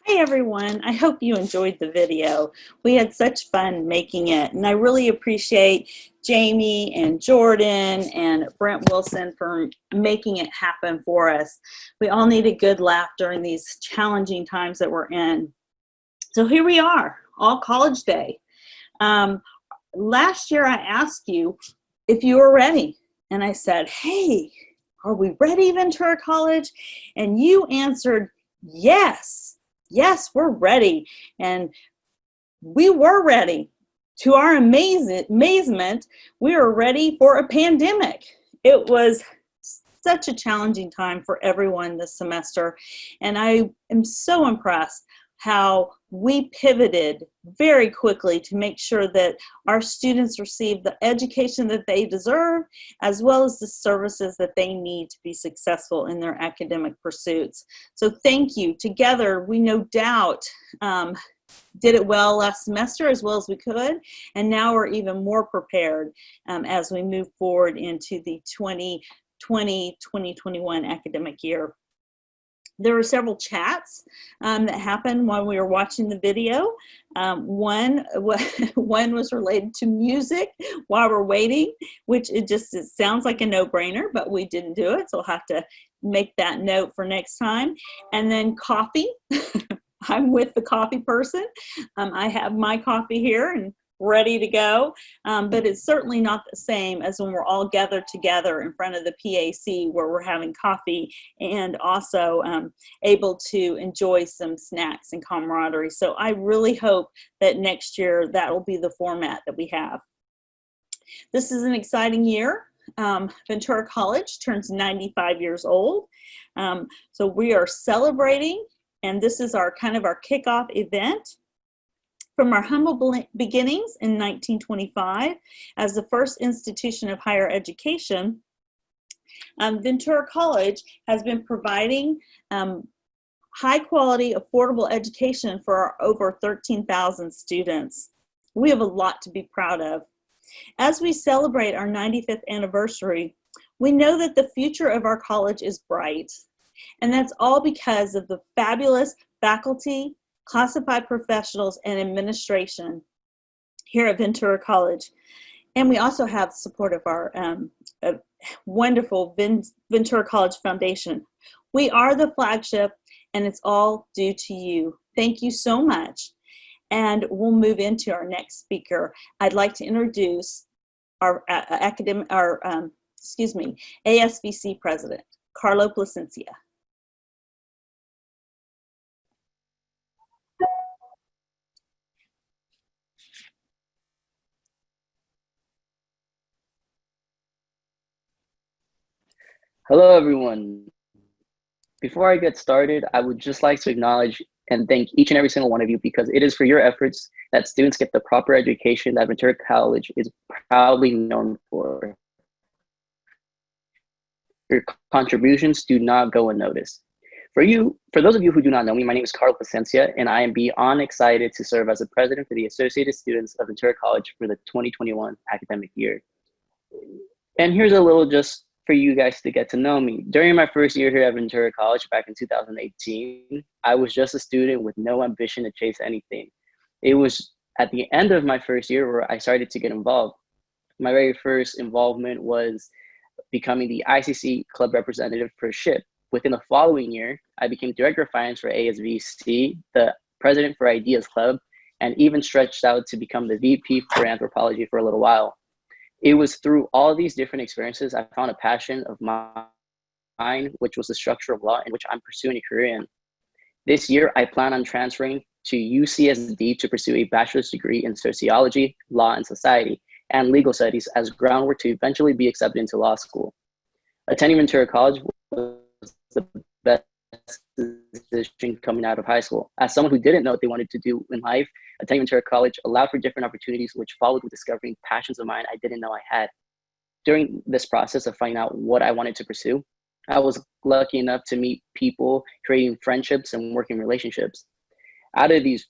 Hi everyone, I hope you enjoyed the video. We had such fun making it, and I really appreciate Jamie and Jordan and Brent Wilson for making it happen for us. We all need a good laugh during these challenging times that we're in. So here we are, all college day. Last year I asked you if you were ready, and I said, hey, are we ready, Ventura College? And you answered yes. Yes, we're ready. And we were ready. To our amazement, we were ready for a pandemic. It was such a challenging time for everyone this semester. And I am so impressed how we pivoted very quickly to make sure that our students receive the education that they deserve, as well as the services that they need to be successful in their academic pursuits. So thank you. Together, we no doubt did it well last semester as well as we could, and now we're even more prepared as we move forward into the 2020-2021 academic year. There were several chats that happened while we were watching the video. One was related to music while we're waiting, which it sounds like a no-brainer, but we didn't do it, so we'll have to make that note for next time. And then coffee. I'm with the coffee person. I have my coffee here and ready to go, but it's certainly not the same as when we're all gathered together in front of the PAC where we're having coffee and also able to enjoy some snacks and camaraderie. So I really hope that next year that will be the format that we have. This is an exciting year. Ventura College turns 95 years old. So we are celebrating, and this is our kind of our kickoff event. From our humble beginnings in 1925 as the first institution of higher education Ventura College has been providing high quality, affordable education for our over 13,000 students. We have a lot to be proud of. As we celebrate our 95th anniversary, we know that the future of our college is bright. And that's all because of the fabulous faculty, classified professionals, and administration here at Ventura College. And we also have support of our wonderful Ventura College Foundation. We are the flagship, and it's all due to you. Thank you so much. And we'll move into our next speaker. I'd like to introduce our ASVC president, Carlo Placencia. Hello, everyone. Before I get started, I would just like to acknowledge and thank each and every single one of you, because it is for your efforts that students get the proper education that Ventura College is proudly known for. Your contributions do not go unnoticed. For those of you who do not know me, my name is Carlo Placencia, and I am beyond excited to serve as the president for the Associated Students of Ventura College for the 2021 academic year. And here's a little just for you guys to get to know me. During my first year here at Ventura College back in 2018, I was just a student with no ambition to chase anything. It was at the end of my first year where I started to get involved. My very first involvement was becoming the ICC club representative for SHIP. Within the following year, I became director of finance for ASVC, the president for Ideas Club, and even stretched out to become the VP for anthropology for a little while. It was through all these different experiences I found a passion of mine, which was the structure of law, in which I'm pursuing a career in. This year, I plan on transferring to UCSD to pursue a bachelor's degree in sociology, law and society, and legal studies as groundwork to eventually be accepted into law school. Attending Ventura College was the best decision coming out of high school. As someone who didn't know what they wanted to do in life, attending Ventura College allowed for different opportunities, which followed with discovering passions of mine I didn't know I had. During this process of finding out what I wanted to pursue, I was lucky enough to meet people, creating friendships and working relationships. Out of these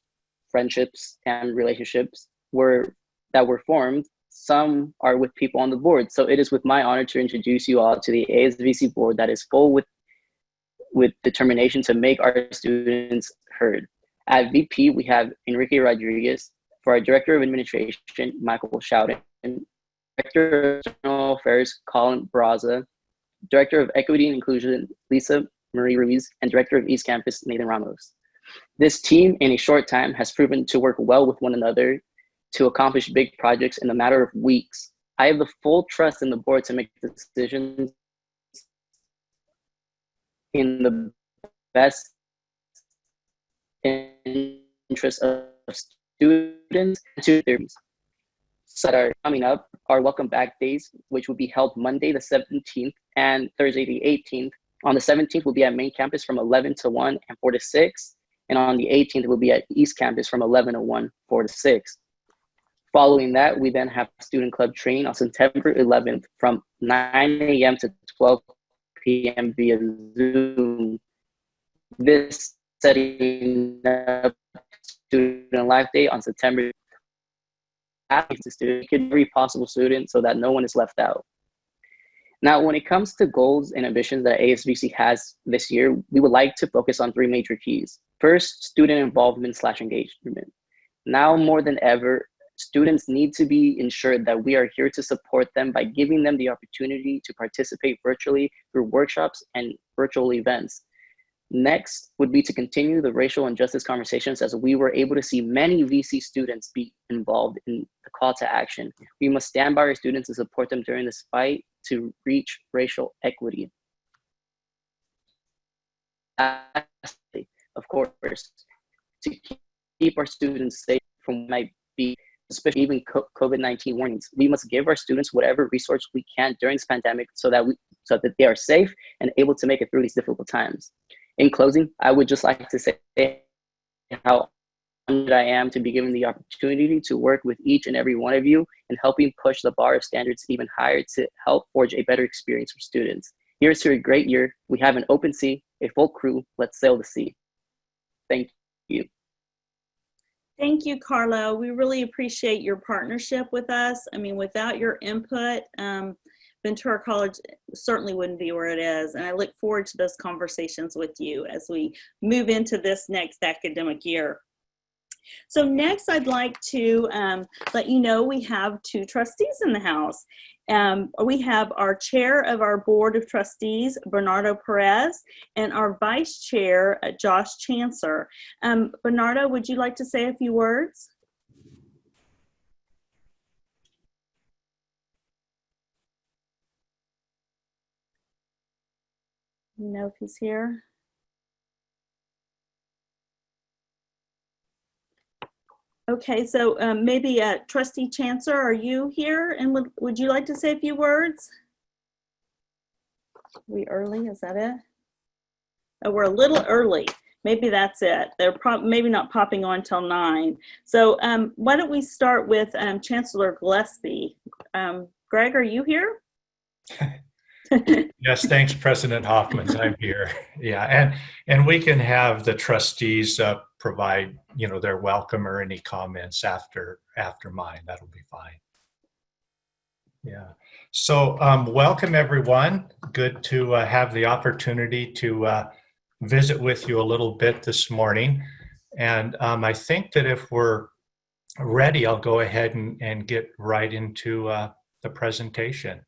friendships and relationships that were formed, some are with people on the board. So it is with my honor to introduce you all to the ASVC board that is full with determination to make our students heard. At VP, we have Enrique Rodriguez. For our Director of Administration, Michael Schouten. Director of General Affairs, Colin Braza. Director of Equity and Inclusion, Lisa Marie Ruiz. And Director of East Campus, Nathan Ramos. This team, in a short time, has proven to work well with one another to accomplish big projects in a matter of weeks. I have the full trust in the board to make decisions in the best interest of students to their so that are coming up are welcome back days, which will be held Monday the 17th and Thursday the 18th. On the 17th, we'll be at main campus from 11 to 1 and 4 to 6. And on the 18th, we'll be at East Campus from 11 to 1, 4 to 6. Following that, we then have Student Club training on September 11th from 9 a.m. to 12 p.m. via Zoom. This setting up Student Life Day on September to student, every possible student so that no one is left out. Now, when it comes to goals and ambitions that ASVC has this year, we would like to focus on 3 major keys. First, student involvement / engagement. Now more than ever, students need to be ensured that we are here to support them by giving them the opportunity to participate virtually through workshops and virtual events. Next would be to continue the racial injustice conversations, as we were able to see many VC students be involved in the call to action. We must stand by our students and support them during this fight to reach racial equity. Lastly, of course, to keep our students safe from what might be, especially even COVID-19 warnings, we must give our students whatever resource we can during this pandemic so that they are safe and able to make it through these difficult times. In closing, I would just like to say how I am to be given the opportunity to work with each and every one of you in helping push the bar of standards even higher to help forge a better experience for students. Here's to a great year. We have an open sea, a full crew. Let's sail the sea. Thank you. Thank you, Carlo. We really appreciate your partnership with us. I mean, without your input, Ventura College certainly wouldn't be where it is. And I look forward to those conversations with you as we move into this next academic year. So next, I'd like to let you know we have two trustees in the house. We have our chair of our board of trustees, Bernardo Perez, and our vice chair, Josh Chancellor. Bernardo, would you like to say a few words? You know if he's here? Okay, so maybe Trustee Chancellor, are you here? And would you like to say a few words? Are we early? Is that it? Oh, we're a little early. Maybe that's it. They're maybe not popping on till 9. So why don't we start with Chancellor Gillespie. Greg, are you here? Yes, thanks, President Hoffman. I'm here. Yeah, and we can have the trustees provide, their welcome or any comments after mine. That'll be fine. Yeah. So welcome, everyone. Good to have the opportunity to visit with you a little bit this morning. And I think that if we're ready, I'll go ahead and get right into the presentation.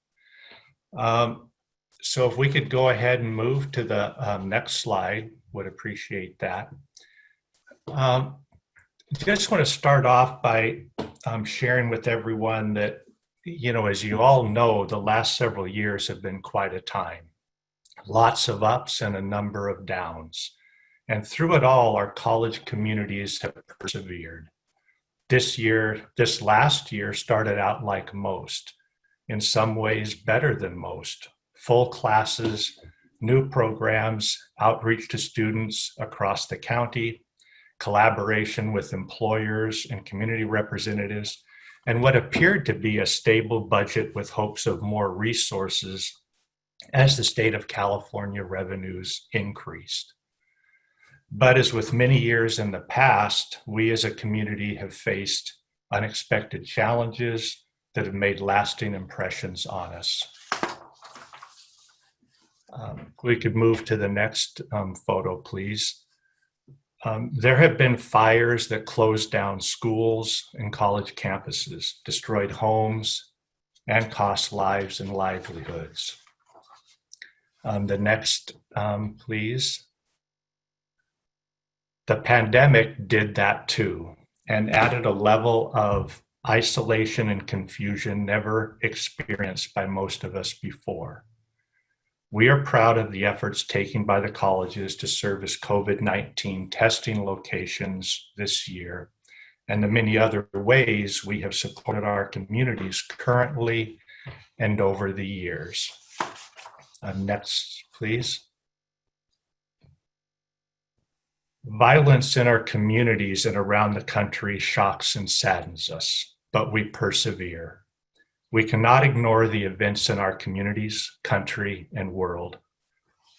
So if we could go ahead and move to the next slide, would appreciate that. Just want to start off by sharing with everyone that, as you all know, the last several years have been quite a time. Lots of ups and a number of downs. And through it all, our college communities have persevered. This last year started out like most, in some ways better than most. Full classes, new programs, outreach to students across the county, collaboration with employers and community representatives, and what appeared to be a stable budget with hopes of more resources as the state of California revenues increased. But as with many years in the past, we as a community have faced unexpected challenges that have made lasting impressions on us. We could move to the next photo, please. There have been fires that closed down schools and college campuses, destroyed homes, and cost lives and livelihoods. The next, please. The pandemic did that too, and added a level of isolation and confusion never experienced by most of us before. We are proud of the efforts taken by the colleges to serve as COVID-19 testing locations this year, and the many other ways we have supported our communities currently and over the years. Next, please. Violence in our communities and around the country shocks and saddens us, but we persevere. We cannot ignore the events in our communities, country, and world.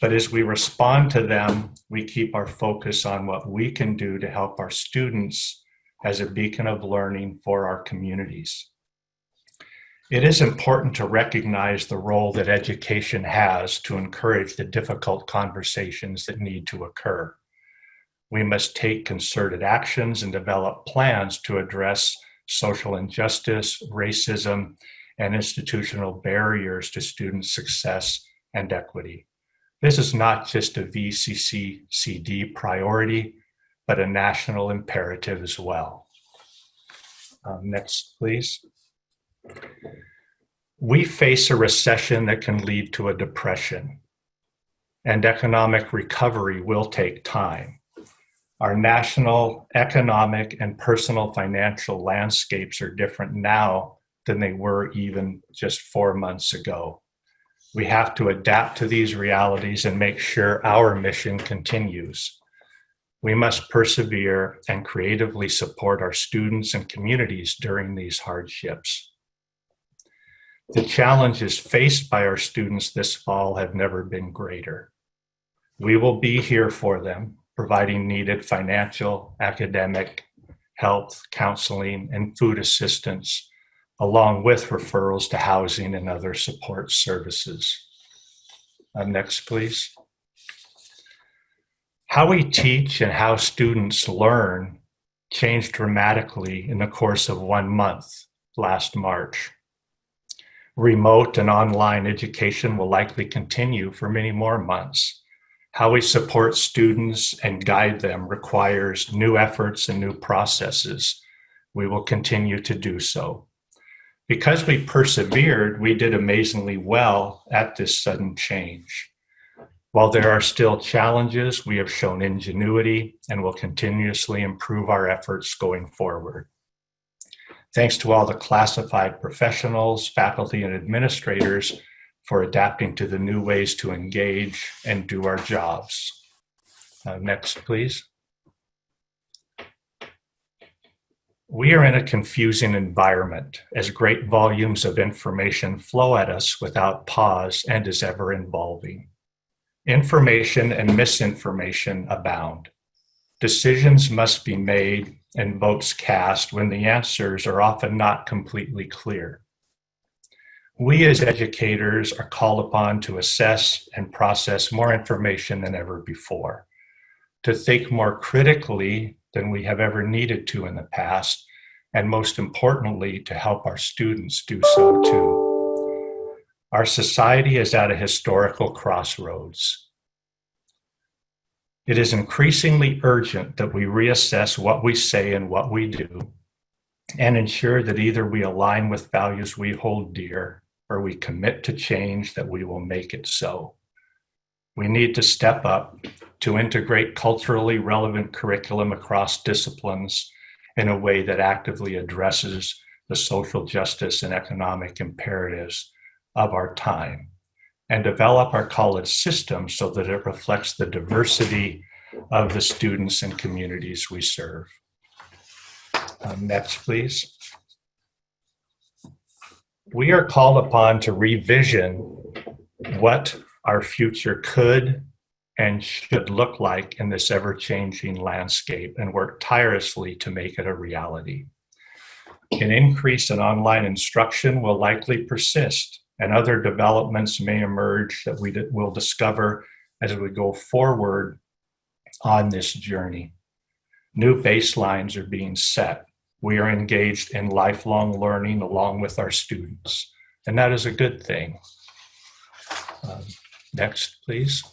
But as we respond to them, we keep our focus on what we can do to help our students as a beacon of learning for our communities. It is important to recognize the role that education has to encourage the difficult conversations that need to occur. We must take concerted actions and develop plans to address social injustice, racism, and institutional barriers to student success and equity. This is not just a VCCCD priority, but a national imperative as well. Next, please. We face a recession that can lead to a depression, and economic recovery will take time. Our national economic and personal financial landscapes are different now than they were even just 4 months ago. We have to adapt to these realities and make sure our mission continues. We must persevere and creatively support our students and communities during these hardships. The challenges faced by our students this fall have never been greater. We will be here for them, providing needed financial, academic, health, counseling, and food assistance, along with referrals to housing and other support services. Next, please. How we teach and how students learn changed dramatically in the course of 1 month last March. Remote and online education will likely continue for many more months. How we support students and guide them requires new efforts and new processes. We will continue to do so. Because we persevered, we did amazingly well at this sudden change. While there are still challenges, we have shown ingenuity and will continuously improve our efforts going forward. Thanks to all the classified professionals, faculty, and administrators for adapting to the new ways to engage and do our jobs. Next, please. We are in a confusing environment as great volumes of information flow at us without pause and is ever evolving. Information and misinformation abound. Decisions must be made and votes cast when the answers are often not completely clear. We as educators are called upon to assess and process more information than ever before, to think more critically than we have ever needed to in the past, and most importantly, to help our students do so too. Our society is at a historical crossroads. It is increasingly urgent that we reassess what we say and what we do, and ensure that either we align with values we hold dear, or we commit to change that we will make it so. We need to step up to integrate culturally relevant curriculum across disciplines in a way that actively addresses the social justice and economic imperatives of our time, and develop our college system so that it reflects the diversity of the students and communities we serve. Next, please. We are called upon to revision what our future could and should look like in this ever-changing landscape and work tirelessly to make it a reality. An increase in online instruction will likely persist, and other developments may emerge that we will discover as we go forward on this journey. New baselines are being set. We are engaged in lifelong learning along with our students, and that is a good thing. Next, please.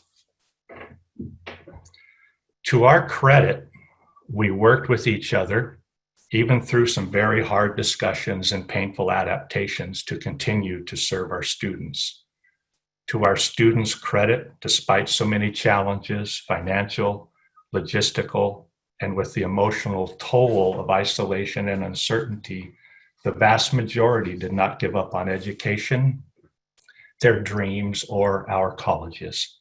To our credit, we worked with each other, even through some very hard discussions and painful adaptations, to continue to serve our students. To our students' credit, despite so many challenges, financial, logistical, and with the emotional toll of isolation and uncertainty, the vast majority did not give up on education, their dreams, or our colleges.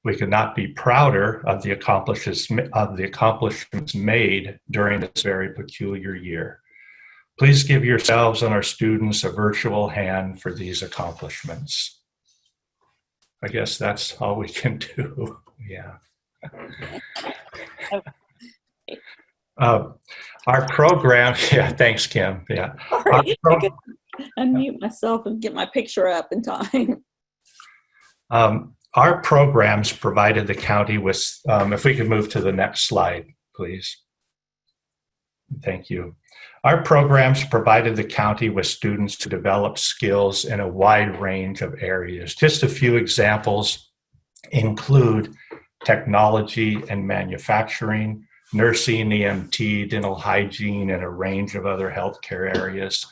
We could not be prouder of the accomplishments made during this very peculiar year. Please give yourselves and our students a virtual hand for these accomplishments. I guess that's all we can do. Yeah. Our program, yeah, thanks, Kim. Yeah. Sorry, I could unmute myself and get my picture up in time. Our programs provided the county with, if we could move to the next slide, please. Thank you. Our programs provided the county with students to develop skills in a wide range of areas. Just a few examples include technology and manufacturing, nursing, EMT, dental hygiene, and a range of other healthcare areas,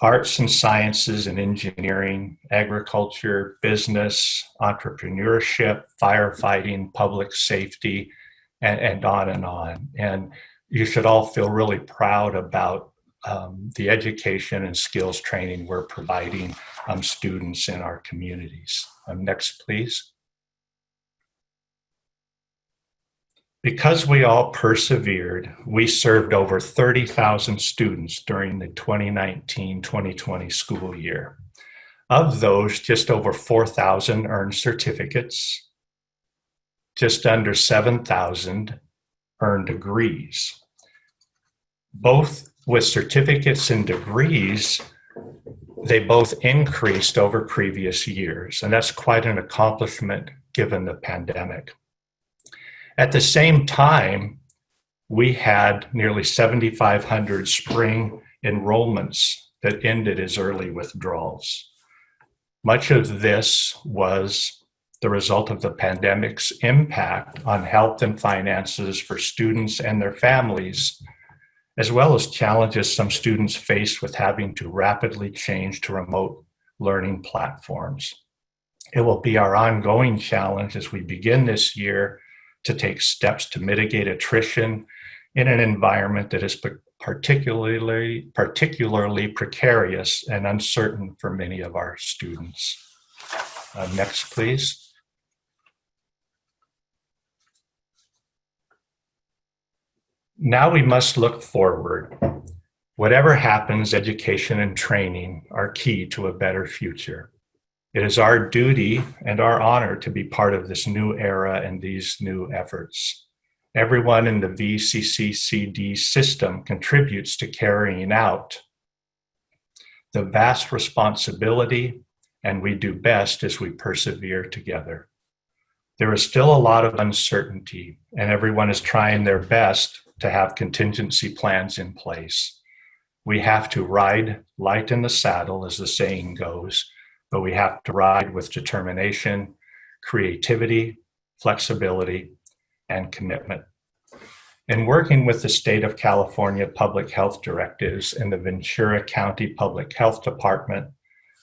arts and sciences and engineering, agriculture, business, entrepreneurship, firefighting, public safety, and on and on. And you should all feel really proud about the education and skills training we're providing students in our communities. Next, please. Because we all persevered, we served over 30,000 students during the 2019-2020 school year. Of those, just over 4,000 earned certificates, just under 7,000 earned degrees. Both with certificates and degrees, they both increased over previous years, and that's quite an accomplishment given the pandemic. At the same time, we had nearly 7,500 spring enrollments that ended as early withdrawals. Much of this was the result of the pandemic's impact on health and finances for students and their families, as well as challenges some students faced with having to rapidly change to remote learning platforms. It will be our ongoing challenge as we begin this year to take steps to mitigate attrition in an environment that is particularly precarious and uncertain for many of our students. Next, please. Now we must look forward. Whatever happens, education and training are key to a better future. It is our duty and our honor to be part of this new era and these new efforts. Everyone in the VCCCD system contributes to carrying out the vast responsibility, and we do best as we persevere together. There is still a lot of uncertainty, and everyone is trying their best to have contingency plans in place. We have to ride light in the saddle, as the saying goes, but we have to ride with determination, creativity, flexibility, and commitment. In working with the State of California Public Health Directives and the Ventura County Public Health Department,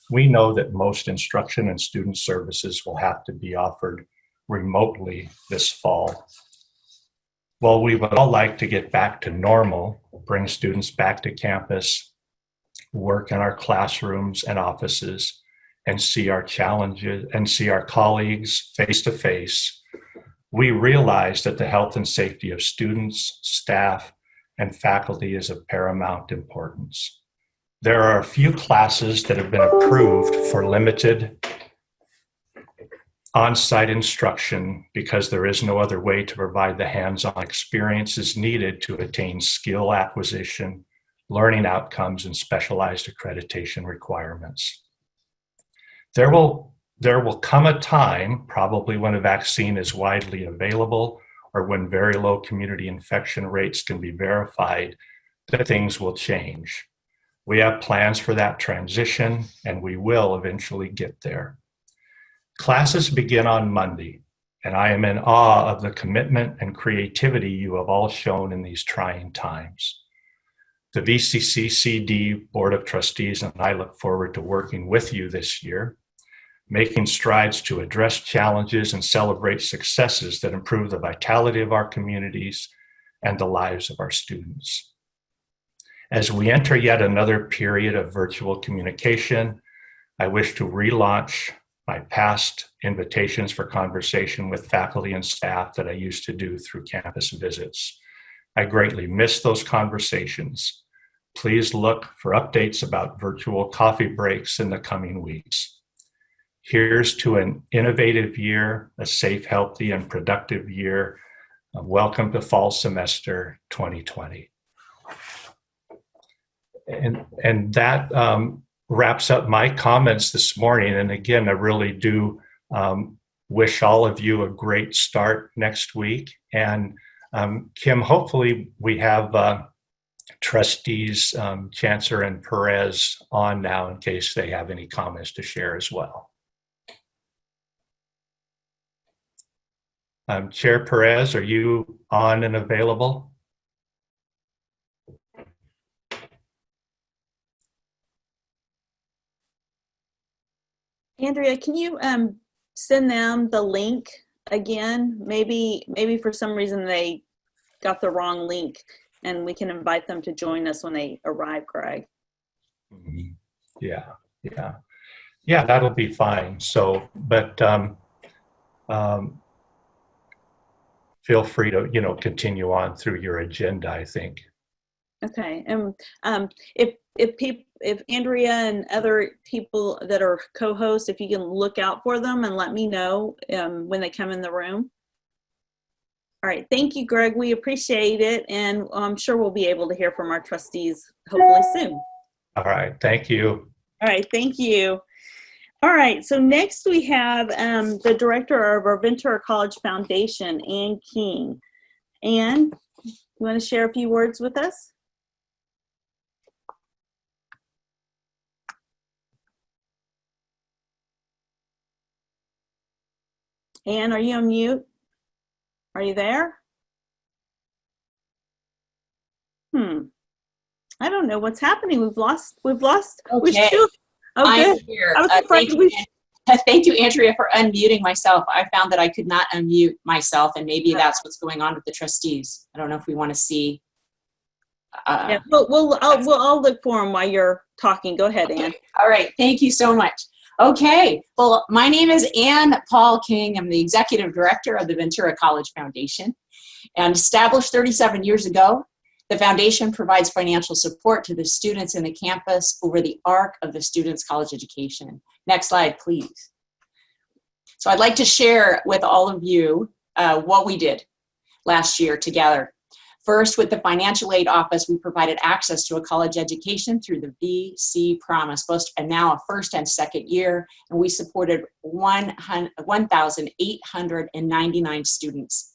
we know that most instruction and student services will have to be offered remotely this fall. While we would all like to get back to normal, bring students back to campus, work in our classrooms and offices, and see our challenges and see our colleagues face to face, we realize that the health and safety of students, staff, and faculty is of paramount importance. There are a few classes that have been approved for limited on-site instruction because there is no other way to provide the hands-on experiences needed to attain skill acquisition, learning outcomes, and specialized accreditation requirements. There will come a time, probably when a vaccine is widely available or when very low community infection rates can be verified, that things will change. We have plans for that transition, and we will eventually get there. Classes begin on Monday, and I am in awe of the commitment and creativity you have all shown in these trying times. The VCCCD Board of Trustees and I look forward to working with you this year, making strides to address challenges and celebrate successes that improve the vitality of our communities and the lives of our students. As we enter yet another period of virtual communication, I wish to relaunch my past invitations for conversation with faculty and staff that I used to do through campus visits. I greatly miss those conversations. Please look for updates about virtual coffee breaks in the coming weeks. Here's to an innovative year, a safe, healthy, and productive year. Welcome to fall semester 2020. And that wraps up my comments this morning. And again, I really do wish all of you a great start next week. And Kim, hopefully we have trustees Chancellor and Perez on now in case they have any comments to share as well. Chair Perez, are you on and available? Andrea, can you send them the link again? Maybe for some reason they got the wrong link, and we can invite them to join us when they arrive, Greg. Yeah, that'll be fine. So, but feel free to, continue on through your agenda, I think. Okay. And if Andrea and other people that are co-hosts, if you can look out for them and let me know when they come in the room. All right. Thank you, Greg. We appreciate it. And I'm sure we'll be able to hear from our trustees hopefully soon. All right. Thank you. All right. Thank you. All right. So next we have the director of our Ventura College Foundation, Ann King. Ann, you want to share a few words with us? Ann, are you on mute? Are you there? I don't know what's happening. We've lost. Okay. I'm here. I was afraid Thank you, Andrea, for unmuting myself. I found that I could not unmute myself, and maybe that's what's going on with the trustees. I don't know if we want to see. Yeah, I'll look for them while you're talking. Go ahead, Ann. All right. Thank you so much. Okay. Well, my name is Ann Paul King. I'm the executive director of the Ventura College Foundation, and established 37 years ago. The foundation provides financial support to the students in the campus over the arc of the student's college education. Next slide, please. So I'd like to share with all of you what we did last year together. First, with the Financial Aid Office, we provided access to a college education through the VC Promise, and now a first and second year, and we supported 1,899 students.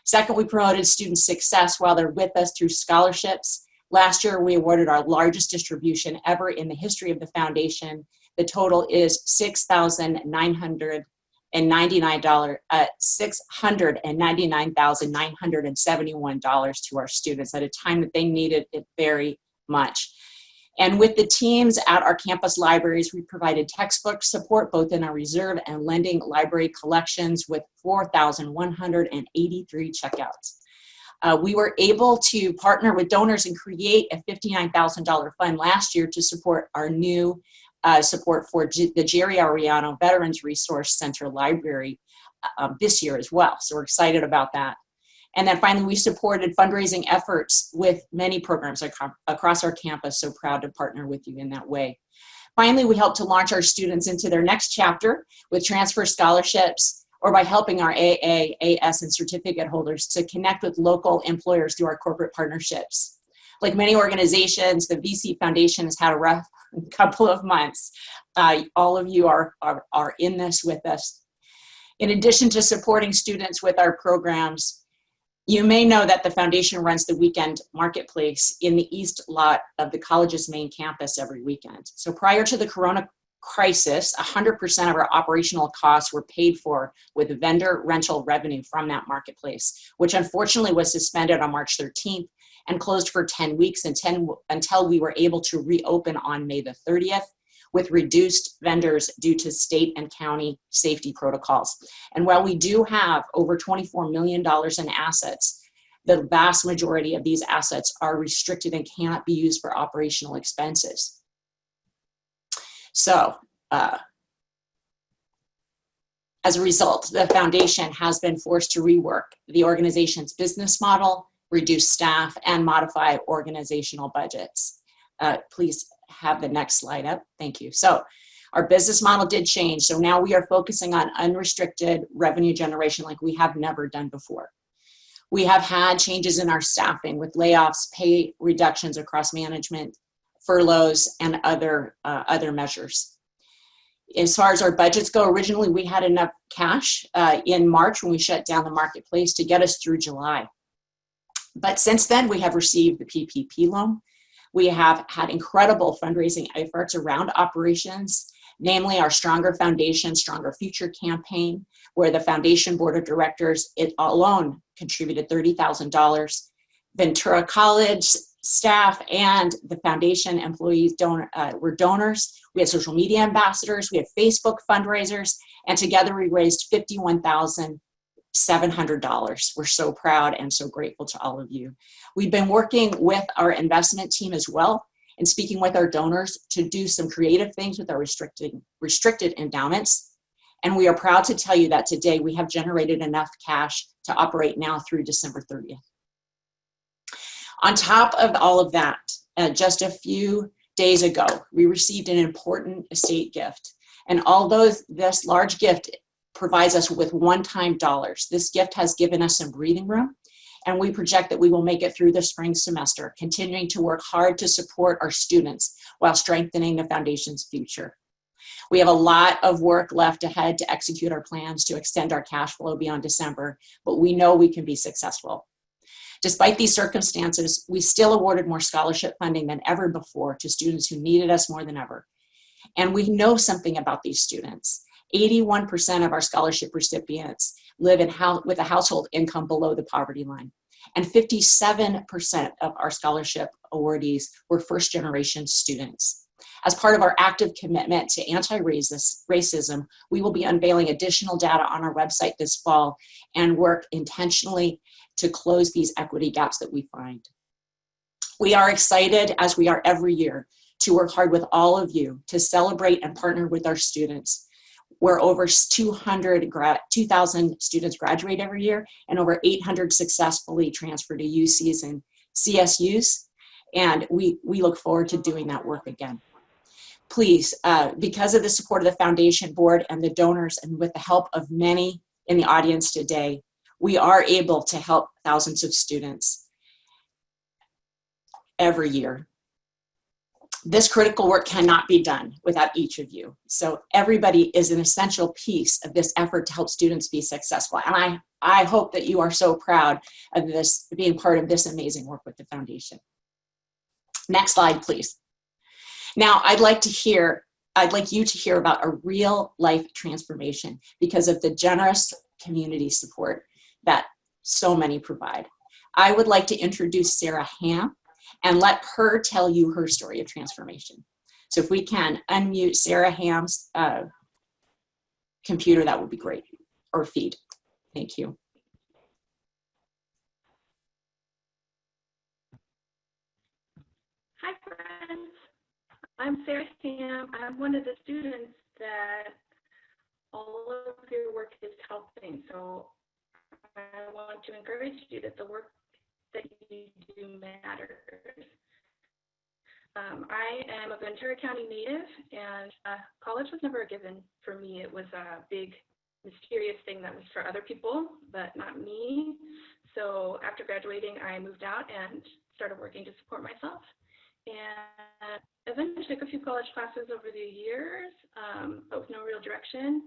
Second, we promoted student success while they're with us through scholarships. Last year, we awarded our largest distribution ever in the history of the foundation. The total is $699,971 to our students at a time that they needed it very much. And with the teams at our campus libraries, we provided textbook support both in our reserve and lending library collections with 4,183 checkouts. We were able to partner with donors and create a $59,000 fund last year to support our new support for the Jerry Ariano Veterans Resource Center Library this year as well. So we're excited about that. And then finally, we supported fundraising efforts with many programs across our campus. So proud to partner with you in that way. Finally, we helped to launch our students into their next chapter with transfer scholarships or by helping our AA, AS, and certificate holders to connect with local employers through our corporate partnerships. Like many organizations, the VC Foundation has had a rough couple of months. All of you are in this with us. In addition to supporting students with our programs, you may know that the foundation runs the weekend marketplace in the east lot of the college's main campus every weekend. So prior to the corona crisis, 100% of our operational costs were paid for with vendor rental revenue from that marketplace, which unfortunately was suspended on March 13th and closed for 10 weeks until we were able to reopen on May the 30th with reduced vendors due to state and county safety protocols. And while we do have over $24 million in assets, the vast majority of these assets are restricted and cannot be used for operational expenses. So, as a result, the foundation has been forced to rework the organization's business model, reduce staff, and modify organizational budgets. Please have the next slide up. Thank you. So our business model did change. So now we are focusing on unrestricted revenue generation like we have never done before. We have had changes in our staffing with layoffs, pay reductions across management, furloughs, and other measures. As far as our budgets go, originally we had enough cash in March when we shut down the marketplace to get us through July. But since then, we have received the PPP loan. We have had incredible fundraising efforts around operations, namely our Stronger Foundation, Stronger Future campaign, where the foundation board of directors, it alone contributed $30,000. Ventura College staff and the foundation employees were donors. We had social media ambassadors, we had Facebook fundraisers, and together we raised $51,700. We're so proud and so grateful to all of you. We've been working with our investment team as well and speaking with our donors to do some creative things with our restricted endowments. And we are proud to tell you that today we have generated enough cash to operate now through December 30th. On top of all of that, just a few days ago, we received an important estate gift. And although this large gift provides us with one-time dollars, this gift has given us some breathing room, and we project that we will make it through the spring semester, continuing to work hard to support our students while strengthening the foundation's future. We have a lot of work left ahead to execute our plans to extend our cash flow beyond December, but we know we can be successful. Despite these circumstances, we still awarded more scholarship funding than ever before to students who needed us more than ever. And we know something about these students. 81% of our scholarship recipients live with a household income below the poverty line. And 57% of our scholarship awardees were first-generation students. As part of our active commitment to anti-racism, we will be unveiling additional data on our website this fall and work intentionally to close these equity gaps that we find. We are excited, as we are every year, to work hard with all of you to celebrate and partner with our students, where over 2,000 students graduate every year and over 800 successfully transfer to UCs and CSUs. And we look forward to doing that work again. Please, because of the support of the foundation board and the donors, and with the help of many in the audience today, we are able to help thousands of students every year. This critical work cannot be done without each of you. So everybody is an essential piece of this effort to help students be successful. And I hope that you are so proud of this, being part of this amazing work with the foundation. Next slide, please. Now, I'd like you to hear about a real life transformation because of the generous community support that so many provide. I would like to introduce Sarah Ham and let her tell you her story of transformation. So if we can unmute Sarah Ham's computer, that would be great, or feed. Thank you. Hi, friends. I'm Sarah Ham. I'm one of the students that all of your work is helping. So I want to encourage you that the work that you do matters. I am a Ventura County native, and college was never a given for me. It was a big, mysterious thing that was for other people, but not me. So after graduating, I moved out and started working to support myself. And eventually took a few college classes over the years, but with no real direction.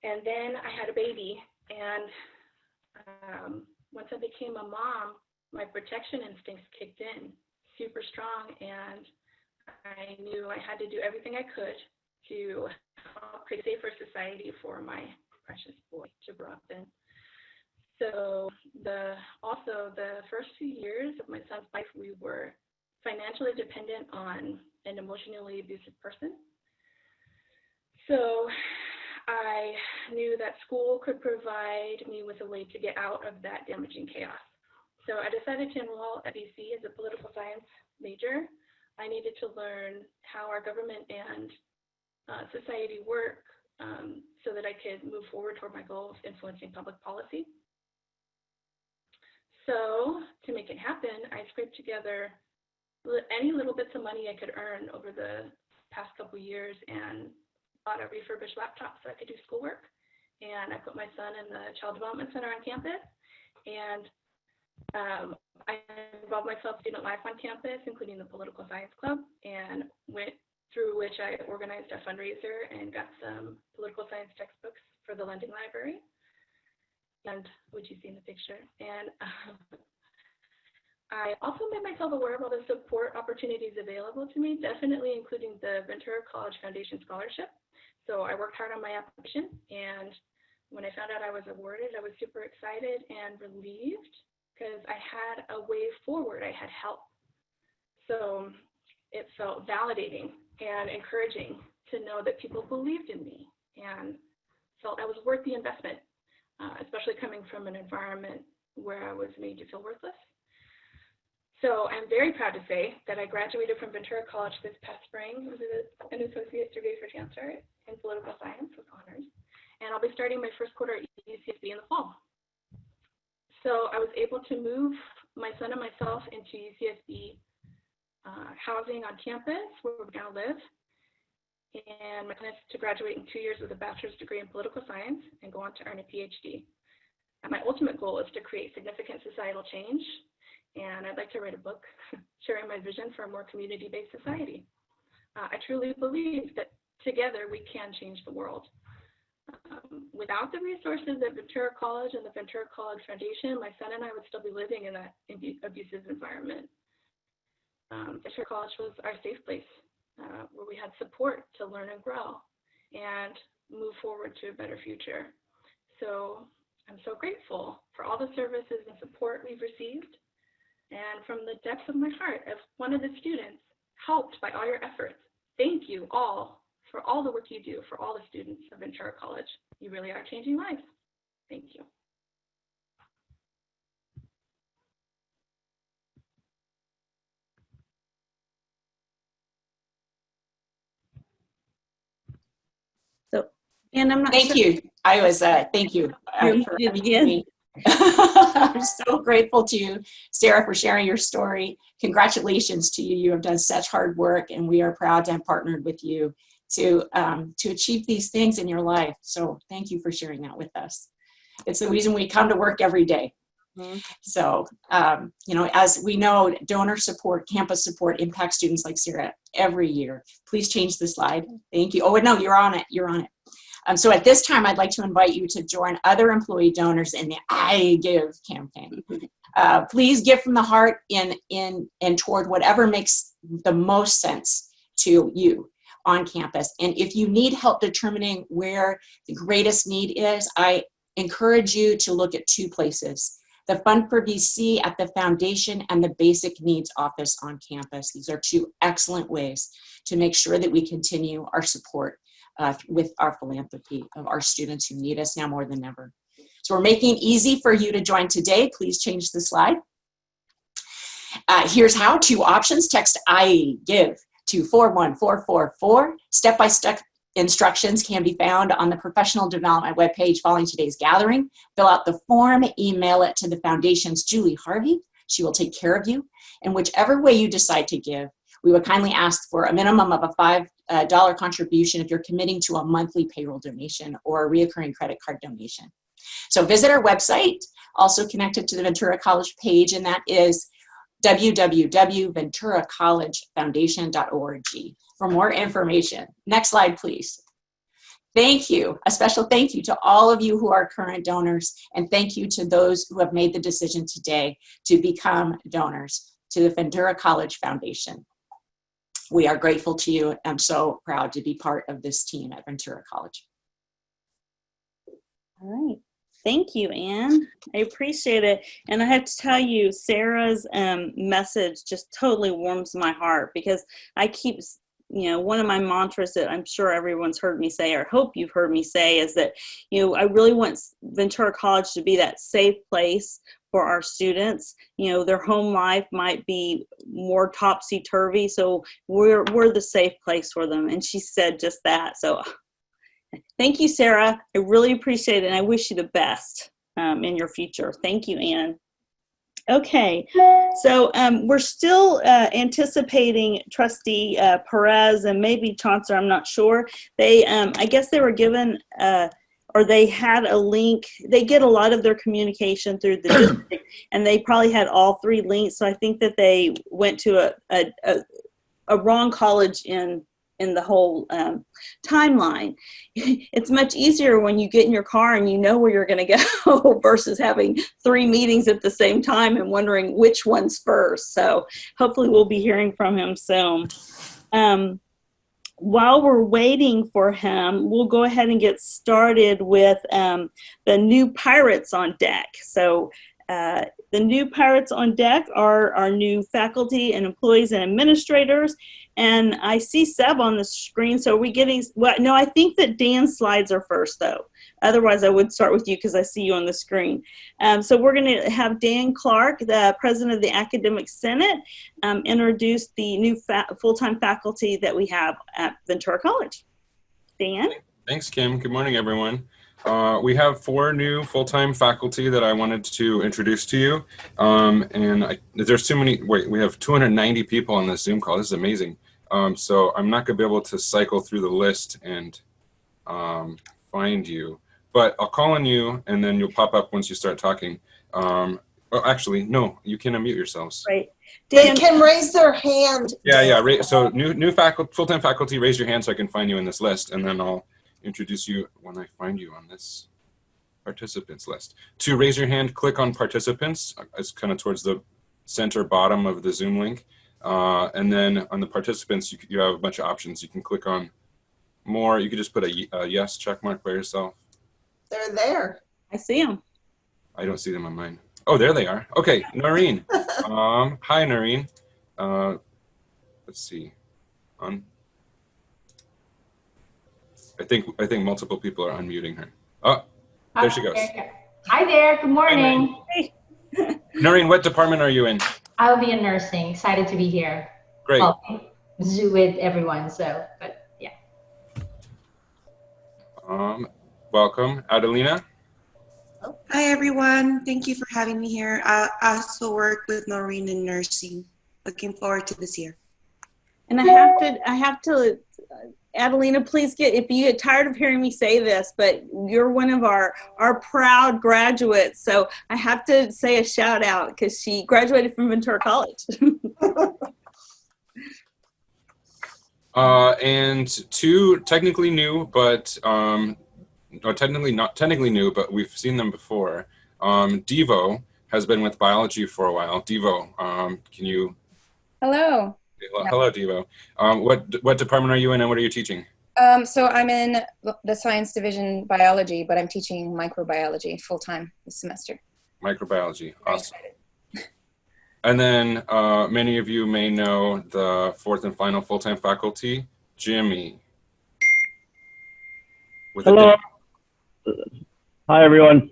And then I had a baby, and once I became a mom, my protection instincts kicked in super strong, and I knew I had to do everything I could to help create a safer society for my precious boy to grow up in. So also the first few years of my son's life, we were financially dependent on an emotionally abusive person. So I knew that school could provide me with a way to get out of that damaging chaos. So I decided to enroll at BC as a political science major. I needed to learn how our government and society work so that I could move forward toward my goal of influencing public policy. So to make it happen, I scraped together any little bits of money I could earn over the past couple years and bought a refurbished laptop so I could do schoolwork. And I put my son in the Child Development Center on campus, and I involved myself in student life on campus, including the Political Science Club, and went through which I organized a fundraiser and got some political science textbooks for the lending library, and which you see in the picture. And I also made myself aware of all the support opportunities available to me, definitely including the Ventura College Foundation Scholarship. So I worked hard on my application, and when I found out I was awarded, I was super excited and relieved because I had a way forward. I had help. So it felt validating and encouraging to know that people believed in me and felt I was worth the investment, especially coming from an environment where I was made to feel worthless. So I'm very proud to say that I graduated from Ventura College this past spring with an associate's degree for chancellor in political science with honors. and I'll be starting my first quarter at UCSB in the fall. So I was able to move my son and myself into UCSB housing on campus where we're going to live. And my plan is to graduate in 2 years with a bachelor's degree in political science and go on to earn a PhD. And my ultimate goal is to create significant societal change. And I'd like to write a book sharing my vision for a more community-based society. I truly believe that together we can change the world. Without the resources at Ventura College and the Ventura College Foundation, my son and I would still be living in that abusive environment. Ventura College was our safe place where we had support to learn and grow and move forward to a better future. So I'm so grateful for all the services and support we've received. And from the depths of my heart, as one of the students helped by all your efforts, thank you all for all the work you do for all the students of Ventura College. You really are changing lives. Thank you. So, and I'm not Thank sure. you. I was, thank you. You For did having again. me. I'm so grateful to you, Sarah, for sharing your story. Congratulations to you. You have done such hard work, and we are proud to have partnered with you to achieve these things in your life. So thank you for sharing that with us. It's the reason we come to work every day. Mm-hmm. So, you know, as we know, donor support, campus support impacts students like Sarah every year. Please change the slide. Thank you. Oh, no, you're on it. You're on it. So at this time, I'd like to invite you to join other employee donors in the I Give campaign. Please give from the heart and toward whatever makes the most sense to you on campus. And if you need help determining where the greatest need is, I encourage you to look at two places: the Fund for VC at the foundation and the Basic Needs Office on campus. These are two excellent ways to make sure that we continue our support with our philanthropy of our students who need us now more than ever. So we're making it easy for you to join today. Please change the slide. Here's how: 2 options. Text I GIVE to 41444. Step-by-step instructions can be found on the professional development webpage following today's gathering. Fill out the form, email it to the foundation's Julie Harvey. She will take care of you. And whichever way you decide to give, we would kindly ask for a minimum of a $5 contribution if you're committing to a monthly payroll donation or a reoccurring credit card donation. So visit our website, also connected to the Ventura College page, and that is www.venturacollegefoundation.org for more information. Next slide, please. Thank you. A special thank you to all of you who are current donors, and thank you to those who have made the decision today to become donors to the Ventura College Foundation. We are grateful to you. I'm so proud to be part of this team at Ventura College. All right. Thank you, Anne. I appreciate it. And I have to tell you, Sarah's message just totally warms my heart, because I keep, you know, one of my mantras that I'm sure everyone's heard me say, or hope you've heard me say, is that, you know, I really want Ventura College to be that safe place for our students. You know, their home life might be more topsy-turvy, so we're the safe place for them. And she said just that. So thank you, Sarah. I really appreciate it, and I wish you the best in your future. Thank you, Anne. Okay, so we're still anticipating Trustee Perez and maybe Chauncey, I'm not sure. They, I guess they were given, or they had a link. They get a lot of their communication through the district, and they probably had all 3 links. So I think that they went to a wrong college in the whole timeline. It's much easier when you get in your car and you know where you're going to go versus having 3 meetings at the same time and wondering which one's first. So hopefully we'll be hearing from him soon. While we're waiting for him, we'll go ahead and get started with the new Pirates on deck. So the new Pirates on deck are our new faculty and employees and administrators. And I see Seb on the screen. So are we getting, well, no, I think that Dan's slides are first, though. Otherwise, I would start with you because I see you on the screen. So we're going to have Dan Clark, the president of the Academic Senate, introduce the new full-time faculty that we have at Ventura College. Dan? Thanks, Kim. Good morning, everyone. We have 4 new full-time faculty that I wanted to introduce to you. There's too many, wait, we have 290 people on this Zoom call. This is amazing. So I'm not gonna be able to cycle through the list and find you, but I'll call on you and then you'll pop up once you start talking. Well, actually, no, you can unmute yourselves. Right. They Dan, can raise their hand. Yeah. So new faculty, full-time faculty, raise your hand so I can find you in this list, and then I'll introduce you when I find you on this participants list. To raise your hand, click on participants. It's kind of towards the center bottom of the Zoom link. And then on the participants, you have a bunch of options. You can click on more. You could just put a yes check mark by yourself. They're there. I see them. I don't see them on mine. Oh, there they are. Okay, Noreen. Hi, Noreen. Let's see. I think multiple people are unmuting her. Oh, there she goes. Hi there. Good morning. Hey. Noreen, what department are you in? I'll be in nursing. Excited to be here. Great. Well, with everyone. So, but yeah. Welcome, Adelina. Hi, everyone. Thank you for having me here. I also work with Noreen in nursing. Looking forward to this year. And I have to, Adelina, please if you get tired of hearing me say this, but you're one of our proud graduates. So I have to say a shout out because she graduated from Ventura College. And 2 technically new, but or not technically new, but we've seen them before. Devo has been with biology for a while. Devo, can you? Hello. Hello, Devo. What department are you in, and what are you teaching? So I'm in the science division biology, but I'm teaching microbiology full time this semester. Microbiology, awesome. And then many of you may know the 4th and final full-time faculty, Jimmy. Hello. Hi, everyone.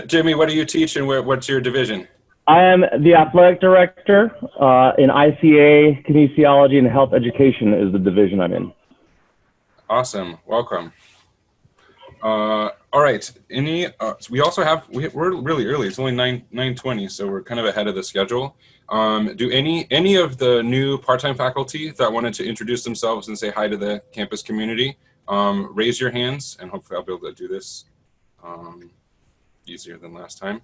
Jimmy, what do you teach and what's your division? I am the athletic director in ICA, kinesiology, and health education is the division I'm in. Awesome. Welcome. All right. We also have, we're really early. It's only 9:20, so we're kind of ahead of the schedule. Do any of the new part-time faculty that wanted to introduce themselves and say hi to the campus community, raise your hands, and hopefully I'll be able to do this easier than last time.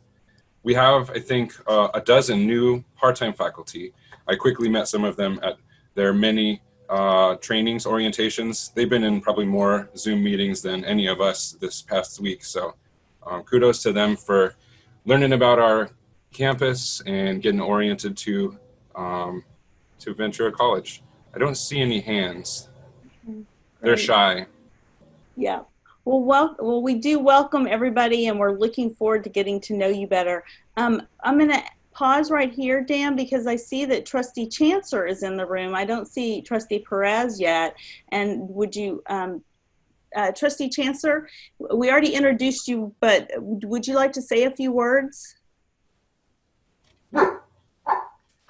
We have, I think, a dozen new part-time faculty. I quickly met some of them at their many trainings, orientations. They've been in probably more Zoom meetings than any of us this past week. So kudos to them for learning about our campus and getting oriented to Ventura College. I don't see any hands. They're shy. Yeah. Well, we do welcome everybody, and we're looking forward to getting to know you better. I'm going to pause right here, Dan, because I see that Trustee Chancellor is in the room. I don't see Trustee Perez yet. And would you, Trustee Chancellor, we already introduced you, but would you like to say a few words?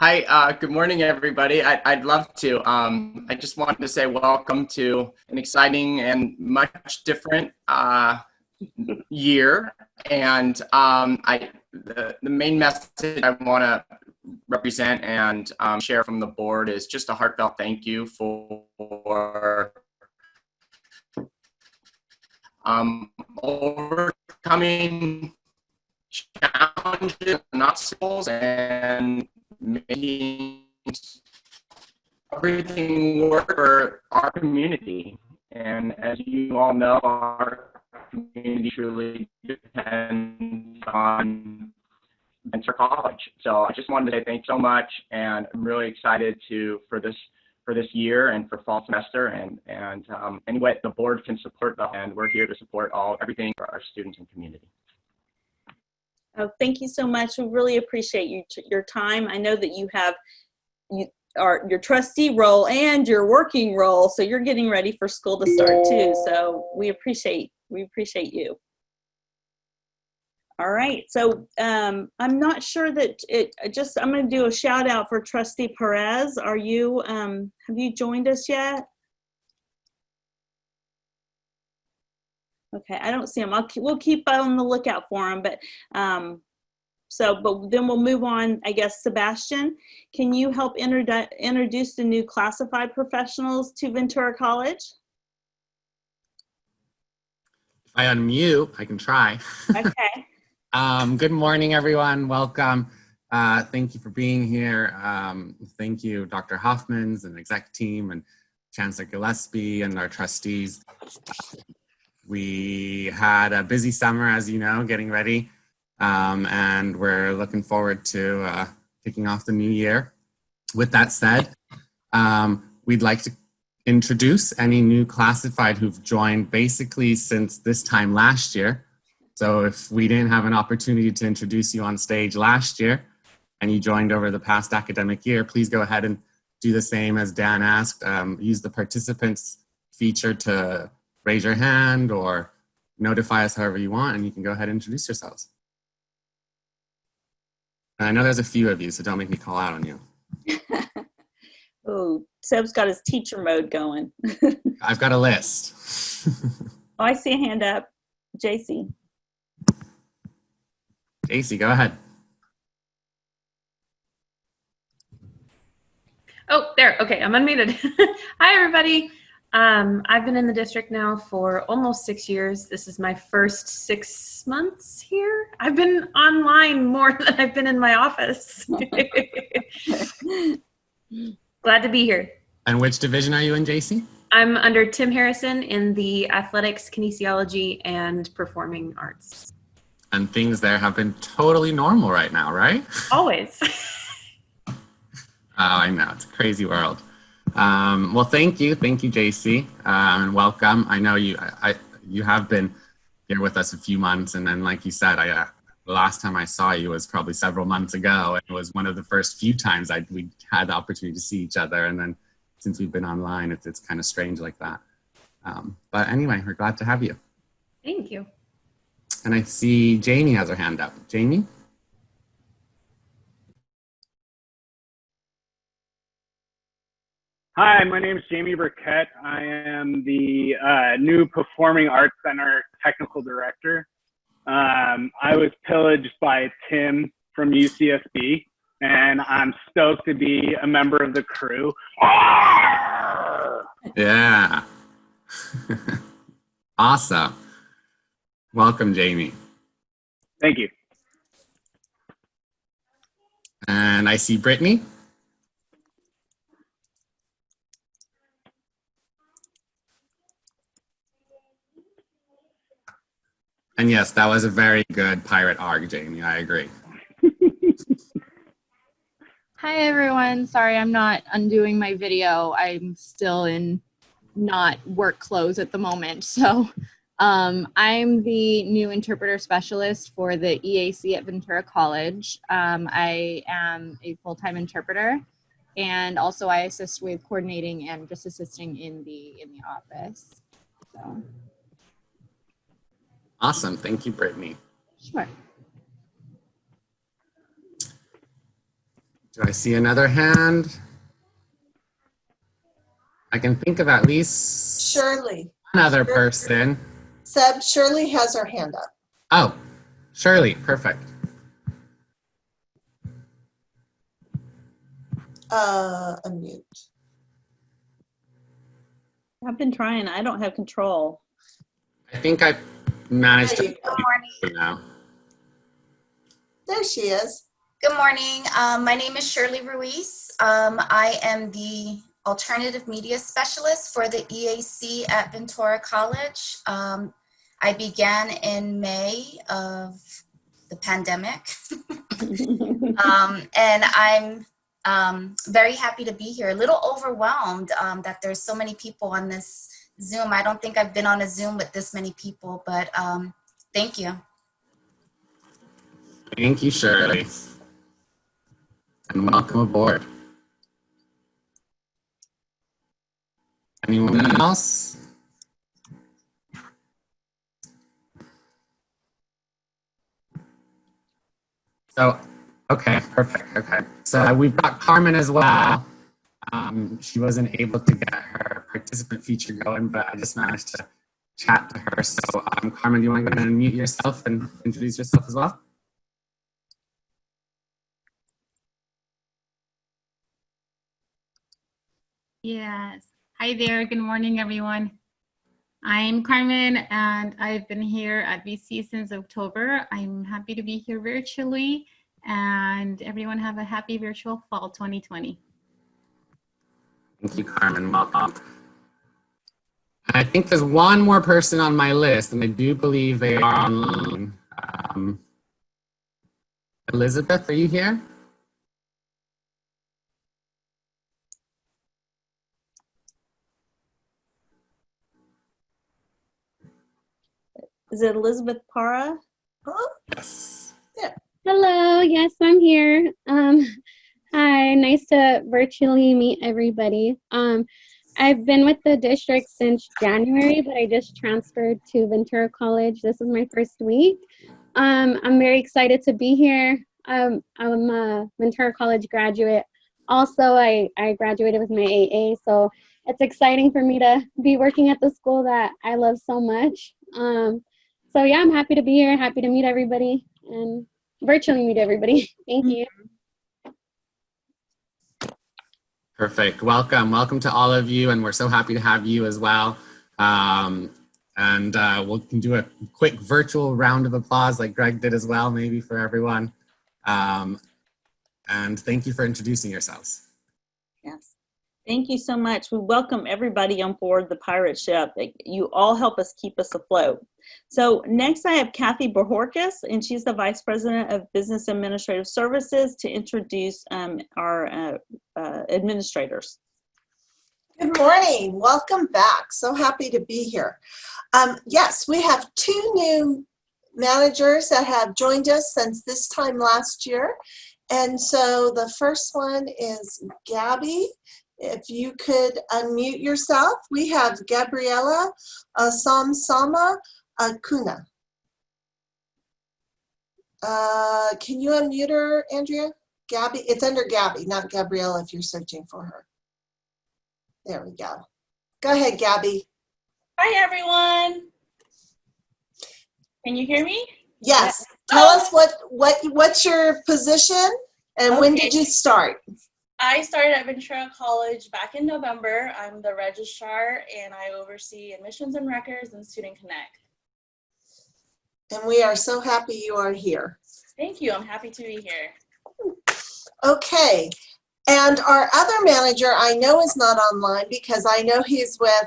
Hi, good morning, everybody. I'd love to. I just wanted to say welcome to an exciting and much different year. And the main message I want to represent and share from the board is just a heartfelt thank you for overcoming challenges and obstacles and making everything work for our community. And as you all know, our community truly depends on Ventura College. So I just wanted to say thanks so much, and I'm really excited for this year and for fall semester, and any way the board can support them, and we're here to support everything for our students and community. Oh, thank you so much. We really appreciate your time. I know that you have your trustee role and your working role, so you're getting ready for school to start too. So we appreciate you. All right. So I'm not sure that I'm going to do a shout out for Trustee Perez. Are you have you joined us yet? Okay, I don't see him. We'll keep on the lookout for him, but but then we'll move on. I guess Sebastian, can you help introduce the new classified professionals to Ventura College? If I unmute, I can try. Okay. Good morning, everyone. Welcome. Thank you for being here. Thank you, Dr. Hoffmans and exec team and Chancellor Gillespie and our trustees. We had a busy summer, as you know, getting ready, and we're looking forward to kicking off the new year. With that said, we'd like to introduce any new classified who've joined basically since this time last year. So if we didn't have an opportunity to introduce you on stage last year and you joined over the past academic year, please go ahead and do the same as Dan asked. Use the participants feature to raise your hand or notify us however you want, and you can go ahead and introduce yourselves. And I know there's a few of you, so don't make me call out on you. Oh, Seb's got his teacher mode going. I've got a list. Oh, I see a hand up. JC. JC, go ahead. Oh, there. Okay, I'm unmuted. Hi, everybody. I've been in the district now for almost 6 years. This is my first 6 months here. I've been online more than I've been in my office. Glad to be here. And which division are you in, JC? I'm under Tim Harrison in the athletics, kinesiology, and performing arts. And things there have been totally normal right now, right? Always. Oh, I know. It's a crazy world. Well, thank you, JC, and welcome. I know you have been here with us a few months, and then, like you said, the last time I saw you was probably several months ago, and it was one of the first few times we had the opportunity to see each other, and then since we've been online, it's kind of strange like that. But anyway, we're glad to have you. Thank you. And I see Jamie has her hand up. Jamie? Hi, my name is Jamie Burkett. I am the new Performing Arts Center Technical Director. I was pillaged by Tim from UCSB, and I'm stoked to be a member of the crew. Yeah. Awesome. Welcome, Jamie. Thank you. And I see Brittany. And yes, that was a very good pirate arc, Jamie. I agree. Hi, everyone. Sorry, I'm not undoing my video. I'm still in not work clothes at the moment. So I'm the new interpreter specialist for the EAC at Ventura College. I am a full-time interpreter, and also I assist with coordinating and just assisting in the office. So. Awesome. Thank you, Brittany. Sure. Do I see another hand? I can think of at least Shirley. another person. Seb, Shirley has her hand up. Oh, Shirley. Perfect. Unmute. I've been trying. I don't have control. I think I managed to. Good morning. Now. There she is. Good morning. My name is Shirley Ruiz. I am the alternative media specialist for the EAC at Ventura College. I began in May of the pandemic. And I'm very happy to be here. A little overwhelmed that there's so many people on this Zoom. I don't think I've been on a Zoom with this many people, but thank you. Thank you, Shirley. And welcome aboard. Anyone else? So, okay, perfect. Okay. So we've got Carmen as well. She wasn't able to get her participant feature going, but I just managed to chat to her. So Carmen, do you want to go ahead and unmute yourself and introduce yourself as well? Yes. Hi there. Good morning, everyone. I'm Carmen, and I've been here at BC since October. I'm happy to be here virtually, and everyone have a happy virtual fall 2020. Thank you, Carmen. Welcome. I think there's one more person on my list, and I do believe they are online. Elizabeth, are you here? Is it Elizabeth Para? Yes. Yeah. Hello, yes, I'm here. Hi, nice to virtually meet everybody. I've been with the district since January, but I just transferred to Ventura College. This is my first week. I'm very excited to be here. I'm a Ventura College graduate. Also, I graduated with my AA, so it's exciting for me to be working at the school that I love so much. So yeah, I'm happy to be here, happy to meet everybody, and virtually meet everybody. Thank you. Perfect. Welcome to all of you, and we're so happy to have you as well. We can do a quick virtual round of applause like Greg did as well, maybe for everyone. And thank you for introducing yourselves. Yes. Thank you so much. We welcome everybody on board the pirate ship. You all help us keep us afloat. So next I have Kathy Bojorquez, and she's the Vice President of Business Administrative Services, to introduce our administrators. Good morning. Welcome back. So happy to be here. Yes, we have 2 new managers that have joined us since this time last year. And so the first one is Gabby. If you could unmute yourself. We have Gabriela Samsama Kuna. Can you unmute her, Andrea? Gabby, it's under Gabby, not Gabriela if you're searching for her. There we go. Go ahead, Gabby. Hi, everyone. Can you hear me? Yes. Tell us what's your position and when did you start? I started at Ventura College back in November. I'm the registrar, and I oversee admissions and records and Student Connect. And we are so happy you are here. Thank you. I'm happy to be here. Okay. And our other manager I know is not online because I know he's with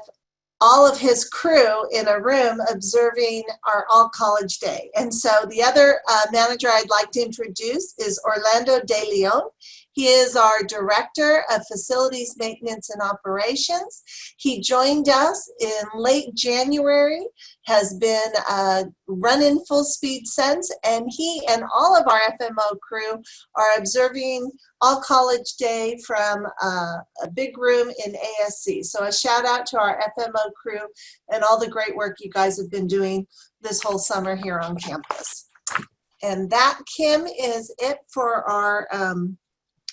all of his crew in a room observing our All College Day. And so the other manager I'd like to introduce is Orlando De Leon. He is our Director of Facilities Maintenance and Operations. He joined us in late January, has been running full speed since, and he and all of our FMO crew are observing All College Day from a big room in ASC. So a shout out to our FMO crew and all the great work you guys have been doing this whole summer here on campus. And that, Kim, is it for our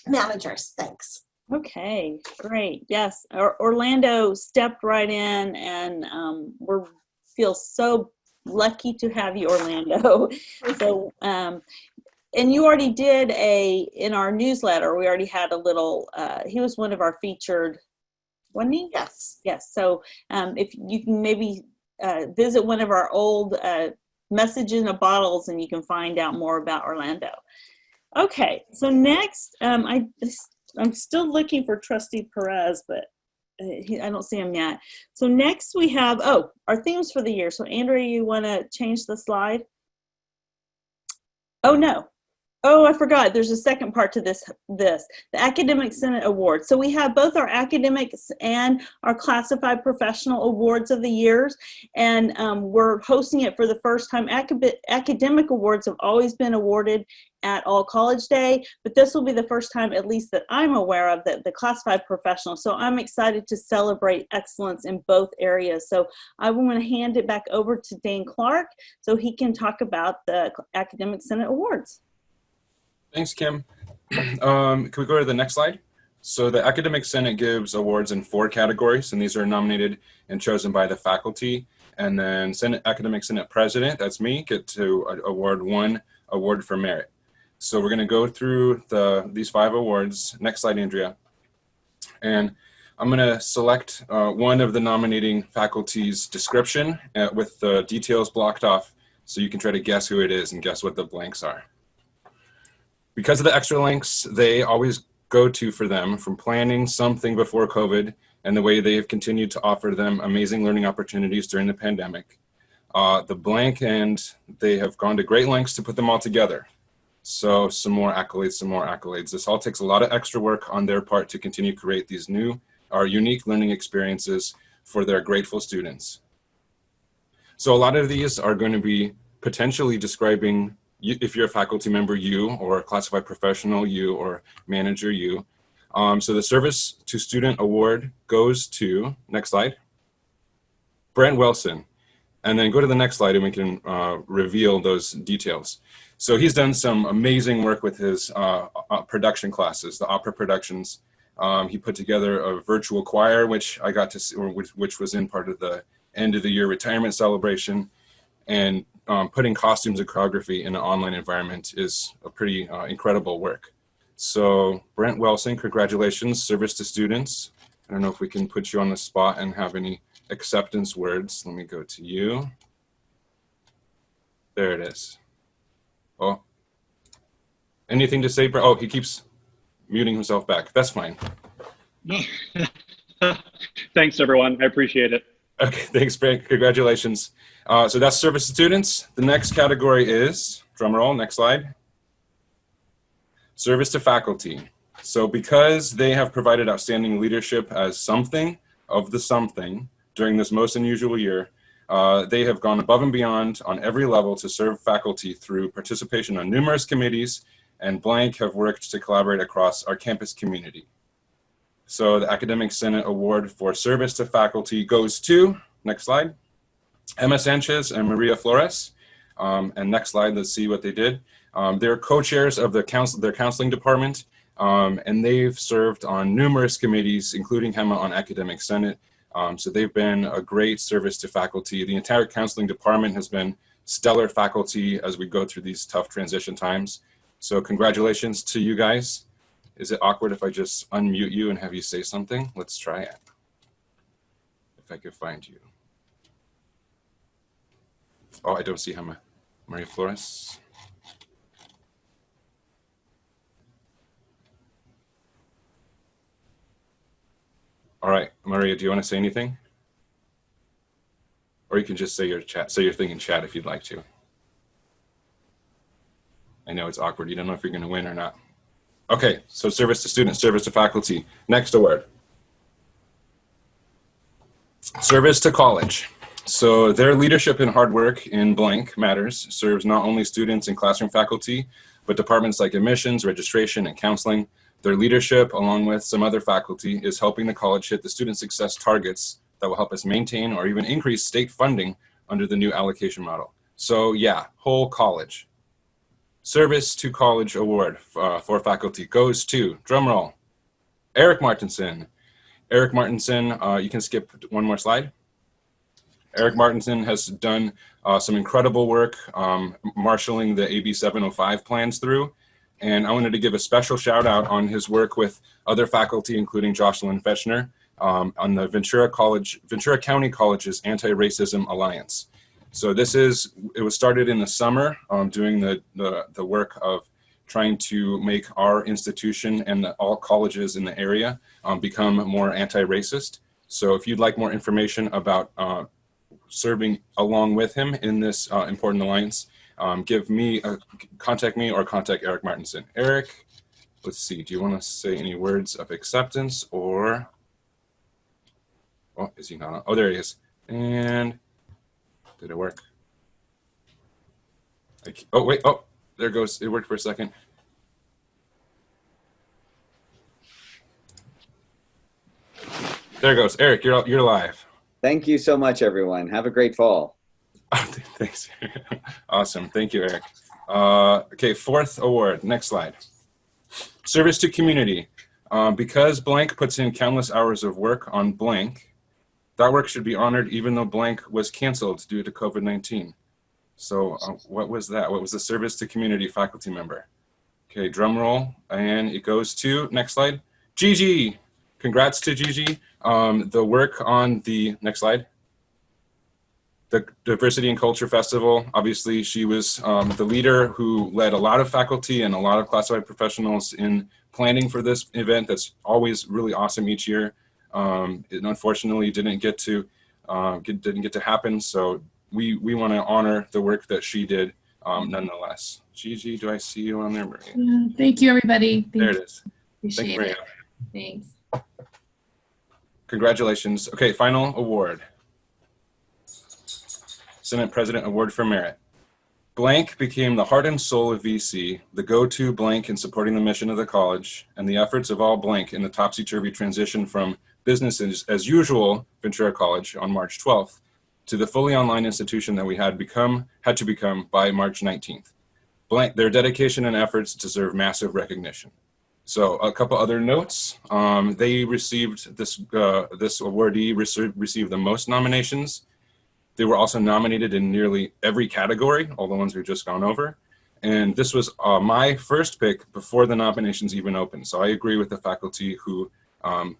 managers. Thanks. Okay, great. Yes, Orlando stepped right in, and we feel so lucky to have you, Orlando. So, and you already did in our newsletter, we already had a little, he was one of our featured, wasn't he? Yes. Yes. So if you can maybe visit one of our old messages in bottles, and you can find out more about Orlando. Okay, so next, I'm still looking for Trustee Perez, but I don't see him yet. So next we have, our themes for the year. So Andrea, you want to change the slide? Oh, no. Oh, I forgot. There's a second part to this, the Academic Senate Awards. So we have both our academics and our classified professional awards of the years, and we're hosting it for the first time. Academic awards have always been awarded at All College Day, but this will be the first time, at least that I'm aware of, that the classified professional. So I'm excited to celebrate excellence in both areas. So I want to hand it back over to Dane Clark so he can talk about the Academic Senate Awards. Thanks, Kim. Can we go to the next slide? So the Academic Senate gives awards in 4 categories, and these are nominated and chosen by the faculty. And then Academic Senate President, that's me, get to award 1 award for merit. So we're going to go through these 5 awards. Next slide, Andrea. And I'm going to select one of the nominating faculty's description with the details blocked off so you can try to guess who it is and guess what the blanks are. Because of the extra links they always go to for them, from planning something before COVID and the way they have continued to offer them amazing learning opportunities during the pandemic, the blank, and they have gone to great lengths to put them all together. So some more accolades, some more accolades. This all takes a lot of extra work on their part to continue to create these new or unique learning experiences for their grateful students. So a lot of these are going to be potentially describing, if you're a faculty member, you, or classified professional, you, or manager, you. So the Service to Student Award goes to, next slide, Brent Wilson. And then go to the next slide and we can reveal those details. So he's done some amazing work with his production classes, the opera productions. He put together a virtual choir, which I got to see, which was in part of the end of the year retirement celebration. And putting costumes and choreography in an online environment is a pretty incredible work. So Brent Wilson, congratulations, service to students. I don't know if we can put you on the spot and have any acceptance words. Let me go to you. There it is. Oh, anything to say, Brent? Oh, he keeps muting himself back. That's fine. Thanks, everyone. I appreciate it. Okay, thanks, Brent. Congratulations. So that's service to students. The next category is, drum roll, next slide, service to faculty. So because they have provided outstanding leadership as something of the something during this most unusual year, they have gone above and beyond on every level to serve faculty through participation on numerous committees, and blank have worked to collaborate across our campus community. So the Academic Senate Award for Service to Faculty goes to, next slide, Emma Sanchez and Maria Flores. And next slide, let's see what they did. They're co-chairs of their counseling department, and they've served on numerous committees, including HEMA on Academic Senate. So they've been a great service to faculty. The entire counseling department has been stellar faculty as we go through these tough transition times. So congratulations to you guys. Is it awkward if I just unmute you and have you say something? Let's try it. If I could find you. Oh, I don't see Hema. Maria Flores. All right, Maria, do you want to say anything? Or you can just say your thing in chat if you'd like to. I know it's awkward. You don't know if you're going to win or not. Okay, so service to students, service to faculty. Next award. Service to college. So their leadership and hard work in blank matters serves not only students and classroom faculty, but departments like admissions, registration, and counseling. Their leadership, along with some other faculty, is helping the college hit the student success targets that will help us maintain or even increase state funding under the new allocation model. So yeah, whole college. Service to College Award for faculty goes to, drumroll, Eric Martinson. Eric Martinson, you can skip one more slide. Eric Martinson has done some incredible work marshaling the AB 705 plans through. And I wanted to give a special shout out on his work with other faculty, including Jocelyn Fechner, on the Ventura County College's Anti-Racism Alliance. So it was started in the summer, doing the work of trying to make our institution and all colleges in the area become more anti-racist. So if you'd like more information about serving along with him in this important alliance, contact me or contact Eric Martinson. Eric, let's see, do you want to say any words of acceptance or, oh, is he not on? Oh, there he is. And did it work? Oh, wait, oh, there it goes. It worked for a second. There it goes. Eric, you're live. Thank you so much, everyone. Have a great fall. Thanks. Awesome. Thank you, Eric. Okay, fourth award. Next slide. Service to community. Because blank puts in countless hours of work on blank, That work should be honored even though blank was canceled due to COVID-19. So what was that? What was the service to community faculty member? Okay, drum roll, and it goes to, next slide, Gigi. Congrats to Gigi. The work on the, next slide, the Diversity and Culture Festival. Obviously, she was the leader who led a lot of faculty and a lot of classified professionals in planning for this event that's always really awesome each year. It unfortunately didn't get to happen, so we want to honor the work that she did nonetheless. Gigi, do I see you on there, Maria? Thank you, everybody. There it is. Appreciate Thank you, Maria. it. Thanks. Congratulations. Okay, final award. Senate President Award for Merit. Blank became the heart and soul of VC, the go-to blank in supporting the mission of the college, and the efforts of all blank in the topsy-turvy transition from business as usual Ventura College on March 12th to the fully online institution that we had to become by March 19th. Blank, their dedication and efforts deserve massive recognition. So a couple other notes. They received this awardee received the most nominations. They were also nominated in nearly every category, all the ones we've just gone over. And this was my first pick before the nominations even opened. So I agree with the faculty who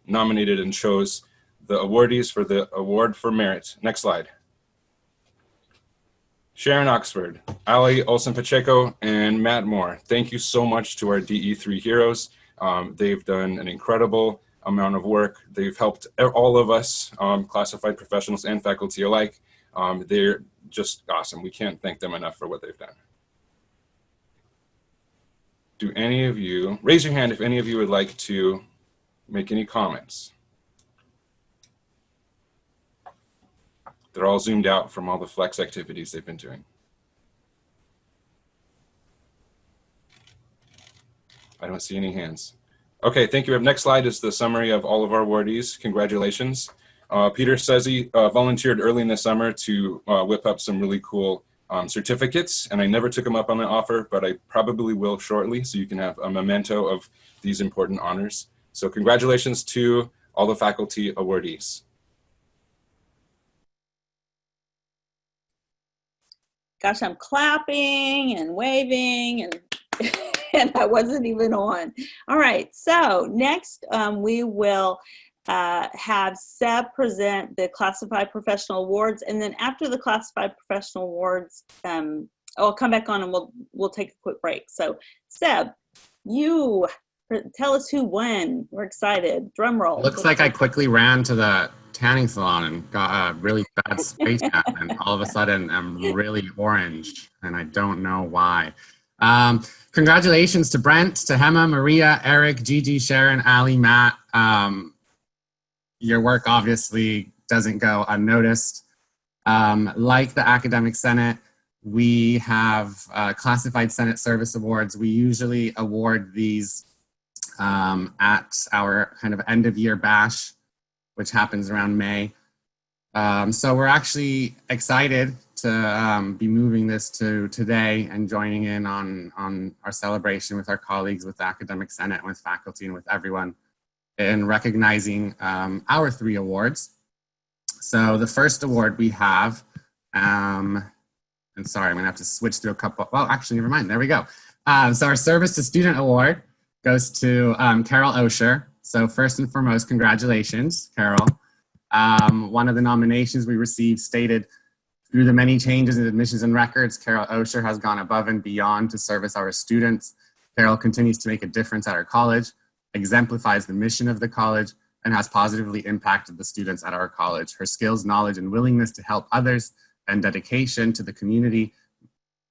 nominated and chose the awardees for the Award for Merit. Next slide. Sharon Oxford, Ali Olsen-Pacheco, and Matt Moore. Thank you so much to our DE3 heroes. They've done an incredible amount of work. They've helped all of us, classified professionals and faculty alike. They're just awesome. We can't thank them enough for what they've done. Do any of you, raise your hand if any of you would like to make any comments. They're all zoomed out from all the flex activities they've been doing. I don't see any hands. Okay, thank you. Next slide is the summary of all of our awardees. Congratulations. Peter says he volunteered early in the summer to whip up some really cool certificates, and I never took him up on the offer, but I probably will shortly, so you can have a memento of these important honors. So congratulations to all the faculty awardees. Gosh, I'm clapping and waving and and I wasn't even on. All right, so next we will have Seb present the Classified Professional Awards, and then after the Classified Professional Awards, I'll come back on and we'll take a quick break. So Seb, you tell us who won. We're excited. Drum roll. Looks like I quickly ran to the tanning salon and got a really bad space tan, and all of a sudden I'm really orange, and I don't know why. Congratulations to Brent, to Hema, Maria, Eric, Gigi, Sharon, Ali, Matt. Your work obviously doesn't go unnoticed. Like the Academic Senate, we have Classified Senate Service Awards. We usually award these at our kind of end of year bash, which happens around May. So we're actually excited to be moving this to today and joining in on our celebration with our colleagues, with the Academic Senate, with faculty, and with everyone in recognizing our 3 awards. So the first award we have, and sorry, I'm gonna have to switch through a couple, well, actually, never mind, there we go. So our Service to Student Award goes to Carol Osher. So first and foremost, congratulations, Carol. One of the nominations we received stated, through the many changes in admissions and records, Carol Osher has gone above and beyond to service our students. Carol continues to make a difference at our college, exemplifies the mission of the college, and has positively impacted the students at our college. Her skills, knowledge, and willingness to help others and dedication to the community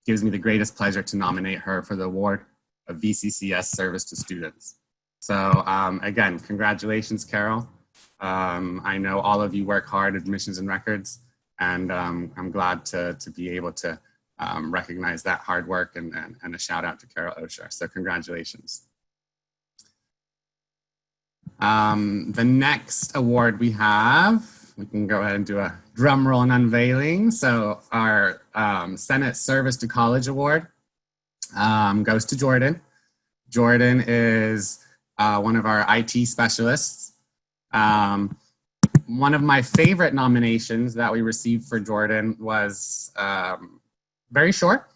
gives me the greatest pleasure to nominate her for the award of VCCS Service to Students. So again, congratulations, Carol. I know all of you work hard at admissions and records, and I'm glad to be able to recognize that hard work, and a shout out to Carol Osher. So congratulations. The next award we have, we can go ahead and do a drum roll and unveiling. So our Senate Service to College Award goes to Jordan. Jordan is one of our IT specialists. One of my favorite nominations that we received for Jordan was very short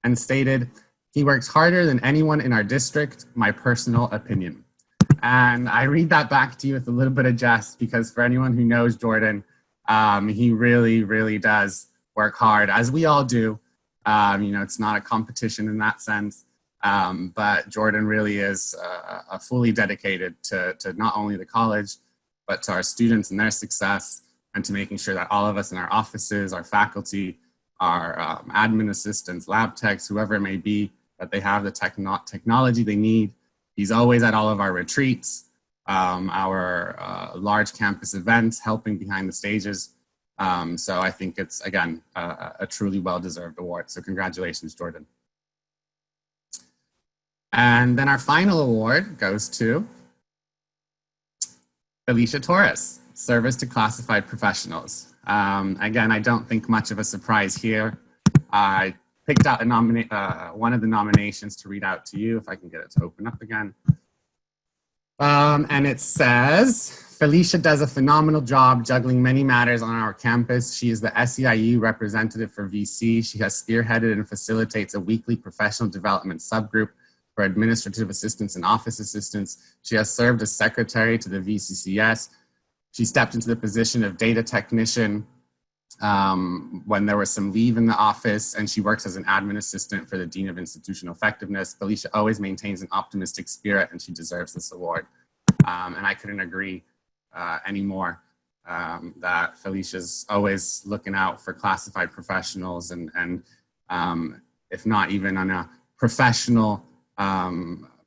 and stated, "He works harder than anyone in our district, my personal opinion." And I read that back to you with a little bit of jest, because for anyone who knows Jordan, he really, really does work hard, as we all do. You know, it's not a competition in that sense, but Jordan really is fully dedicated to not only the college, but to our students and their success, and to making sure that all of us in our offices, our faculty, our admin assistants, lab techs, whoever it may be, that they have the technology they need. He's always at all of our retreats, our large campus events, helping behind the stages. So I think it's, again, a truly well-deserved award. So congratulations, Jordan. And then our final award goes to Felicia Torres, Service to Classified Professionals. Again, I don't think much of a surprise here. I picked out one of the nominations to read out to you, if I can get it to open up again. And it says, Felicia does a phenomenal job juggling many matters on our campus. She is the SEIU representative for VC. She has spearheaded and facilitates a weekly professional development subgroup for administrative assistants and office assistants. She has served as secretary to the VCCS. She stepped into the position of data technician when there was some leave in the office, and she works as an admin assistant for the Dean of Institutional Effectiveness. Felicia always maintains an optimistic spirit, and she deserves this award. And I couldn't agree anymore that Felicia's always looking out for classified professionals, and if not even on a professional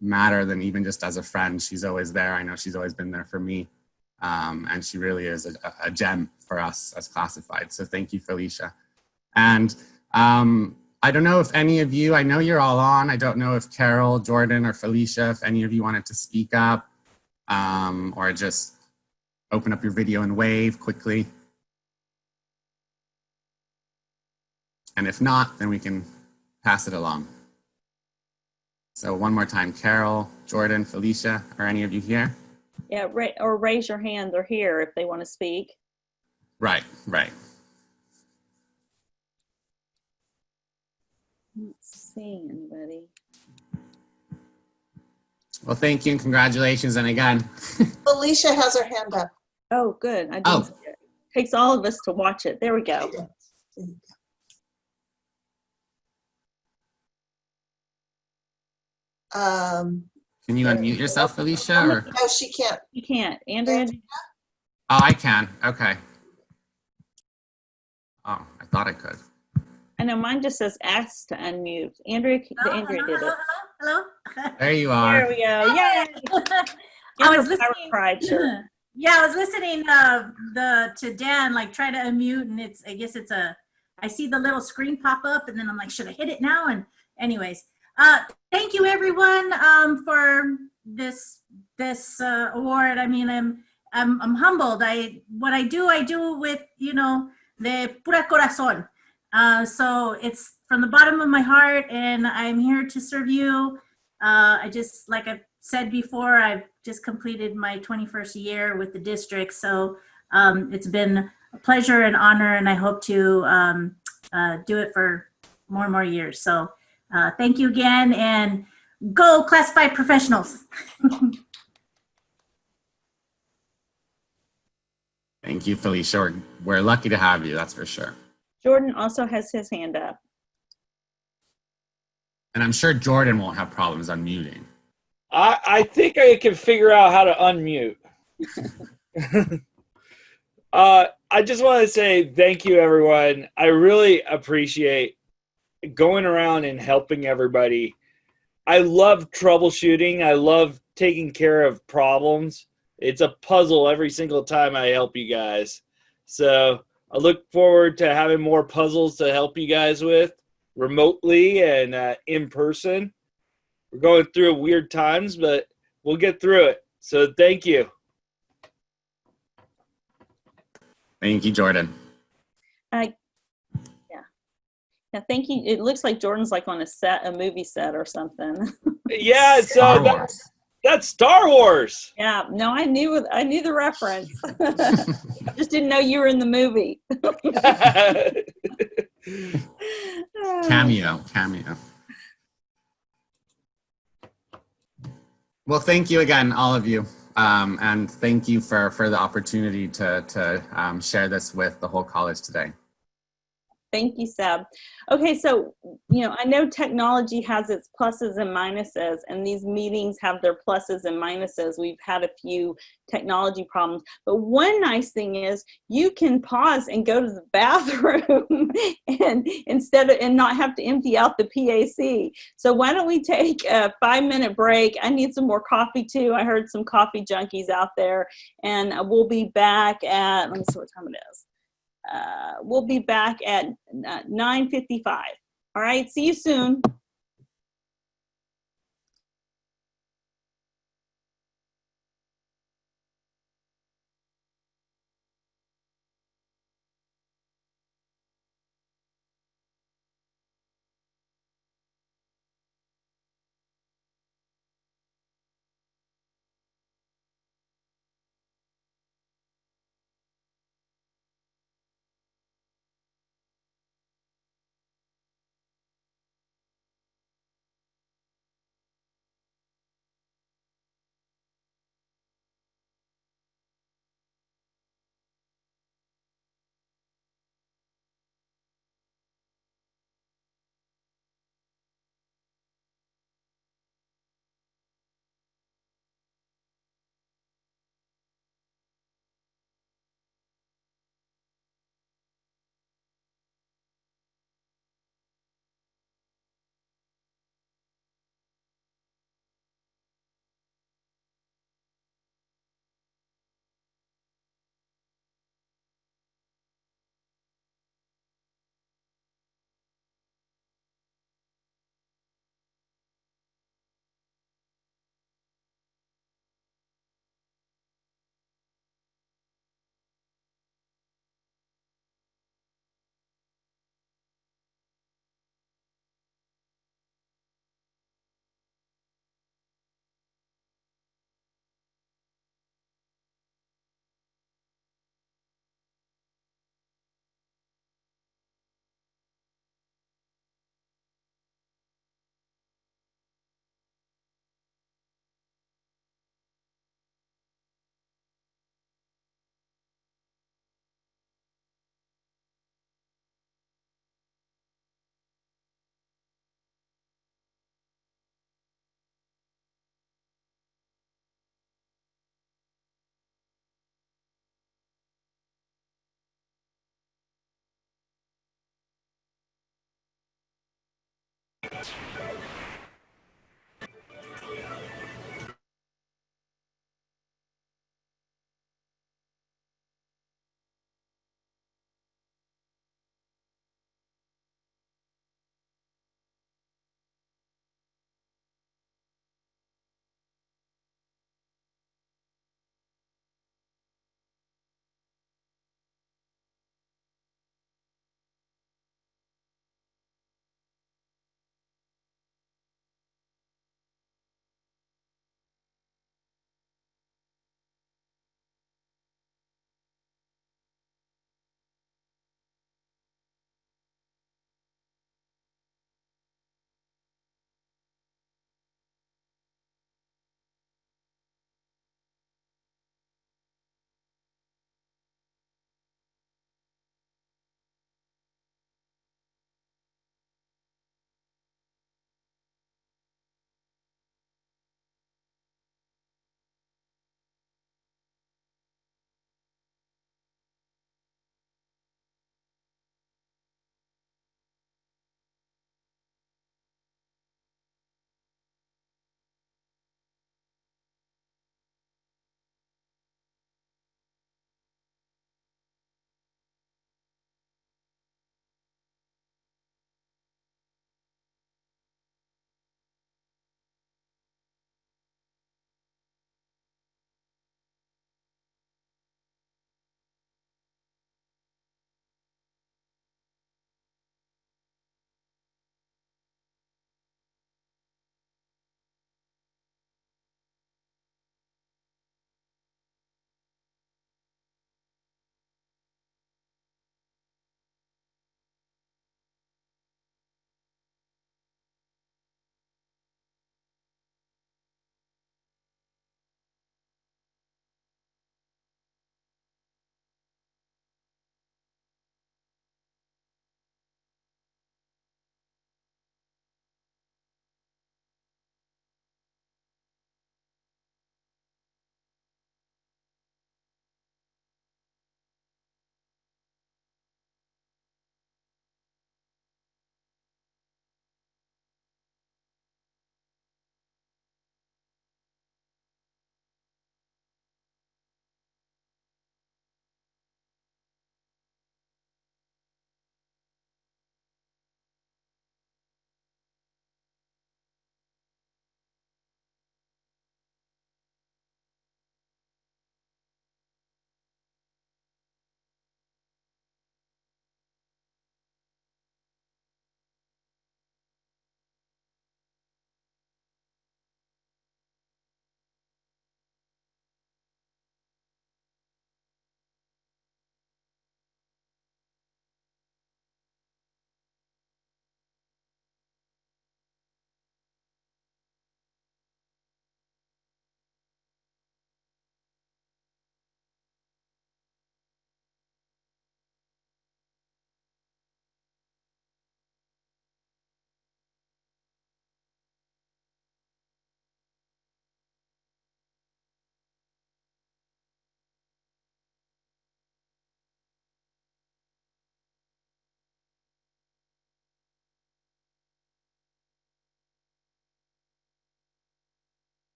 matter, then even just as a friend, she's always there. I know she's always been there for me. And she really is a gem for us as classified. So thank you, Felicia. And I don't know if any of you, I know you're all on. I don't know if Carol, Jordan, or Felicia, if any of you wanted to speak up or just open up your video and wave quickly. And if not, then we can pass it along. So one more time, Carol, Jordan, Felicia, are any of you here? Yeah, or raise your hand. They're here if they want to speak. Right, right. Not seeing anybody. Well, thank you and congratulations. And again, Felicia has her hand up. Oh, good. I didn't see it. Takes all of us to watch it. There we go. Can you unmute yourself, Felicia? Or? No, she can't. You can't. Andrea? Oh, I can. Okay. Oh, I thought I could. I know mine just says ask to unmute. Andrea did it. Hello. There you are. There we go. Yay! I was listening. Yeah, I was listening to Dan, like try to unmute, and I see the little screen pop up, and then I'm like, should I hit it now? And anyways, thank you everyone for this award. I mean, I'm humbled. What I do with de pura corazón. So it's from the bottom of my heart, and I'm here to serve you. Like I've said before, I've just completed my 21st year with the district. So it's been a pleasure and honor, and I hope to do it for more and more years. So thank you again, and go classified professionals. Thank you, Felicia. We're lucky to have you, that's for sure. Jordan also has his hand up. And I'm sure Jordan won't have problems unmuting. I think I can figure out how to unmute. I just want to say thank you, everyone. I really appreciate going around and helping everybody. I love troubleshooting. I love taking care of problems. It's a puzzle every single time I help you guys. So I look forward to having more puzzles to help you guys with remotely and in person. We're going through weird times, but we'll get through it. So thank you. Thank you, Jordan. Yeah, thank you. It looks like Jordan's like on a movie set or something. Yeah, so That's Star Wars. Yeah, no, I knew the reference. Just didn't know you were in the movie. Cameo. Well, thank you again, all of you. And thank you for the opportunity to share this with the whole college today. Thank you, Seb. Okay, so, I know technology has its pluses and minuses, and these meetings have their pluses and minuses. We've had a few technology problems, but one nice thing is you can pause and go to the bathroom and not have to empty out the PAC. So why don't we take a 5-minute break? I need some more coffee too. I heard some coffee junkies out there, and we'll be back at, let me see what time it is. We'll be back at 9:55. All right, see you soon.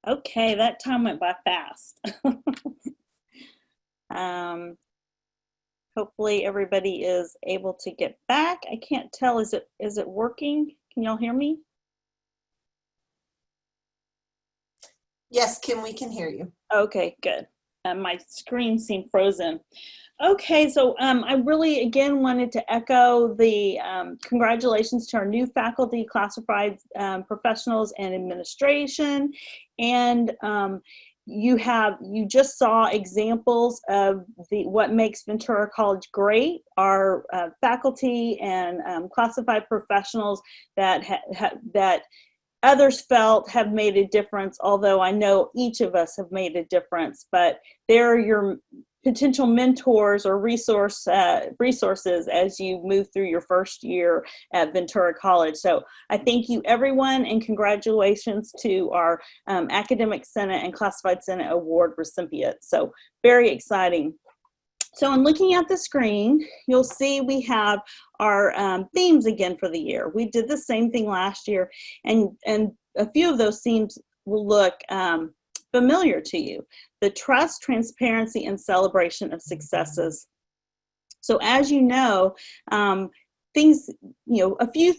Okay, that time went by fast. Hopefully everybody is able to get back. I can't tell, is it working? Can y'all hear me? Yes, Kim, we can hear you. Okay, good. My screen seemed frozen. Okay, so I really, again, wanted to echo the congratulations to our new faculty, classified professionals, and administration. And you just saw examples of what makes Ventura College great. Our faculty and classified professionals that that others felt have made a difference, although I know each of us have made a difference, but they're your potential mentors or resources as you move through your first year at Ventura College. So I thank you everyone, and congratulations to our Academic Senate and Classified Senate Award recipients. So very exciting. So in looking at the screen, you'll see we have our themes again for the year. We did the same thing last year, and a few of those themes will look familiar to you. The trust, transparency, and celebration of successes. So as you know, things,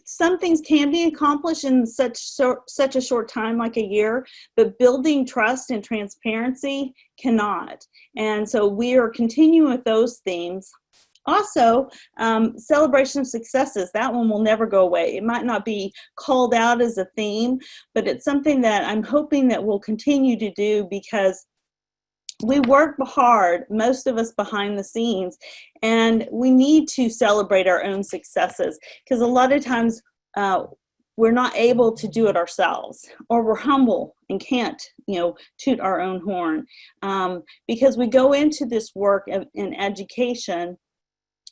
some things can be accomplished in such a short time, like a year, but building trust and transparency cannot. And so we are continuing with those themes. Also, celebration of successes, that one will never go away. It might not be called out as a theme, but it's something that I'm hoping that we'll continue to do, because we work hard, most of us behind the scenes, and we need to celebrate our own successes, because a lot of times we're not able to do it ourselves, or we're humble and can't, toot our own horn, because we go into this work in education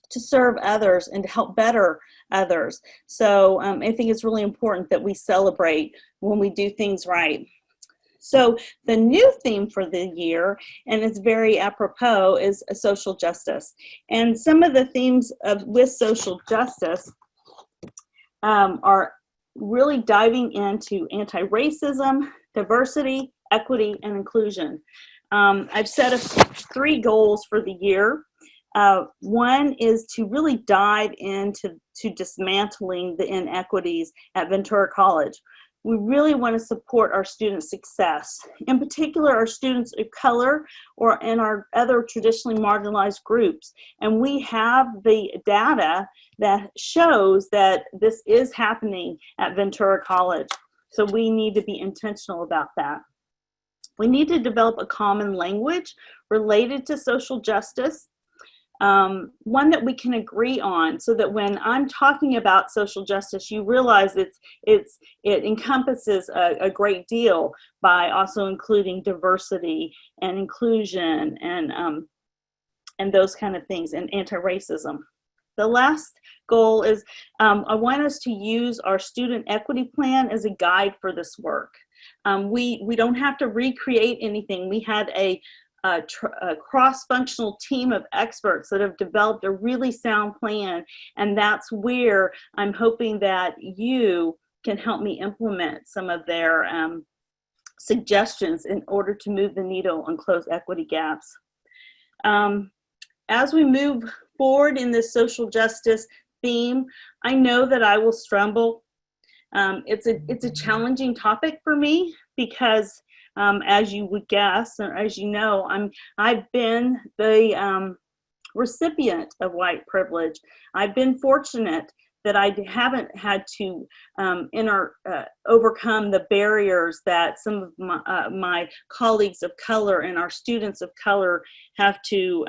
to serve others and to help better others. So I think it's really important that we celebrate when we do things right. So the new theme for the year, and it's very apropos, is social justice. And some of the themes with social justice are really diving into anti-racism, diversity, equity, and inclusion. I've set up 3 goals for the year. One is to really dive into dismantling the inequities at Ventura College. We really want to support our students' success, in particular our students of color and our other traditionally marginalized groups. And we have the data that shows that this is happening at Ventura College. So we need to be intentional about that. We need to develop a common language related to social justice. One that we can agree on, so that when I'm talking about social justice, you realize it encompasses a great deal, by also including diversity and inclusion and those kind of things, and anti-racism. The last goal is I want us to use our student equity plan as a guide for this work. We don't have to recreate anything. We had a cross-functional team of experts that have developed a really sound plan, and that's where I'm hoping that you can help me implement some of their suggestions in order to move the needle and close equity gaps. As we move forward in this social justice theme, I know that I will stumble. It's a challenging topic for me, because as you would guess, or as you know, I've been the recipient of white privilege. I've been fortunate that I haven't had to overcome the barriers that some of my colleagues of color and our students of color have to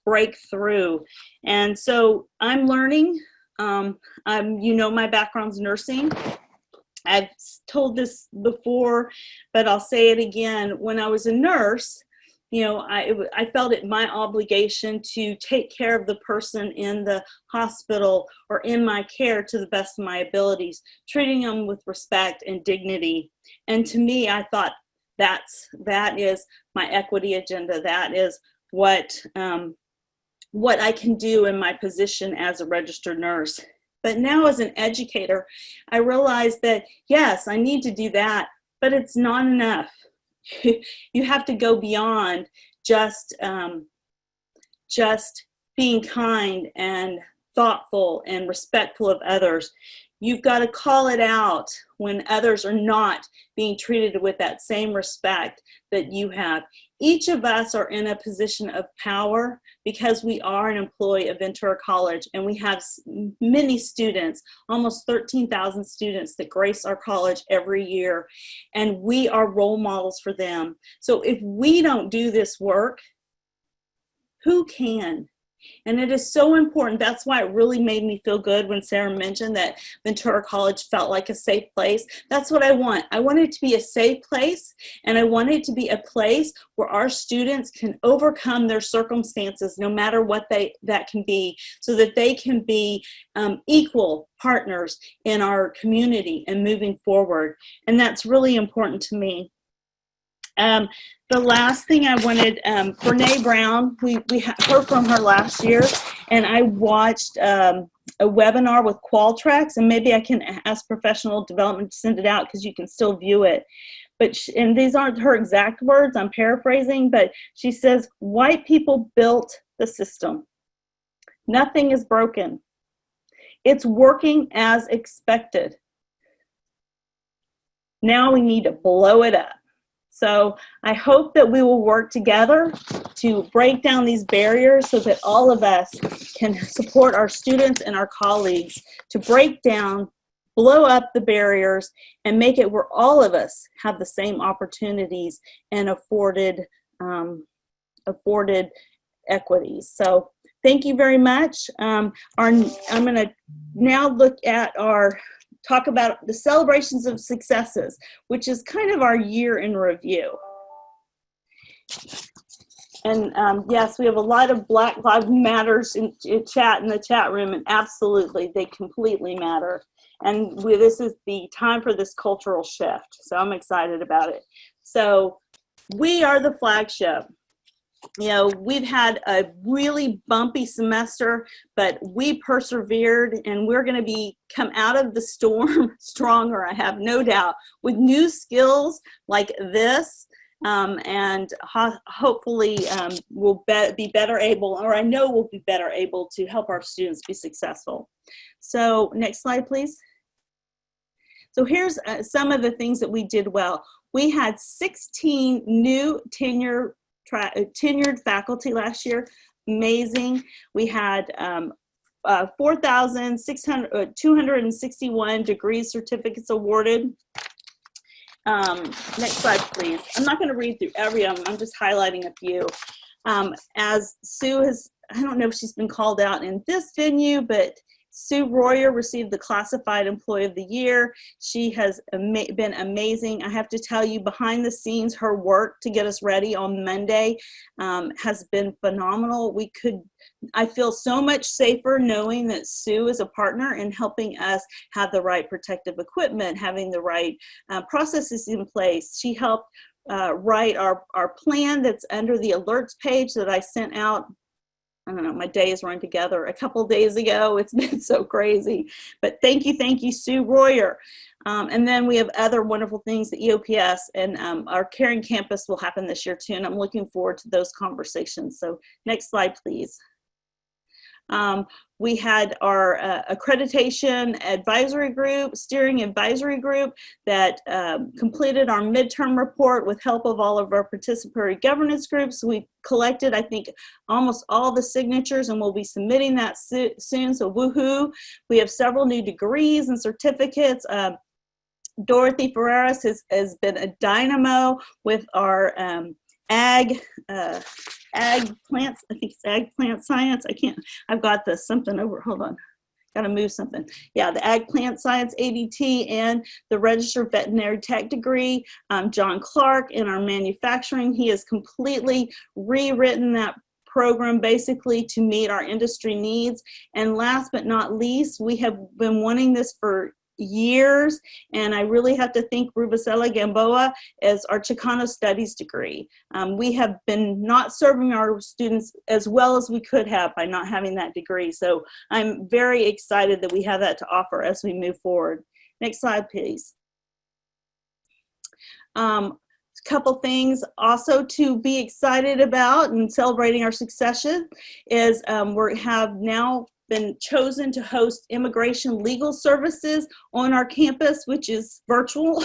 break through. And so I'm learning. My background's nursing. I've told this before, but I'll say it again. When I was a nurse, I felt it my obligation to take care of the person in the hospital or in my care to the best of my abilities, treating them with respect and dignity. And to me, I thought that is my equity agenda. That is what I can do in my position as a registered nurse. But now as an educator, I realize that, yes, I need to do that, but it's not enough. You have to go beyond just being kind and thoughtful and respectful of others. You've got to call it out when others are not being treated with that same respect that you have. Each of us are in a position of power because we are an employee of Ventura College, and we have many students, almost 13,000 students that grace our college every year, and we are role models for them. So if we don't do this work, who can? And it is so important. That's why it really made me feel good when Sarah mentioned that Ventura College felt like a safe place. That's what I want. I want it to be a safe place, and I want it to be a place where our students can overcome their circumstances, no matter what that can be, so that they can be equal partners in our community and moving forward. And that's really important to me. The last thing I wanted, Brene Brown, we heard from her last year, and I watched a webinar with Qualtrics, and maybe I can ask professional development to send it out because you can still view it. But and these aren't her exact words, I'm paraphrasing, but she says, white people built the system. Nothing is broken. It's working as expected. Now we need to blow it up. So I hope that we will work together to break down these barriers so that all of us can support our students and our colleagues to break down, blow up the barriers, and make it where all of us have the same opportunities and afforded equities. So thank you very much. I'm going to now look at talk about the celebrations of successes, which is kind of our year in review. And yes, we have a lot of Black Lives Matters in the chat room, and absolutely, they completely matter. And this is the time for this cultural shift, so I'm excited about it. So we are the flagship. You know, we've had a really bumpy semester, but we persevered, and we're going to come out of the storm stronger, I have no doubt, with new skills like this, and hopefully we'll be better able, or I know we'll be better able to help our students be successful. So next slide, please. So here's some of the things that we did well. We had 16 new tenured faculty last year. Amazing. We had 4,261 degree certificates awarded. Next slide, please. I'm not going to read through every of them. I'm just highlighting a few. As Sue has, I don't know if she's been called out in this venue, but Sue Royer received the Classified Employee of the Year. She has been amazing. I have to tell you, behind the scenes, her work to get us ready on Monday has been phenomenal. I feel so much safer knowing that Sue is a partner in helping us have the right protective equipment, having the right processes in place. She helped write our plan that's under the alerts page that I sent out. I don't know, my days run together a couple days ago. It's been so crazy. But thank you, Sue Royer. And then we have other wonderful things, the EOPS and our Caring Campus will happen this year too, and I'm looking forward to those conversations. So next slide, please. We had our accreditation advisory group, steering advisory group that completed our midterm report with help of all of our participatory governance groups. We collected, I think, almost all the signatures, and we'll be submitting that soon, so woohoo. We have several new degrees and certificates. Dorothy Ferreras has been a dynamo with our ag plants, I think it's ag plant science. I've got something over, hold on. Gotta move something. Yeah, the ag plant science ADT and the registered veterinary tech degree. John Clark in our manufacturing, he has completely rewritten that program basically to meet our industry needs. And last but not least, we have been wanting this for years, and I really have to thank Rubicela Gamboa as our Chicano Studies degree. We have been not serving our students as well as we could have by not having that degree. So I'm very excited that we have that to offer as we move forward. Next slide, please. Couple things also to be excited about and celebrating our successes is we have now been chosen to host immigration legal services on our campus, which is virtual,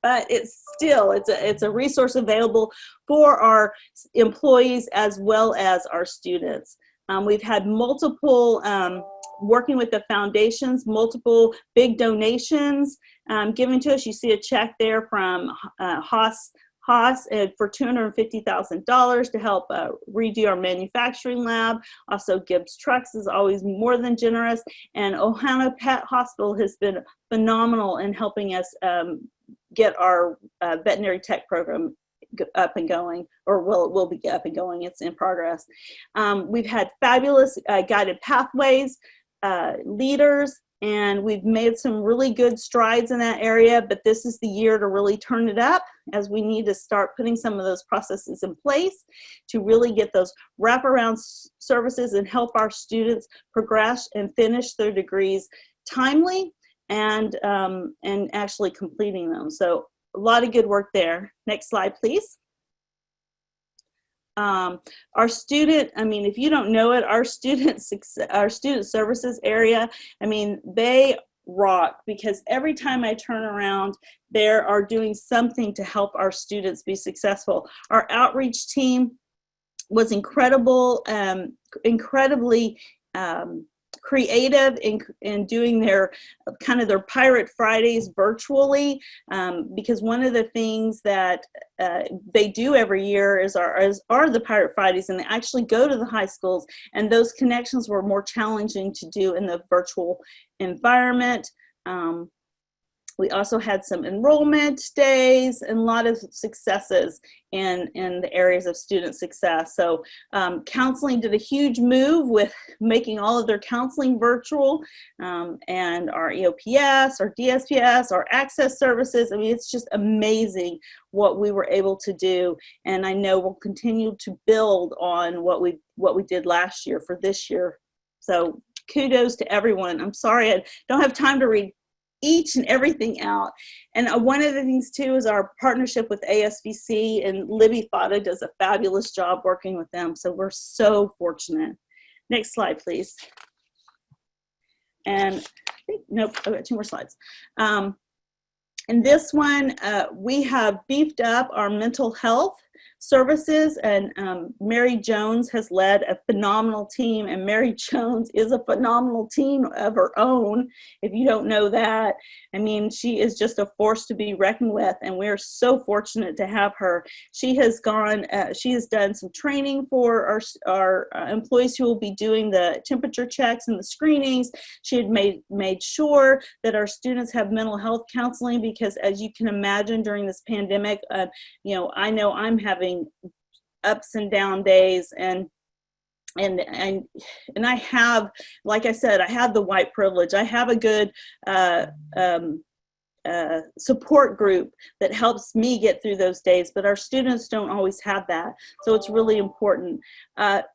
but it's a resource available for our employees as well as our students. We've had multiple, working with the foundations, multiple big donations given to us. You see a check there from Haas for $250,000 to help redo our manufacturing lab. Also, Gibbs Trucks is always more than generous. And Ohana Pet Hospital has been phenomenal in helping us get our veterinary tech program up and going, or will be up and going. It's in progress. We've had fabulous guided pathways leaders, and we've made some really good strides in that area, but this is the year to really turn it up, as we need to start putting some of those processes in place to really get those wraparound services and help our students progress and finish their degrees timely and actually completing them. So a lot of good work there. Next slide, please. Our student, if you don't know it, our student services area, they rock, because every time I turn around, they are doing something to help our students be successful. Our outreach team was incredibly creative in doing their Pirate Fridays virtually, because one of the things that they do every year are the Pirate Fridays, and they actually go to the high schools, and those connections were more challenging to do in the virtual environment. We also had some enrollment days and a lot of successes in the areas of student success. So counseling did a huge move with making all of their counseling virtual, and our EOPS, our DSPS, our access services. It's just amazing what we were able to do. And I know we'll continue to build on what we did last year for this year. So kudos to everyone. I'm sorry I don't have time to read each and everything out. And one of the things too is our partnership with ASVC, and Libby Fata does a fabulous job working with them. So we're so fortunate. Next slide, please. And nope, I've got 2 more slides. In this one, we have beefed up our mental health services, and Mary Jones has led a phenomenal team, and Mary Jones is a phenomenal team of her own. If you don't know that, she is just a force to be reckoned with, and we're so fortunate to have her. She has done some training for our employees who will be doing the temperature checks and the screenings. She had made sure that our students have mental health counseling, because as you can imagine during this pandemic, I know I'm having ups and down days, and I have, like I said, I have the white privilege. I have a good support group that helps me get through those days, but our students don't always have that. So it's really important.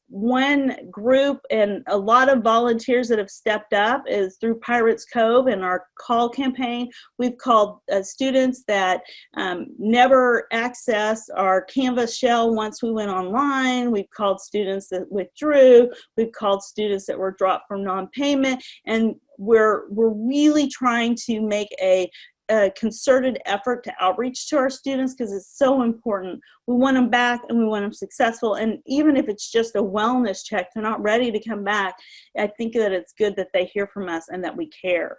One group and a lot of volunteers that have stepped up is through Pirates Cove and our call campaign. We've called students that never accessed our Canvas shell once we went online. We've called students that withdrew. We've called students that were dropped from non-payment, and we're really trying to make a concerted effort to outreach to our students, because it's so important. We want them back, and we want them successful. And even if it's just a wellness check, they're not ready to come back, I think that it's good that they hear from us and that we care.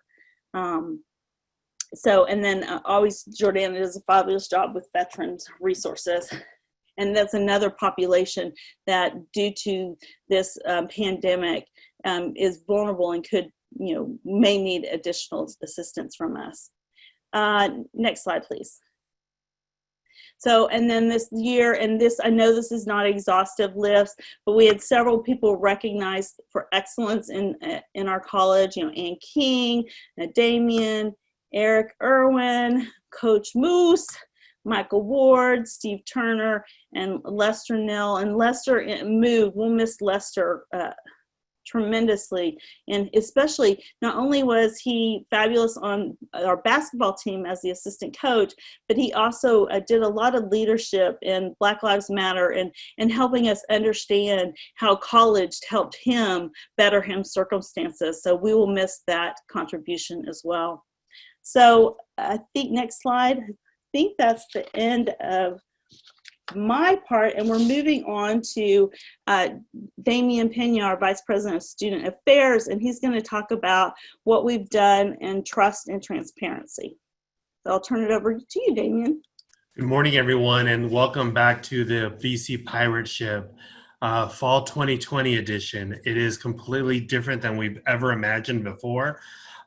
And then always Jordana does a fabulous job with veterans resources. And that's another population that, due to this pandemic, is vulnerable and may need additional assistance from us. Next slide, please. So, and then this year, and this, I know this is not exhaustive list, but we had several people recognized for excellence in our college. Ann King, Damien, Eric Irwin, Coach Moose, Michael Ward, Steve Turner, and Lester Nill. And Lester moved. We'll miss Lester tremendously. And especially, not only was he fabulous on our basketball team as the assistant coach, but he also did a lot of leadership in Black Lives Matter and helping us understand how college helped him better his circumstances. So we will miss that contribution as well. So I think next slide. I think that's the end of my part, and we're moving on to Damian Pena, our Vice President of Student Affairs, and he's going to talk about what we've done in trust and transparency. So I'll turn it over to you, Damian. Good morning, everyone, and welcome back to the VC Pirate Ship Fall 2020 edition. It is completely different than we've ever imagined before,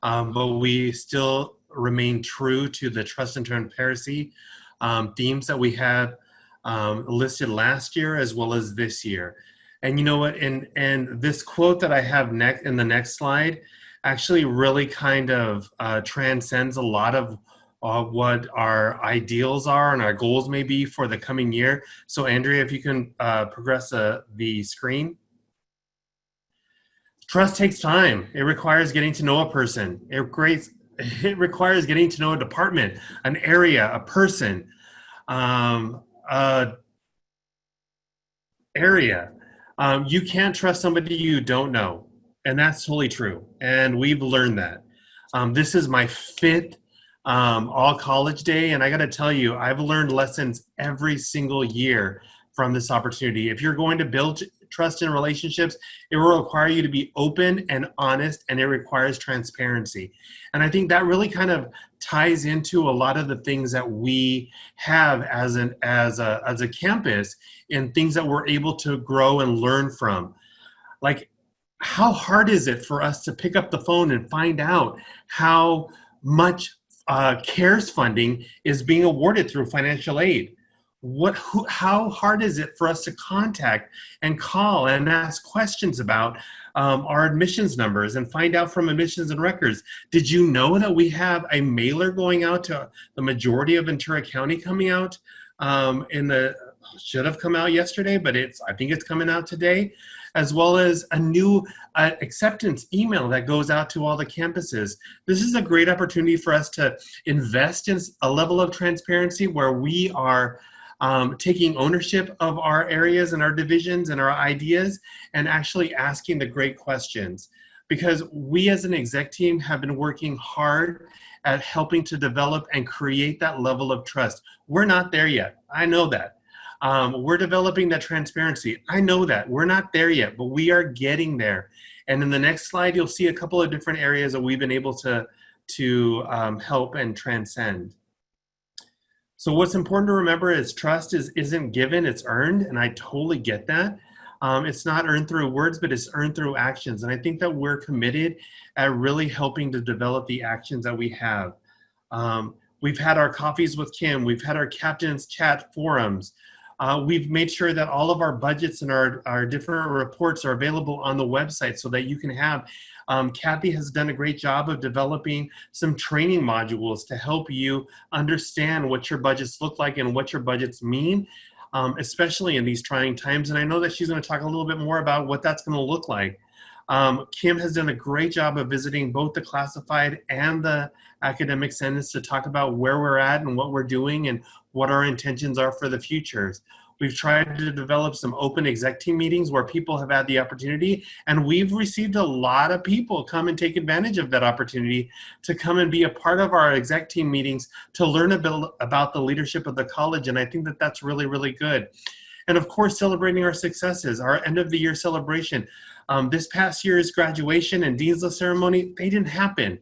but we still remain true to the trust and transparency themes that we had listed last year as well as this year. And you know what, and this quote that I have next in the next slide actually really kind of transcends a lot of what our ideals are and our goals may be for the coming year. So Andrea, if you can progress the screen. Trust takes time. It requires getting to know a person. It requires getting to know a department, an area, a person, area. You can't trust somebody you don't know, and that's totally true. And we've learned that. This is my 5th all college day, and I got to tell you, I've learned lessons every single year from this opportunity. If you're going to build trust in relationships, it will require you to be open and honest, and it requires transparency. And I think that really kind of ties into a lot of the things that we have as a campus and things that we're able to grow and learn from. Like, how hard is it for us to pick up the phone and find out how much CARES funding is being awarded through financial aid? How hard is it for us to contact and call and ask questions about our admissions numbers and find out from admissions and records? Did you know that we have a mailer going out to the majority of Ventura County coming out should have come out yesterday, but I think it's coming out today, as well as a new acceptance email that goes out to all the campuses. This is a great opportunity for us to invest in a level of transparency where we are taking ownership of our areas and our divisions and our ideas and actually asking the great questions. Because we as an exec team have been working hard at helping to develop and create that level of trust. We're not there yet. I know that. We're developing that transparency. I know that. We're not there yet, but we are getting there. And in the next slide, you'll see a couple of different areas that we've been able to help and transcend. So what's important to remember is trust isn't given, it's earned, and I totally get that. It's not earned through words, but it's earned through actions. And I think that we're committed at really helping to develop the actions that we have. We've had our coffees with Kim, we've had our captain's chat forums. We've made sure that all of our budgets and our different reports are available on the website so that you can have. Kathy has done a great job of developing some training modules to help you understand what your budgets look like and what your budgets mean, especially in these trying times. And I know that she's going to talk a little bit more about what that's going to look like. Kim has done a great job of visiting both the classified and the academic centers to talk about where we're at and what we're doing and what our intentions are for the futures. We've tried to develop some open exec team meetings where people have had the opportunity, and we've received a lot of people come and take advantage of that opportunity to come and be a part of our exec team meetings to learn a bit about the leadership of the college, and I think that that's really, really good. And of course, celebrating our successes, our end of the year celebration. This past year's graduation and Dean's List ceremony, they didn't happen.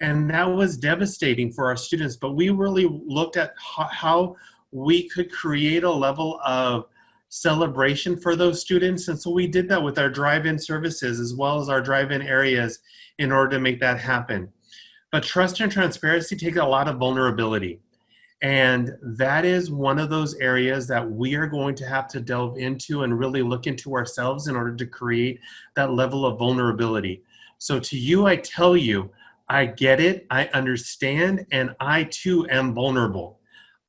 And that was devastating for our students, but we really looked at how we could create a level of celebration for those students. And so we did that with our drive-in services as well as our drive-in areas in order to make that happen. But trust and transparency take a lot of vulnerability. And that is one of those areas that we are going to have to delve into and really look into ourselves in order to create that level of vulnerability. So to you, I tell you, I get it, I understand, and I too am vulnerable.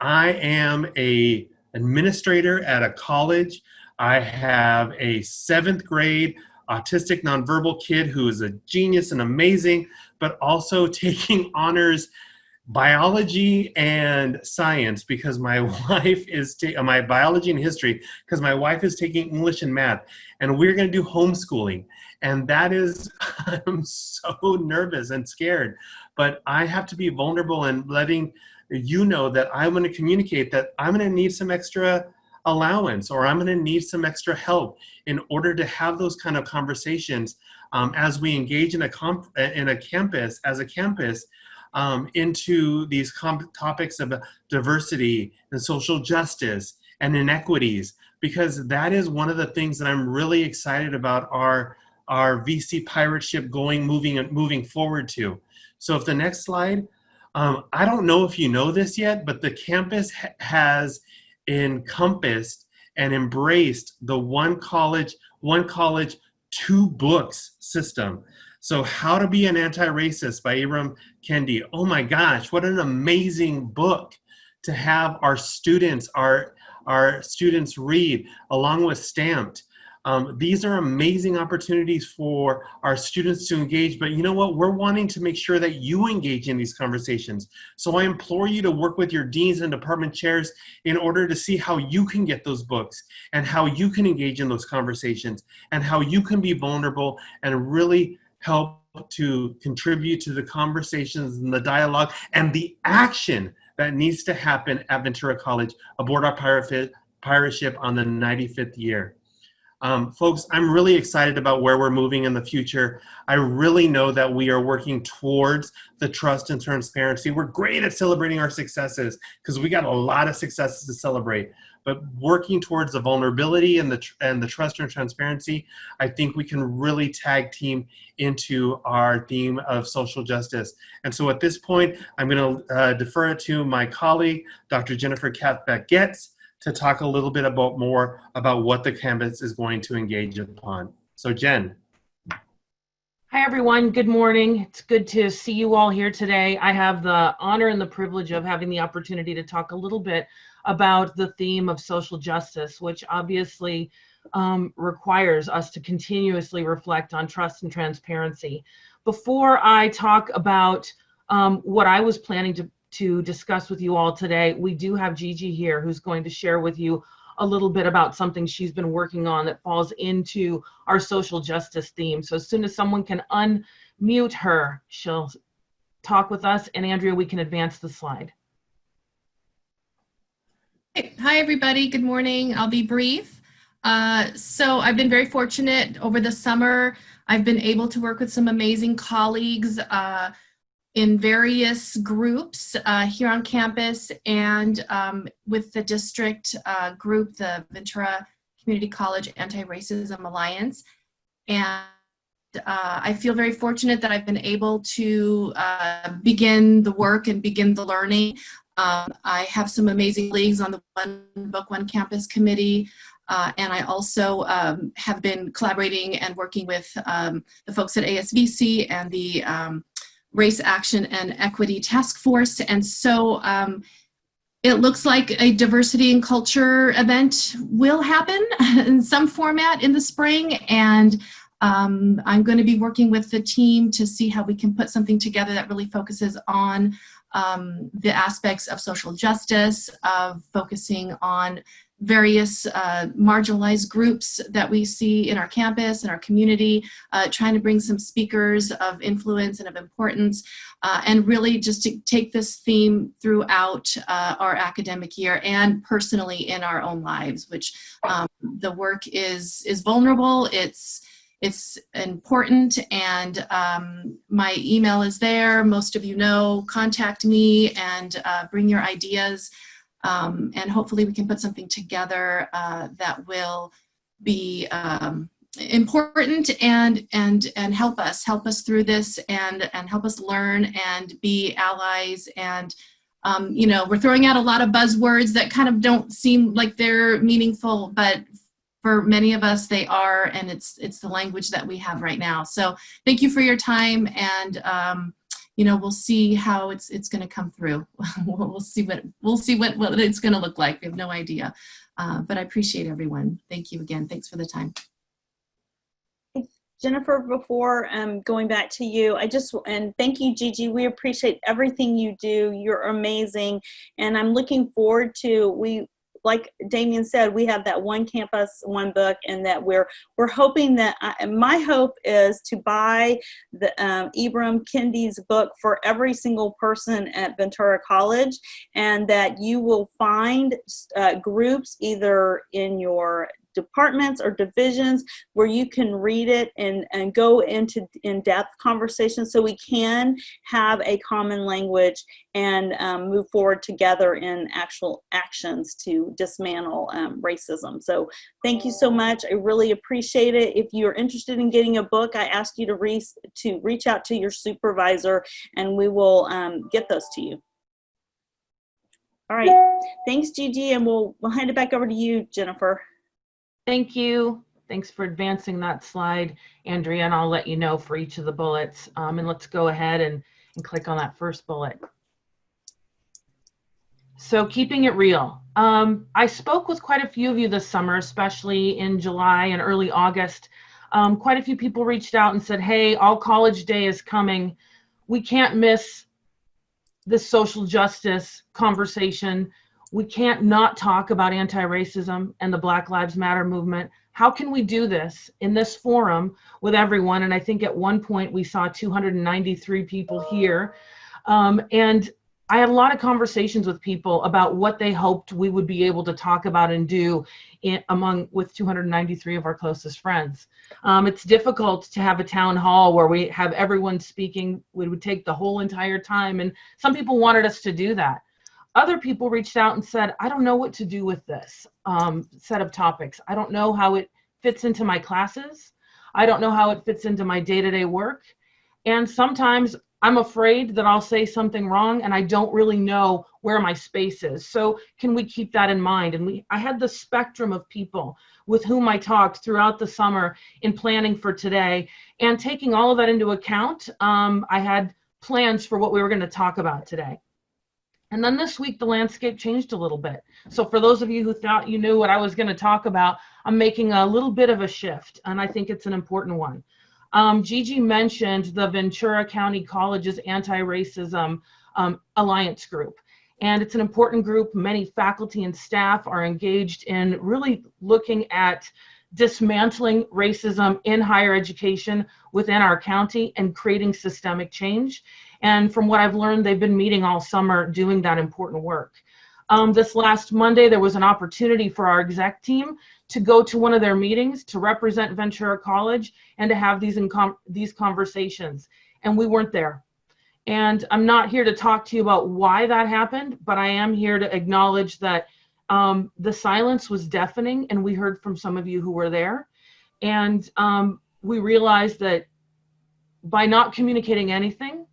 I am an administrator at a college. I have a 7th grade autistic nonverbal kid who is a genius and amazing, but also taking honors biology and science because my wife is my biology and history because my wife is taking English and math, and we're going to do homeschooling. And that is, I'm so nervous and scared, but I have to be vulnerable and letting you know that I'm going to communicate that I'm going to need some extra allowance, or I'm going to need some extra help in order to have those kind of conversations as we engage in a campus, as a campus, into these topics of diversity and social justice and inequities, because that is one of the things that I'm really excited about our VC pirate ship moving forward to. So if the next slide, I don't know if you know this yet, but the campus has encompassed and embraced the one college, two books system. So How to Be an Anti-Racist by Ibram Kendi. Oh my gosh, what an amazing book to have our students read along with Stamped. These are amazing opportunities for our students to engage, but you know what? We're wanting to make sure that you engage in these conversations. So I implore you to work with your deans and department chairs in order to see how you can get those books and how you can engage in those conversations and how you can be vulnerable and really help to contribute to the conversations and the dialogue and the action that needs to happen at Ventura College aboard our pirate ship on the 95th year. Folks, I'm really excited about where we're moving in the future. I really know that we are working towards the trust and transparency. We're great at celebrating our successes because we got a lot of successes to celebrate. But working towards the vulnerability and the trust and transparency, I think we can really tag team into our theme of social justice. And so at this point, I'm going to defer it to my colleague, Dr. Jennifer Kath-Beck-Getz, to talk a little bit more about what the campus is going to engage upon. So Jen. Hi everyone, good morning. It's good to see you all here today. I have the honor and the privilege of having the opportunity to talk a little bit about the theme of social justice, which obviously requires us to continuously reflect on trust and transparency. Before I talk about what I was planning to discuss with you all today, we do have Gigi here who's going to share with you a little bit about something she's been working on that falls into our social justice theme. So as soon as someone can unmute her, she'll talk with us. And Andrea, we can advance the slide. Hi, everybody. Good morning. I'll be brief. So I've been very fortunate over the summer. I've been able to work with some amazing colleagues in various groups here on campus and with the district group, the Ventura Community College Anti-Racism Alliance. And I feel very fortunate that I've been able to begin the work and begin the learning. I have some amazing colleagues on the One Book, One Campus committee. And I also have been collaborating and working with the folks at ASVC and the Race Action and Equity Task Force. And so it looks like a diversity and culture event will happen in some format in the spring. And I'm going to be working with the team to see how we can put something together that really focuses on the aspects of social justice, of focusing on various marginalized groups that we see in our campus and our community, trying to bring some speakers of influence and of importance, and really just to take this theme throughout our academic year and personally in our own lives, which the work is vulnerable, it's important, and my email is there. Most of you know, contact me and bring your ideas. And hopefully we can put something together that will be important and help us through this and help us learn and be allies. And you know, we're throwing out a lot of buzzwords that kind of don't seem like they're meaningful, but for many of us they are, and it's the language that we have right now. So thank you for your time, and you know, we'll see how it's going to come through. we'll see what it's going to look like. We have no idea, but I appreciate everyone. Thank you again. Thanks for the time. Jennifer, before going back to you, and thank you, Gigi. We appreciate everything you do. You're amazing. And I'm looking forward to, like Damien said, we have that one campus, one book, and that we're hoping that, my hope is to buy the Ibram Kendi's book for every single person at Ventura College, and that you will find groups either in your departments or divisions where you can read it and go into in-depth conversations so we can have a common language and move forward together in actual actions to dismantle racism. So thank you so much. I really appreciate it. If you're interested in getting a book, I ask you to reach out to your supervisor and we will get those to you. All right. Thanks, Gigi, and we'll hand it back over to you, Jennifer. Thank you. Thanks for advancing that slide, Andrea, and I'll let you know for each of the bullets. And let's go ahead and click on that first bullet. So keeping it real. I spoke with quite a few of you this summer, especially in July and early August. Quite a few people reached out and said, hey, All College Day is coming. We can't miss this social justice conversation. We can't not talk about anti-racism and the Black Lives Matter movement. How can we do this in this forum with everyone? And I think at one point we saw 293 people here. And I had a lot of conversations with people about what they hoped we would be able to talk about and do with 293 of our closest friends. It's difficult to have a town hall where we have everyone speaking. We would take the whole entire time, and some people wanted us to do that. Other people reached out and said, I don't know what to do with this set of topics. I don't know how it fits into my classes. I don't know how it fits into my day-to-day work. And sometimes I'm afraid that I'll say something wrong and I don't really know where my space is. So can we keep that in mind? And I had the spectrum of people with whom I talked throughout the summer in planning for today. And taking all of that into account, I had plans for what we were going to talk about today. And then this week, the landscape changed a little bit. So for those of you who thought you knew what I was going to talk about, I'm making a little bit of a shift, and I think it's an important one. Gigi mentioned the Ventura County College's Anti-Racism Alliance Group. And it's an important group. Many faculty and staff are engaged in really looking at dismantling racism in higher education within our county and creating systemic change. And from what I've learned, they've been meeting all summer doing that important work. This last Monday, there was an opportunity for our exec team to go to one of their meetings to represent Ventura College and to have these conversations. And we weren't there. And I'm not here to talk to you about why that happened, but I am here to acknowledge that the silence was deafening, and we heard from some of you who were there. And we realized that by not communicating anything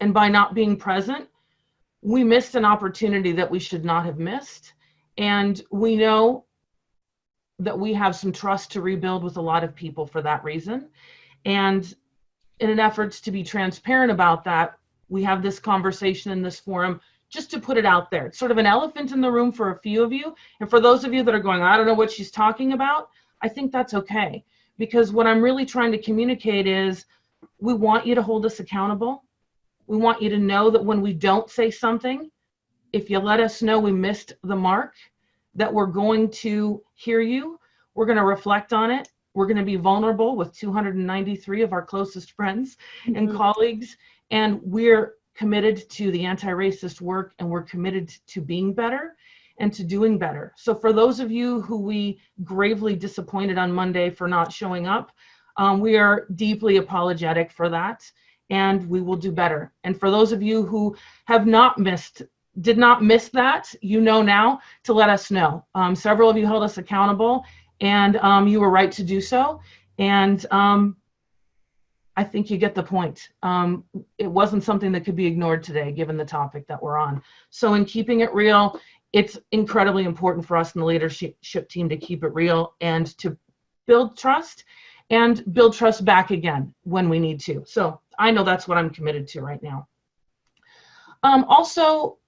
and by not being present, we missed an opportunity that we should not have missed. And we know that we have some trust to rebuild with a lot of people for that reason. And in an effort to be transparent about that, we have this conversation in this forum just to put it out there. It's sort of an elephant in the room for a few of you. And for those of you that are going, I don't know what she's talking about, I think that's okay. Because what I'm really trying to communicate is we want you to hold us accountable. We want you to know that when we don't say something, if you let us know we missed the mark, that we're going to hear you. We're going to reflect on it. We're going to be vulnerable with 293 of our closest friends and colleagues. And we're committed to the anti-racist work, and we're committed to being better and to doing better. So for those of you who we gravely disappointed on Monday for not showing up, we are deeply apologetic for that, and we will do better. And for those of you who have did not miss that, you know now to let us know. Several of you held us accountable, and you were right to do so. And I think you get the point. It wasn't something that could be ignored today, given the topic that we're on. So in keeping it real, it's incredibly important for us in the leadership team to keep it real and to build trust and build trust back again when we need to. So I know that's what I'm committed to right now. Also,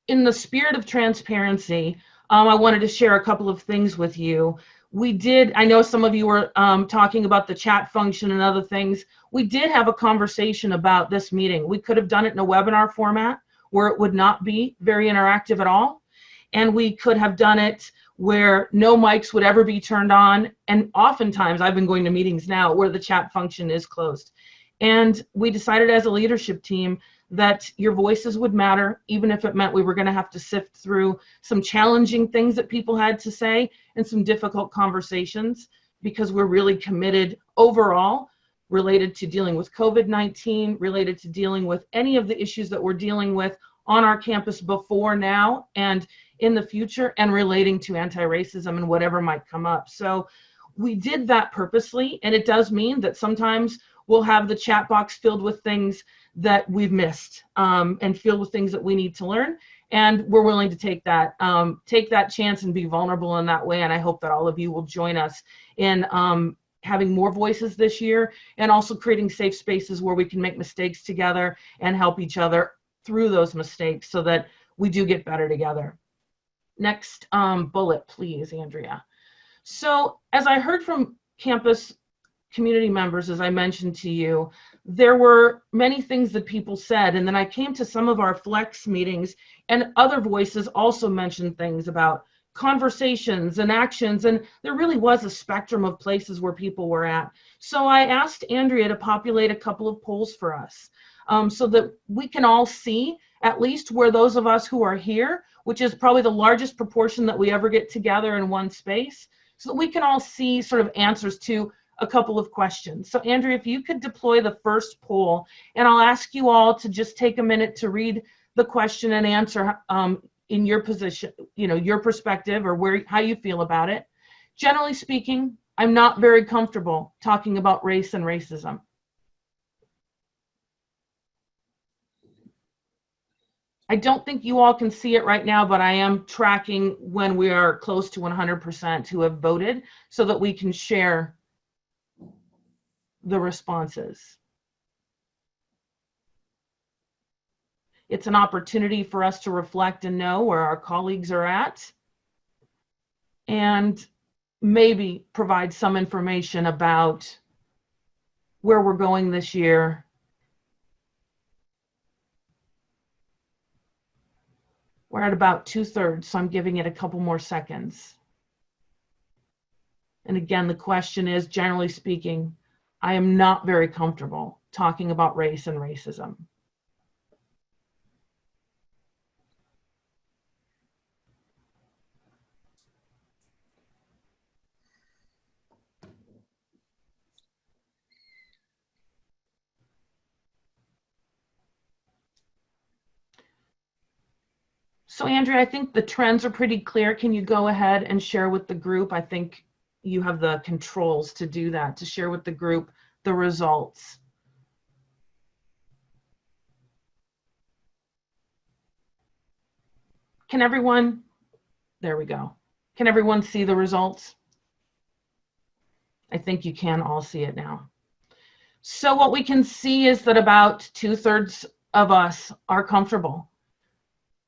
in the spirit of transparency, I wanted to share a couple of things with you. we did, I know some of you were talking about the chat function and other things. We did have a conversation about this meeting. We could have done it in a webinar format where it would not be very interactive at all. And we could have done it where no mics would ever be turned on. And oftentimes, I've been going to meetings now where the chat function is closed. And we decided as a leadership team that your voices would matter, even if it meant we were going to have to sift through some challenging things that people had to say and some difficult conversations, because we're really committed overall related to dealing with COVID-19, related to dealing with any of the issues that we're dealing with on our campus before now and in the future, and relating to anti-racism and whatever might come up. So we did that purposely, and it does mean that sometimes we'll have the chat box filled with things that we've missed and filled with things that we need to learn. And we're willing to take that chance and be vulnerable in that way. And I hope that all of you will join us in having more voices this year, and also creating safe spaces where we can make mistakes together and help each other through those mistakes so that we do get better together. Next bullet, please, Andrea. So as I heard from campus community members, as I mentioned to you, there were many things that people said, and then I came to some of our flex meetings, and other voices also mentioned things about conversations and actions, and there really was a spectrum of places where people were at. So I asked Andrea to populate a couple of polls for us so that we can all see at least where those of us who are here, which is probably the largest proportion that we ever get together in one space, so that we can all see sort of answers to a couple of questions. So Andrea, if you could deploy the first poll, and I'll ask you all to just take a minute to read the question and answer in your position, you know, your perspective or how you feel about it. Generally speaking, I'm not very comfortable talking about race and racism. I don't think you all can see it right now, but I am tracking when we are close to 100% who have voted so that we can share the responses. It's an opportunity for us to reflect and know where our colleagues are at, and maybe provide some information about where we're going this year. We're at about 2/3, so I'm giving it a couple more seconds. And again, the question is, generally speaking, I am not very comfortable talking about race and racism. So Andrea, I think the trends are pretty clear. Can you go ahead and share with the group? I think you have the controls to do that, to share with the group the results. Can everyone, there we go. Can everyone see the results? I think you can all see it now. So what we can see is that about 2/3 of us are comfortable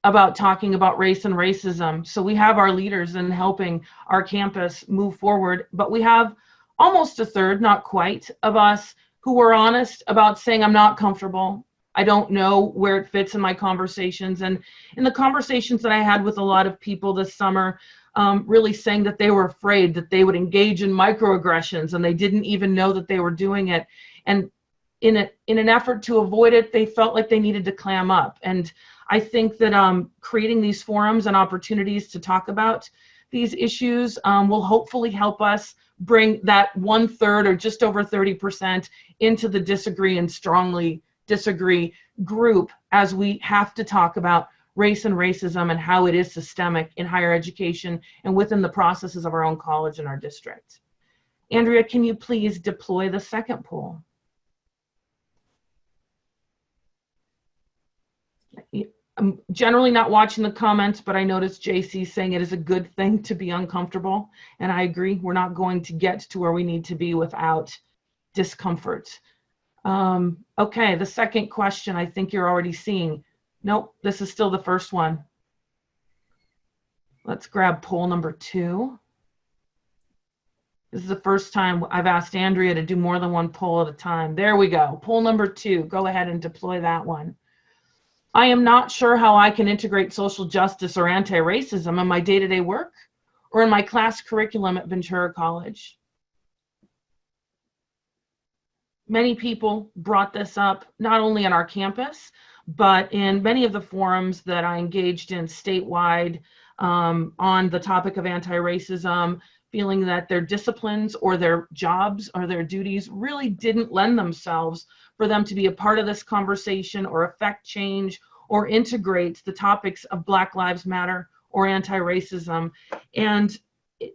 about talking about race and racism. So we have our leaders in helping our campus move forward, but we have almost 1/3, not quite, of us who were honest about saying, I'm not comfortable. I don't know where it fits in my conversations. And in the conversations that I had with a lot of people this summer, really saying that they were afraid that they would engage in microaggressions and they didn't even know that they were doing it. And in an effort to avoid it, they felt like they needed to clam up. And I think that creating these forums and opportunities to talk about these issues will hopefully help us bring that 1/3 or just over 30% into the disagree and strongly disagree group, as we have to talk about race and racism and how it is systemic in higher education and within the processes of our own college and our district. Andrea, can you please deploy the second poll? I'm generally not watching the comments, but I noticed JC saying it is a good thing to be uncomfortable. And I agree, we're not going to get to where we need to be without discomfort. Okay, the second question I think you're already seeing. Nope, this is still the first one. Let's grab poll number 2. This is the first time I've asked Andrea to do more than one poll at a time. There we go. Poll number 2. Go ahead and deploy that one. I am not sure how I can integrate social justice or anti-racism in my day-to-day work or in my class curriculum at Ventura College. Many people brought this up, not only on our campus, but in many of the forums that I engaged in statewide on the topic of anti-racism, feeling that their disciplines or their jobs or their duties really didn't lend themselves for them to be a part of this conversation or affect change or integrate the topics of Black Lives Matter or anti-racism. And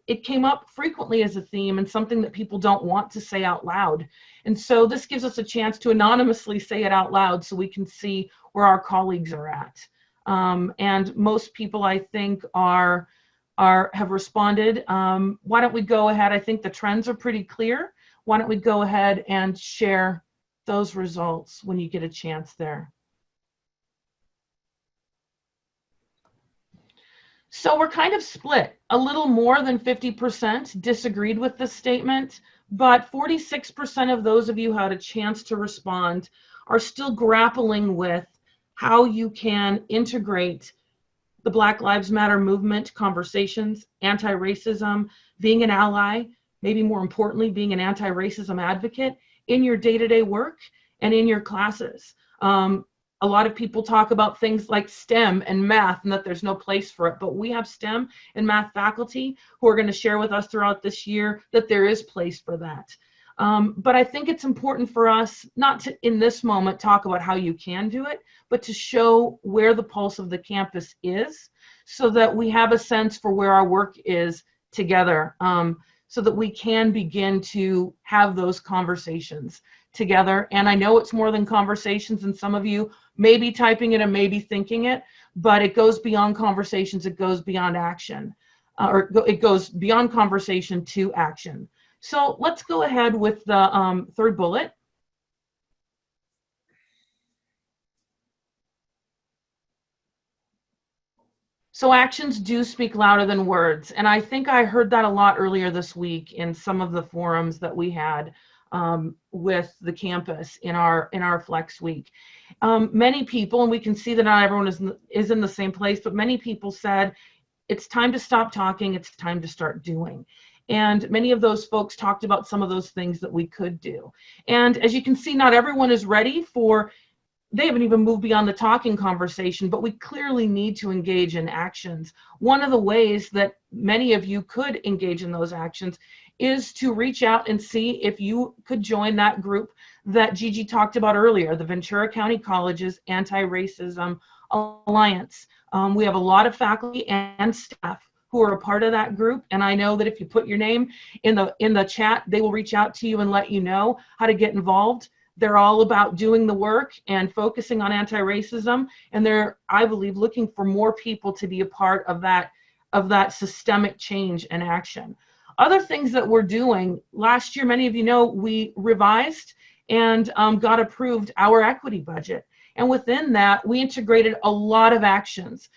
it came up frequently as a theme and something that people don't want to say out loud. And so this gives us a chance to anonymously say it out loud so we can see where our colleagues are at. And most people, I think, have responded. Why don't we go ahead? I think the trends are pretty clear. Why don't we go ahead and share those results when you get a chance there. So we're kind of split. A little more than 50% disagreed with this statement, but 46% of those of you who had a chance to respond are still grappling with how you can integrate the Black Lives Matter movement conversations, anti-racism, being an ally, maybe more importantly, being an anti-racism advocate in your day-to-day work and in your classes. A lot of people talk about things like STEM and math and that there's no place for it, but we have STEM and math faculty who are going to share with us throughout this year that there is place for that. But I think it's important for us not to, in this moment, talk about how you can do it, but to show where the pulse of the campus is so that we have a sense for where our work is together, so that we can begin to have those conversations together. And I know it's more than conversations, and some of you may be typing it and may be thinking it, but it goes beyond conversations, it goes beyond action, or it goes beyond conversation to action. So let's go ahead with the third bullet. So actions do speak louder than words. And I think I heard that a lot earlier this week in some of the forums that we had with the campus in our Flex Week. Many people, and we can see that not everyone is in the same place, but many people said, it's time to stop talking, it's time to start doing. And many of those folks talked about some of those things that we could do. And as you can see, not everyone is ready for, they haven't even moved beyond the talking conversation, but we clearly need to engage in actions. One of the ways that many of you could engage in those actions is to reach out and see if you could join that group that Gigi talked about earlier, the Ventura County Colleges Anti-Racism Alliance. We have a lot of faculty and staff who are a part of that group, and I know that if you put your name in the chat, they will reach out to you and let you know how to get involved. They're all about doing the work and focusing on anti-racism, and they're, I believe, looking for more people to be a part of that systemic change and action. Other things that we're doing, last year, many of you know, we revised and got approved our equity budget. And within that, we integrated a lot of actions.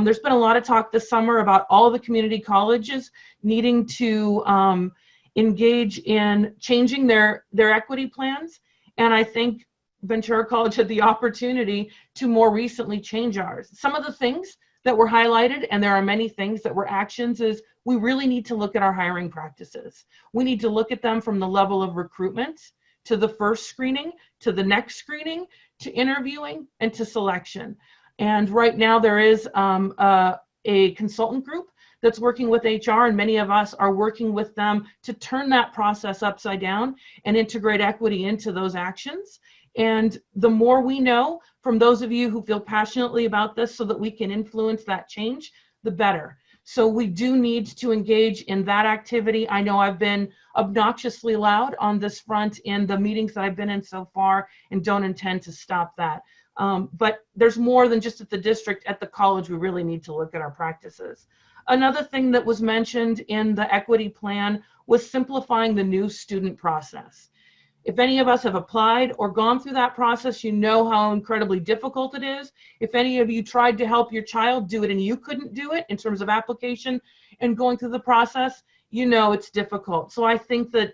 There's been a lot of talk this summer about all the community colleges needing to engage in changing their equity plans. And I think Ventura College had the opportunity to more recently change ours. Some of the things that were highlighted, and there are many things that were actions, is we really need to look at our hiring practices. We need to look at them from the level of recruitment to the first screening, to the next screening, to interviewing, and to selection. And right now there is a consultant group that's working with HR, and many of us are working with them to turn that process upside down and integrate equity into those actions. And the more we know from those of you who feel passionately about this so that we can influence that change, the better. So we do need to engage in that activity. I know I've been obnoxiously loud on this front in the meetings that I've been in so far and don't intend to stop that. But there's more than just at the district, at the college, we really need to look at our practices. Another thing that was mentioned in the equity plan was simplifying the new student process. If any of us have applied or gone through that process, you know how incredibly difficult it is. If any of you tried to help your child do it and you couldn't do it in terms of application and going through the process, you know it's difficult. So I think that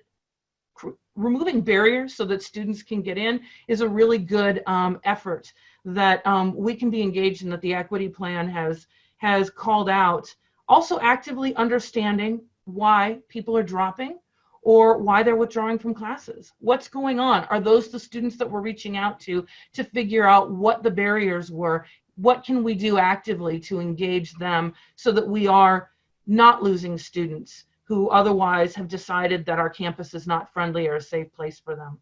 removing barriers so that students can get in is a really good effort that we can be engaged in, that the equity plan has called out. Also actively understanding why people are dropping or why they're withdrawing from classes. What's going on? Are those the students that we're reaching out to figure out what the barriers were? What can we do actively to engage them so that we are not losing students who otherwise have decided that our campus is not friendly or a safe place for them?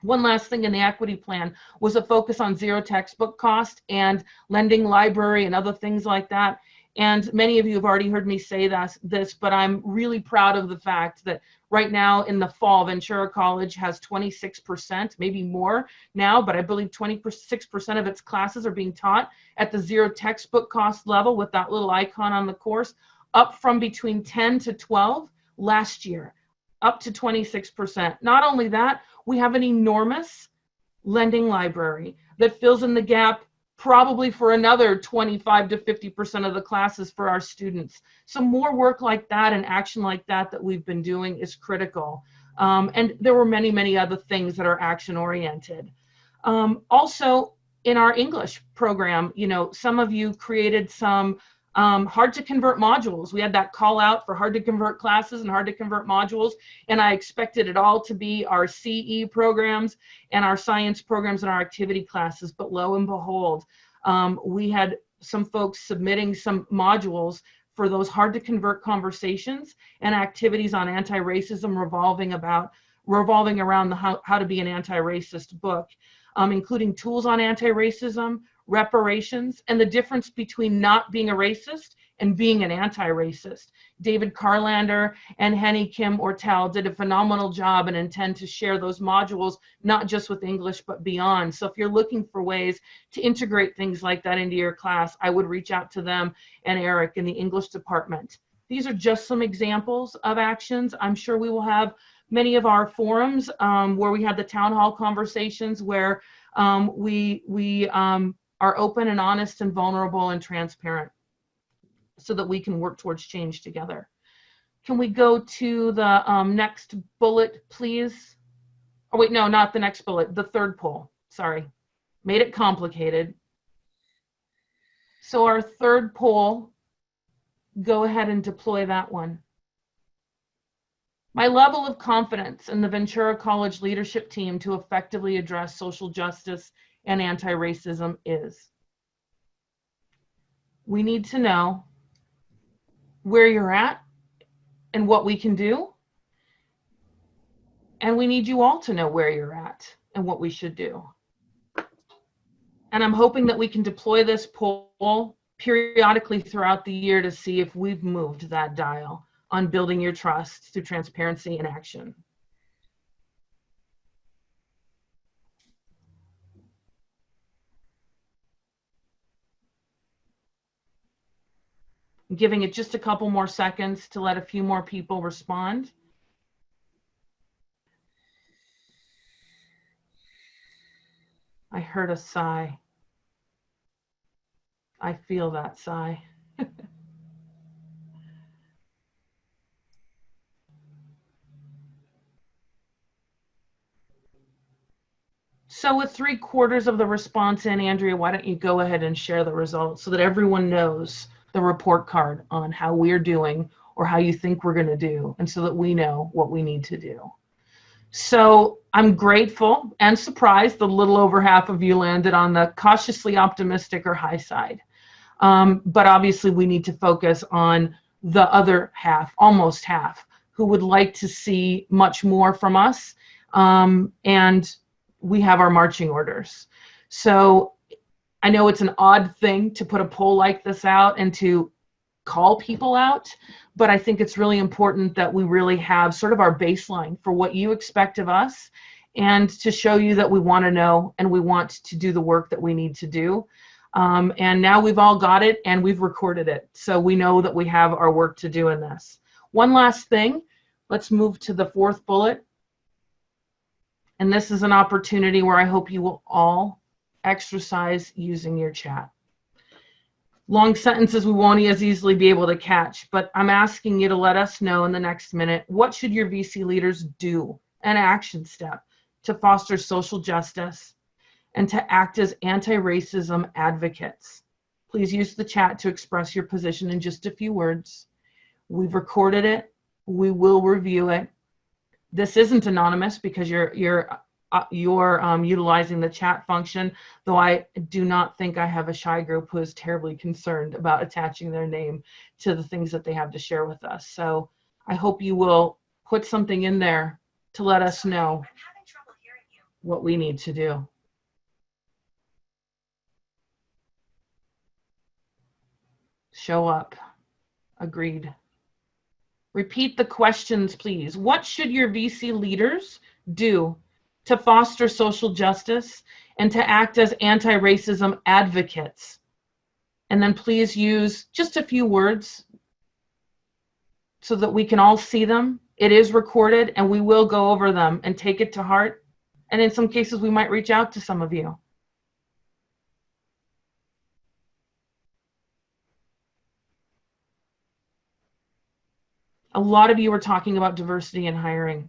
One last thing in the equity plan was a focus on zero textbook cost and lending library and other things like that. And many of you have already heard me say this, but I'm really proud of the fact that right now in the fall, Ventura College has 26%, maybe more now, but I believe 26% of its classes are being taught at the zero textbook cost level with that little icon on the course, up from between 10 to 12 last year, up to 26%. Not only that, we have an enormous lending library that fills in the gap probably for another 25 to 50% of the classes for our students. So more work like that and action like that we've been doing is critical. And there were many, many other things that are action oriented. Also in our English program, you know, some of you created some hard to convert modules. We had that call out for hard to convert classes and hard to convert modules. And I expected it all to be our CE programs and our science programs and our activity classes. But lo and behold, we had some folks submitting some modules for those hard to convert conversations and activities on anti-racism revolving around the how to be an anti-racist book, including tools on anti-racism, reparations, and the difference between not being a racist and being an anti-racist. David Carlander and Henny Kim Ortel did a phenomenal job and intend to share those modules, not just with English, but beyond. So if you're looking for ways to integrate things like that into your class, I would reach out to them and Eric in the English department. These are just some examples of actions. I'm sure we will have many of our forums where we had the town hall conversations where we are open and honest and vulnerable and transparent so that we can work towards change together. Can we go to the next bullet, please? Oh, wait, no, not the next bullet, the third poll. Sorry, made it complicated. So our third poll, go ahead and deploy that one. My level of confidence in the Ventura College leadership team to effectively address social justice and anti-racism is. We need to know where you're at and what we can do. And we need you all to know where you're at and what we should do. And I'm hoping that we can deploy this poll periodically throughout the year to see if we've moved that dial on building your trust through transparency and action. I'm giving it just a couple more seconds to let a few more people respond. I heard a sigh. I feel that sigh. So with 3/4 of the response in, Andrea, why don't you go ahead and share the results so that everyone knows the report card on how we're doing or how you think we're going to do, and so that we know what we need to do. So I'm grateful and surprised that a little over half of you landed on the cautiously optimistic or high side. But obviously we need to focus on the other half, almost half, who would like to see much more from us. And we have our marching orders. So I know it's an odd thing to put a poll like this out and to call people out, but I think it's really important that we really have sort of our baseline for what you expect of us and to show you that we want to know and we want to do the work that we need to do. And now we've all got it and we've recorded it. So we know that we have our work to do in this. One last thing, let's move to the fourth bullet. And this is an opportunity where I hope you will all exercise using your chat. Long sentences we won't as easily be able to catch, but I'm asking you to let us know in the next minute, what should your VC leaders do, an action step, to foster social justice and to act as anti-racism advocates? Please use the chat to express your position in just a few words. We've recorded it. We will review it. This isn't anonymous because you're utilizing the chat function, though I do not think I have a shy group who is terribly concerned about attaching their name to the things that they have to share with us. So I hope you will put something in there to let us know what we need to do. Show up. Agreed. Repeat the questions, please. What should your VC leaders do to foster social justice and to act as anti-racism advocates? And then please use just a few words so that we can all see them. It is recorded and we will go over them and take it to heart. And in some cases, we might reach out to some of you. A lot of you are talking about diversity in hiring.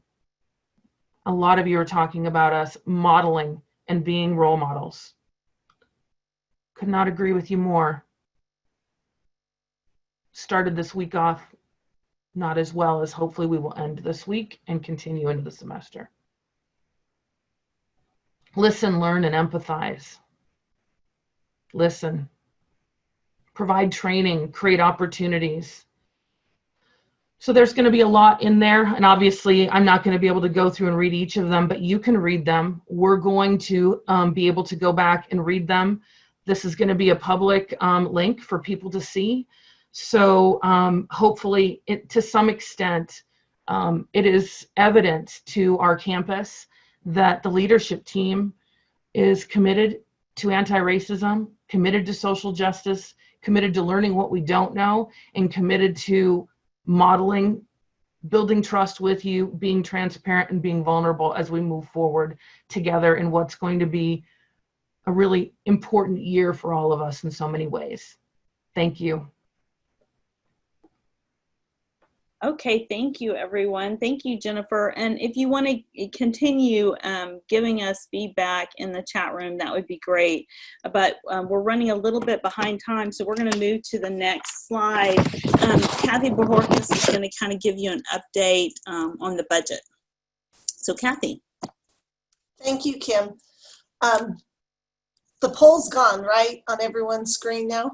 A lot of you are talking about us modeling and being role models. Could not agree with you more. Started this week off not as well as hopefully we will end this week and continue into the semester. Listen, learn, and empathize. Listen. Provide training, create opportunities. So there's going to be a lot in there, and obviously I'm not going to be able to go through and read each of them, but you can read them. We're going to be able to go back and read them. This is going to be a public link for people to see. So hopefully, to some extent, it is evident to our campus that the leadership team is committed to anti-racism, committed to social justice, committed to learning what we don't know, and committed to modeling, building trust with you, being transparent and being vulnerable as we move forward together in what's going to be a really important year for all of us in so many ways. Thank you. Okay, thank you, everyone. Thank you, Jennifer. And if you want to continue giving us feedback in the chat room, that would be great. But we're running a little bit behind time, so we're going to move to the next slide. Kathy Bojorquez is going to kind of give you an update on the budget. So, Kathy. Thank you, Kim. The poll's gone, right, on everyone's screen now?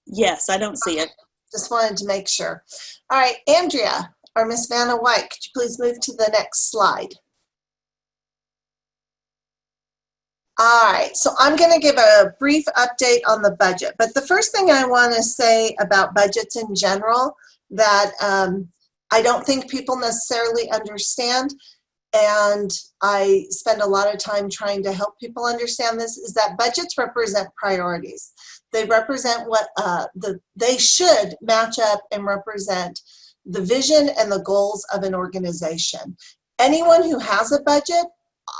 Yes, I don't see it. Just wanted to make sure. All right, Andrea, or Miss Vanna White, could you please move to the next slide? All right, so I'm going to give a brief update on the budget. But the first thing I want to say about budgets in general that I don't think people necessarily understand, and I spend a lot of time trying to help people understand this, is that budgets represent priorities. They represent what they should match up and represent the vision and the goals of an organization. Anyone who has a budget,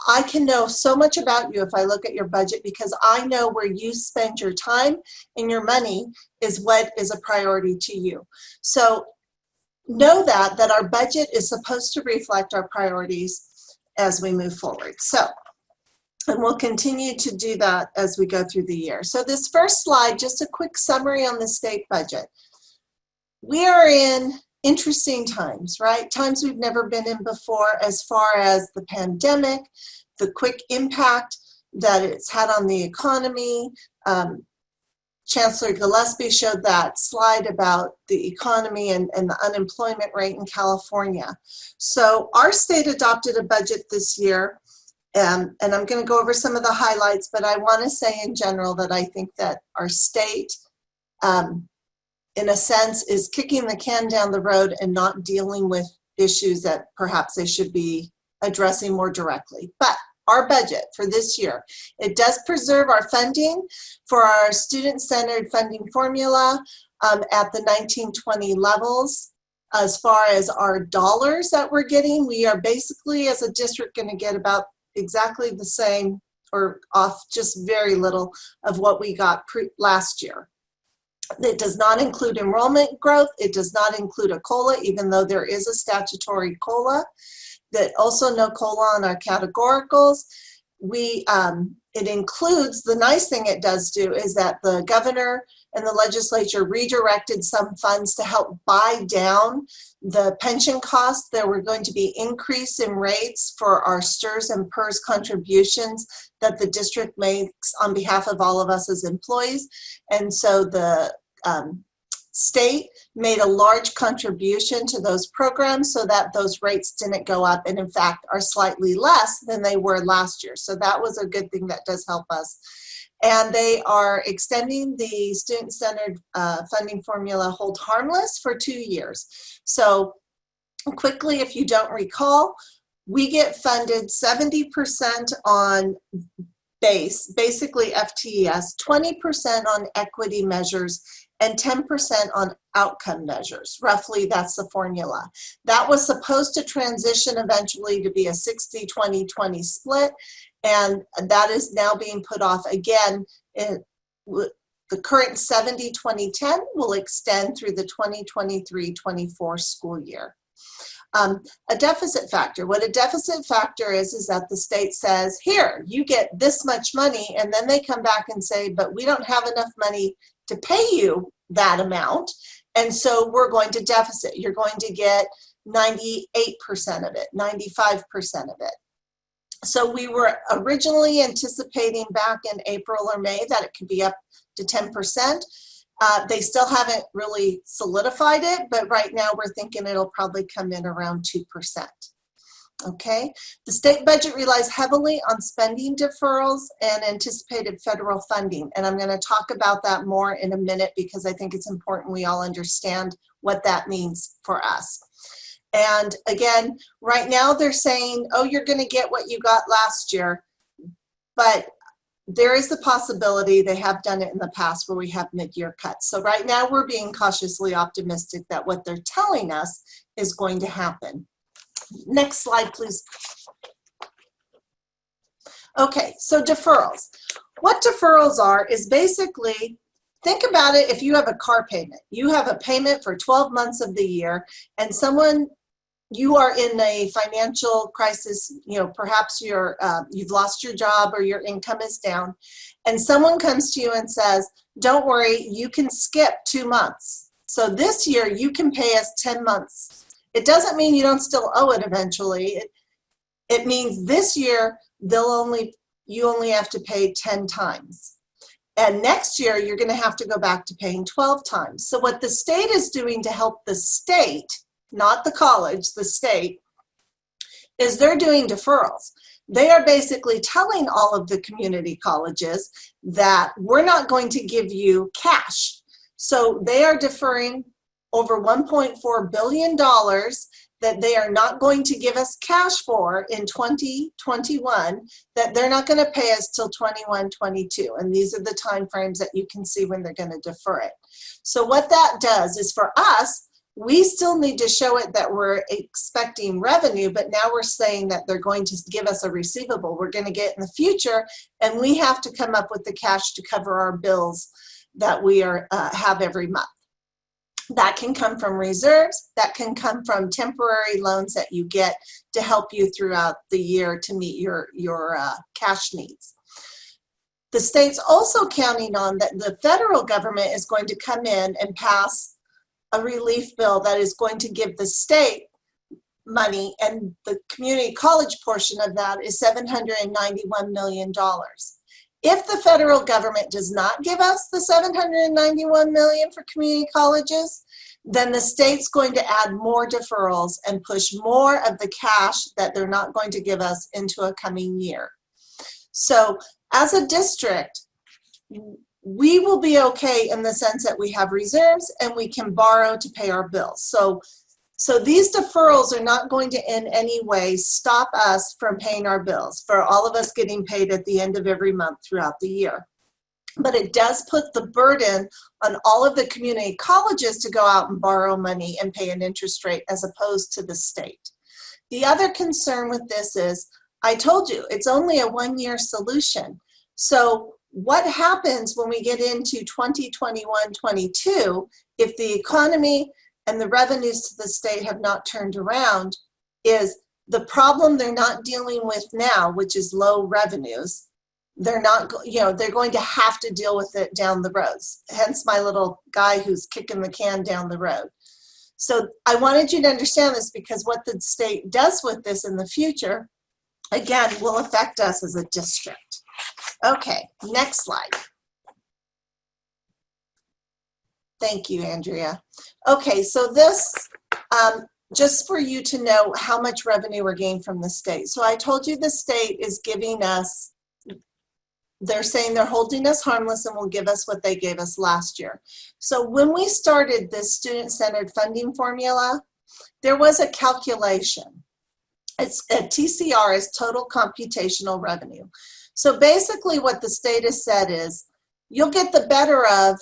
I can know so much about you if I look at your budget, because I know where you spend your time and your money is what is a priority to you. So know that our budget is supposed to reflect our priorities as we move forward. And we'll continue to do that as we go through the year. So this first slide, just a quick summary on the state budget. We are in interesting times, right? Times we've never been in before, as far as the pandemic, the quick impact that it's had on the economy. Chancellor Gillespie showed that slide about the economy and the unemployment rate in California. So our state adopted a budget this year. And I'm going to go over some of the highlights, but I want to say in general that I think that our state, in a sense, is kicking the can down the road and not dealing with issues that perhaps they should be addressing more directly. But our budget for this year, it does preserve our funding for our student-centered funding formula at the 1920 levels. As far as our dollars that we're getting, we are basically, as a district, going to get about exactly the same or off just very little of what we got last year. It does not include enrollment growth. It does not include a COLA, even though there is a statutory COLA. That also no COLA on our categoricals. It includes, the nice thing it does do is that the governor and the legislature redirected some funds to help buy down the pension costs. There were going to be increase in rates for our STRS and PERS contributions that the district makes on behalf of all of us as employees. And so the state made a large contribution to those programs so that those rates didn't go up, and in fact are slightly less than they were last year. So that was a good thing that does help us. And they are extending the student-centered funding formula hold harmless for 2 years. So quickly, if you don't recall, we get funded 70% on basically FTES, 20% on equity measures, and 10% on outcome measures. Roughly, that's the formula. That was supposed to transition eventually to be a 60-20-20 split, and that is now being put off again. The current 70-20-10 will extend through the 2023-24 school year. A deficit factor. What a deficit factor is that the state says, here, you get this much money, and then they come back and say, but we don't have enough money to pay you that amount, and so we're going to deficit. You're going to get 98% of it, 95% of it. So we were originally anticipating back in April or May that it could be up to 10%. They still haven't really solidified it, but right now we're thinking it'll probably come in around 2%. Okay, the state budget relies heavily on spending deferrals and anticipated federal funding. And I'm going to talk about that more in a minute because I think it's important we all understand what that means for us. And again, right now they're saying, oh, you're going to get what you got last year. But there is the possibility, they have done it in the past, where we have mid-year cuts. So right now we're being cautiously optimistic that what they're telling us is going to happen. Next slide, please. Okay, so deferrals. What deferrals are is basically, think about it if you have a car payment. You have a payment for 12 months of the year, and you are in a financial crisis, perhaps you've lost your job or your income is down, and someone comes to you and says, don't worry, you can skip 2 months. So this year you can pay us 10 months. It doesn't mean you don't still owe it eventually. It means this year you only have to pay 10 times. And next year you're going to have to go back to paying 12 times. So what the state is doing to help the state, not the college, the state, is they're doing deferrals. They are basically telling all of the community colleges that we're not going to give you cash. So they are deferring over $1.4 billion that they are not going to give us cash for in 2021, that they're not going to pay us till 21-22. And these are the time frames that you can see when they're going to defer it. So what that does is, for us, we still need to show it that we're expecting revenue, but now we're saying that they're going to give us a receivable we're going to get in the future, and we have to come up with the cash to cover our bills that we have every month. That can come from reserves, that can come from temporary loans that you get to help you throughout the year to meet your cash needs. The state's also counting on that the federal government is going to come in and pass a relief bill that is going to give the state money, and the community college portion of that is $791 million. If the federal government does not give us the $791 million for community colleges, then the state's going to add more deferrals and push more of the cash that they're not going to give us into a coming year. So as a district, we will be okay in the sense that we have reserves and we can borrow to pay our bills. So these deferrals are not going to in any way stop us from paying our bills, for all of us getting paid at the end of every month throughout the year. But it does put the burden on all of the community colleges to go out and borrow money and pay an interest rate as opposed to the state. The other concern with this is I told you, it's only a one-year solution. So what happens when we get into 2021-22 if the economy and the revenues to the state have not turned around is the problem they're not dealing with now, which is low revenues. They're not, they're going to have to deal with it down the roads. Hence my little guy who's kicking the can down the road. So I wanted you to understand this because what the state does with this in the future, again, will affect us as a district. Okay, next slide. Thank you, Andrea. Okay, so this, just for you to know how much revenue we're getting from the state. So I told you the state is giving us, they're saying they're holding us harmless and will give us what they gave us last year. So when we started this student-centered funding formula, there was a calculation. It's a TCR is total computational revenue. So basically what the state has said is you'll get the better of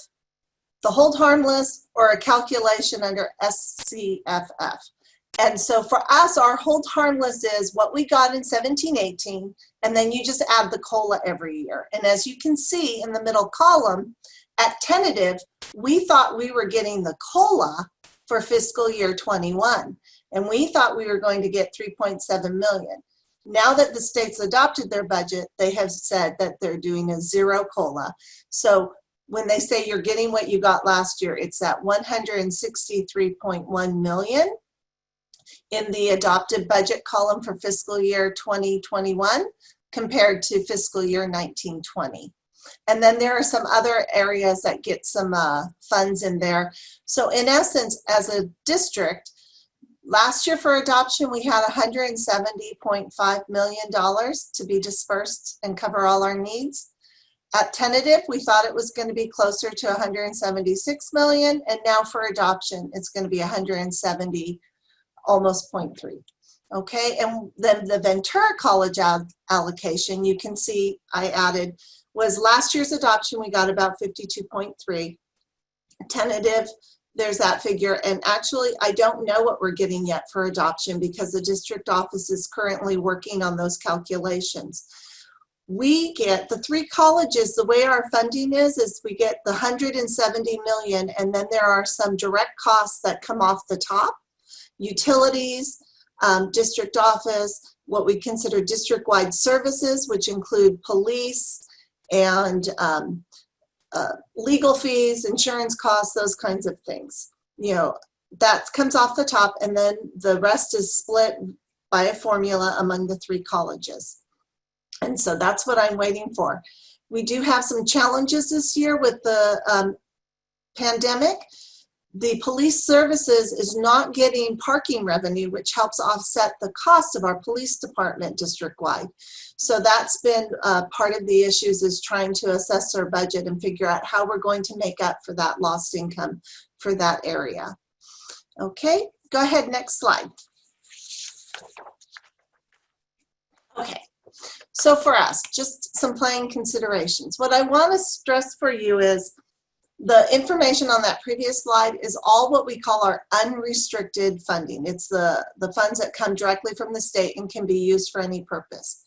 the hold harmless or a calculation under SCFF. And so for us, our hold harmless is what we got in 17-18, and then you just add the COLA every year. And as you can see in the middle column, at tentative, we thought we were getting the COLA for fiscal year 21, and we thought we were going to get 3.7 million. Now that the state's adopted their budget, they have said that they're doing a zero COLA. So when they say you're getting what you got last year, it's at 163.1 million in the adopted budget column for fiscal year 2021 compared to fiscal year 1920. And then there are some other areas that get some funds in there. So in essence, as a district, last year for adoption, we had $170.5 million to be dispersed and cover all our needs. At tentative, we thought it was going to be closer to 176 million, and now for adoption, it's going to be 170, almost 0.3. Okay, and then the Ventura College allocation, you can see I added, was last year's adoption, we got about 52.3. Tentative, there's that figure, and actually I don't know what we're getting yet for adoption because the district office is currently working on those calculations. We get the three colleges, the way our funding is we get the 170 million, and then there are some direct costs that come off the top, utilities, district office, what we consider district-wide services, which include police and legal fees, insurance costs, those kinds of things. That comes off the top, and then the rest is split by a formula among the three colleges. And so that's what I'm waiting for. We do have some challenges this year with the pandemic. The police services is not getting parking revenue, which helps offset the cost of our police department district-wide. So that's been part of the issues, is trying to assess our budget and figure out how we're going to make up for that lost income for that area. Okay, go ahead, next slide. Okay, so for us, just some plain considerations. What I want to stress for you is the information on that previous slide is all what we call our unrestricted funding. It's the funds that come directly from the state and can be used for any purpose.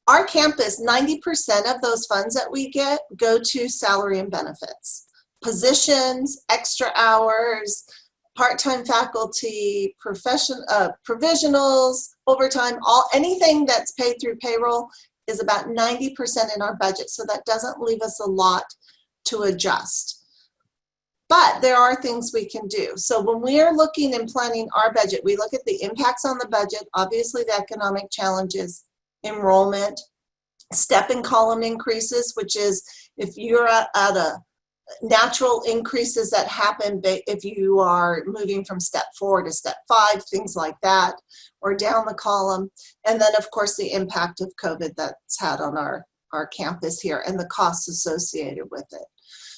Our campus, 90% of those funds that we get go to salary and benefits. Positions, extra hours, part-time faculty, provisionals, overtime, anything that's paid through payroll is about 90% in our budget. So that doesn't leave us a lot to adjust. But there are things we can do. So when we are looking and planning our budget, we look at the impacts on the budget, obviously the economic challenges, enrollment, step and column increases, which is if you're at a natural increases that happen if you are moving from step 4 to step 5, things like that, or down the column. And then of course the impact of COVID that's had on our campus here and the costs associated with it.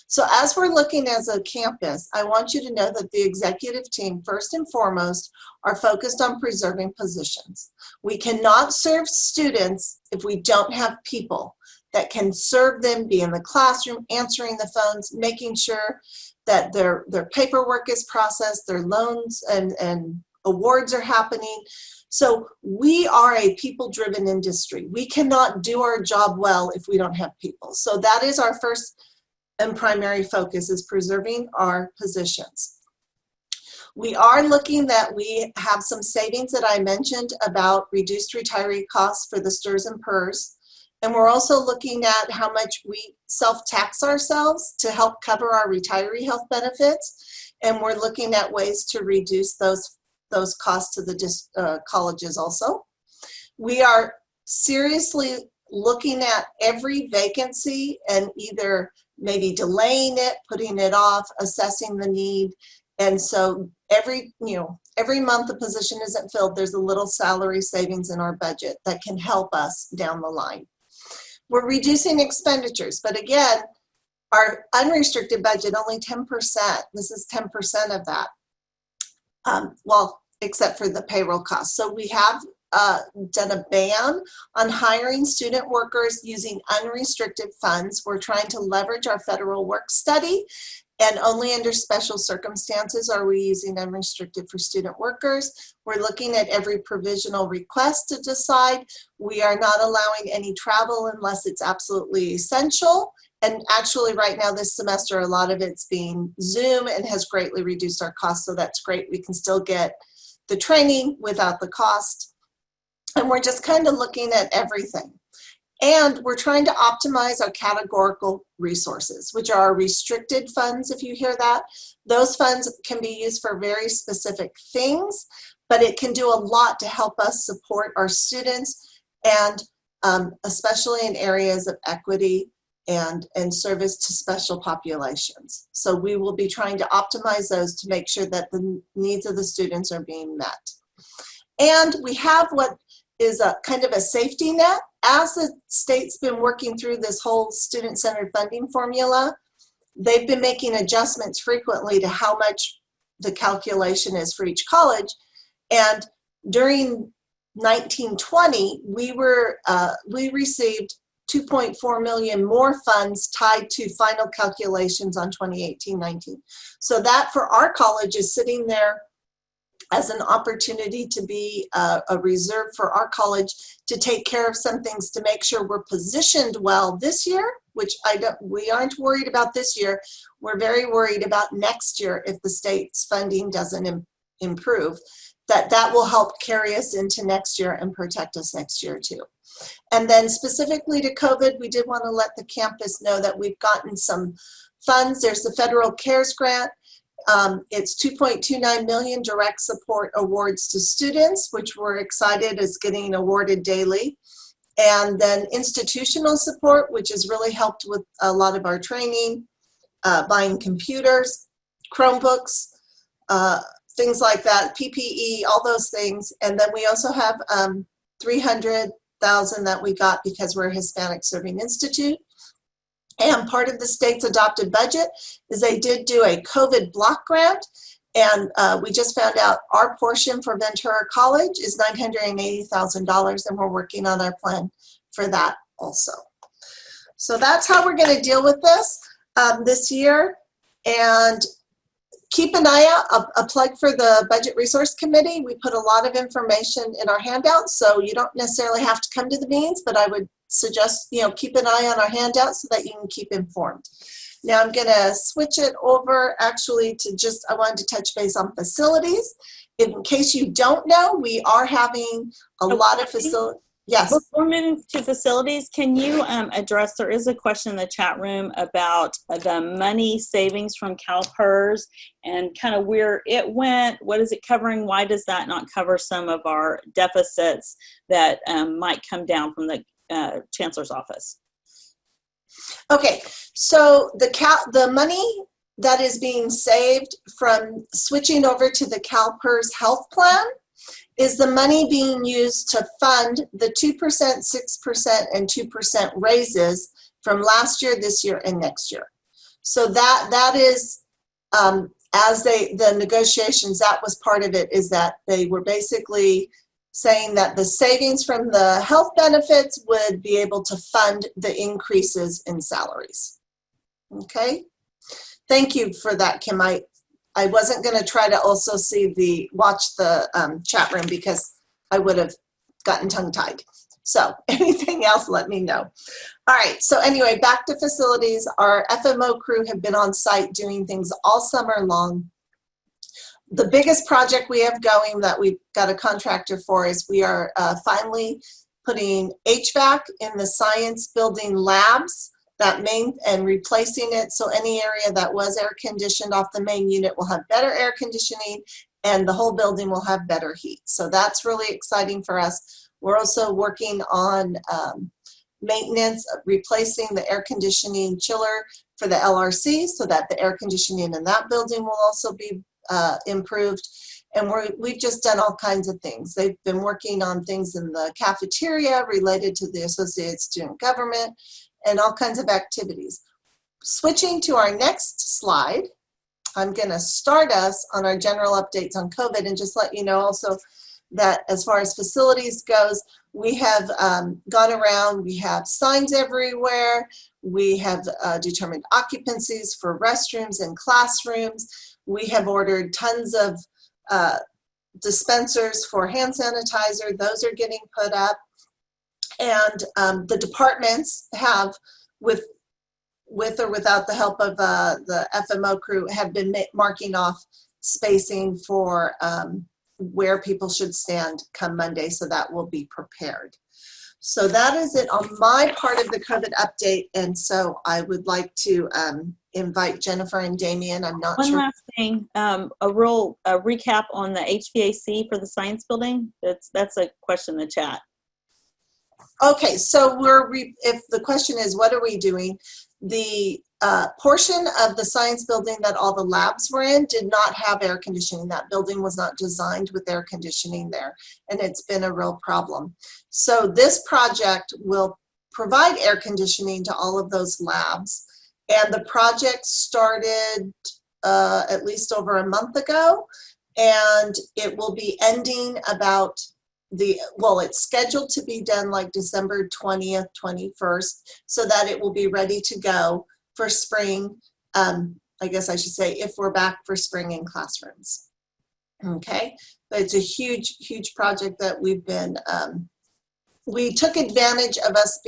So as we're looking as a campus, I want you to know that the executive team, first and foremost, are focused on preserving positions. We cannot serve students if we don't have people that can serve them, be in the classroom, answering the phones, making sure that their paperwork is processed, their loans and awards are happening. So we are a people-driven industry. We cannot do our job well if we don't have people. So that is our first and primary focus, is preserving our positions. We are looking that we have some savings that I mentioned about reduced retiree costs for the STRS and PERS. And we're also looking at how much we self-tax ourselves to help cover our retiree health benefits. And we're looking at ways to reduce those costs to the colleges also. We are seriously looking at every vacancy and either maybe delaying it, putting it off, assessing the need. And so every month a position isn't filled, there's a little salary savings in our budget that can help us down the line. We're reducing expenditures, but again, our unrestricted budget, only 10%. This is 10% of that. Well, except for the payroll costs. So we have done a ban on hiring student workers using unrestricted funds. We're trying to leverage our federal work study, and only under special circumstances are we using unrestricted for student workers. We're looking at every provisional request to decide. We are not allowing any travel unless it's absolutely essential. And actually right now this semester, a lot of it's being Zoom and has greatly reduced our costs. So that's great. We can still get the training without the cost. And we're just kind of looking at everything. And we're trying to optimize our categorical resources, which are our restricted funds, if you hear that. Those funds can be used for very specific things, but it can do a lot to help us support our students, and especially in areas of equity and service to special populations. So we will be trying to optimize those to make sure that the needs of the students are being met. And we have what is a kind of a safety net. As the state's been working through this whole student-centered funding formula, they've been making adjustments frequently to how much the calculation is for each college. And during 1920, we received 2.4 million more funds tied to final calculations on 2018-19. So that for our college is sitting there as an opportunity to be a reserve for our college to take care of some things to make sure we're positioned well this year, which we aren't worried about this year. We're very worried about next year if the state's funding doesn't improve, that will help carry us into next year and protect us next year too. And then specifically to COVID, we did want to let the campus know that we've gotten some funds. There's the federal CARES grant. It's 2.29 million direct support awards to students, which we're excited is getting awarded daily. And then institutional support, which has really helped with a lot of our training, buying computers, Chromebooks, things like that, PPE, all those things. And then we also have 300,000 that we got because we're a Hispanic Serving Institute. And part of the state's adopted budget is they did do a COVID block grant. And we just found out our portion for Ventura College is $980,000, and we're working on our plan for that also. So that's how we're going to deal with this year. And keep an eye out, a plug for the Budget Resource Committee. We put a lot of information in our handouts, so you don't necessarily have to come to the meetings, but I would suggest, keep an eye on our handouts so that you can keep informed. Now I'm going to switch it over actually to I wanted to touch base on facilities. In case you don't know, we are having a lot of facilities. Yes. Before moving to facilities, can you address, there is a question in the chat room about the money savings from CalPERS and kind of where it went, what is it covering, why does that not cover some of our deficits that might come down from the Chancellor's office? Okay, so the money that is being saved from switching over to the CalPERS health plan is the money being used to fund the 2%, 6%, and 2% raises from last year, this year, and next year. So that is, as the negotiations, that was part of it, is that they were basically saying that the savings from the health benefits would be able to fund the increases in salaries. Okay, thank you for that, Kim. I wasn't going to try to also watch the chat room because I would have gotten tongue-tied. So anything else, let me know. All right, so anyway, back to facilities. Our FMO crew have been on site doing things all summer long. The biggest project we have going that we've got a contractor for is we are finally putting HVAC in the science building labs, that main, and replacing it, so any area that was air conditioned off the main unit will have better air conditioning and the whole building will have better heat. So that's really exciting for us. We're also working on maintenance, replacing the air conditioning chiller for the LRC so that the air conditioning in that building will also be improved. And we've just done all kinds of things. They've been working on things in the cafeteria related to the Associated Student Government and all kinds of activities. Switching to our next slide, I'm going to start us on our general updates on COVID and just let you know also that as far as facilities goes, we have gone around, we have signs everywhere, we have determined occupancies for restrooms and classrooms, we have ordered tons of dispensers for hand sanitizer, those are getting put up, and the departments have, with or without the help of the FMO crew, have been marking off spacing for where people should stand come Monday, so that will be prepared. So that is it on my part of the COVID update, and so I would like to invite Jennifer and Damien. I'm not sure. One last thing, a recap on the HVAC for the science building. That's a question in the chat. Okay, so if the question is what are we doing, the portion of the science building that all the labs were in did not have air conditioning. That building was not designed with air conditioning there, and it's been a real problem. So this project will provide air conditioning to all of those labs, and the project started at least over a month ago, and it will be ending about it's scheduled to be done like December 20th, 21st, so that it will be ready to go for spring. I guess I should say if we're back for spring in classrooms. Okay, but it's a huge, huge project that we've been, we took advantage of us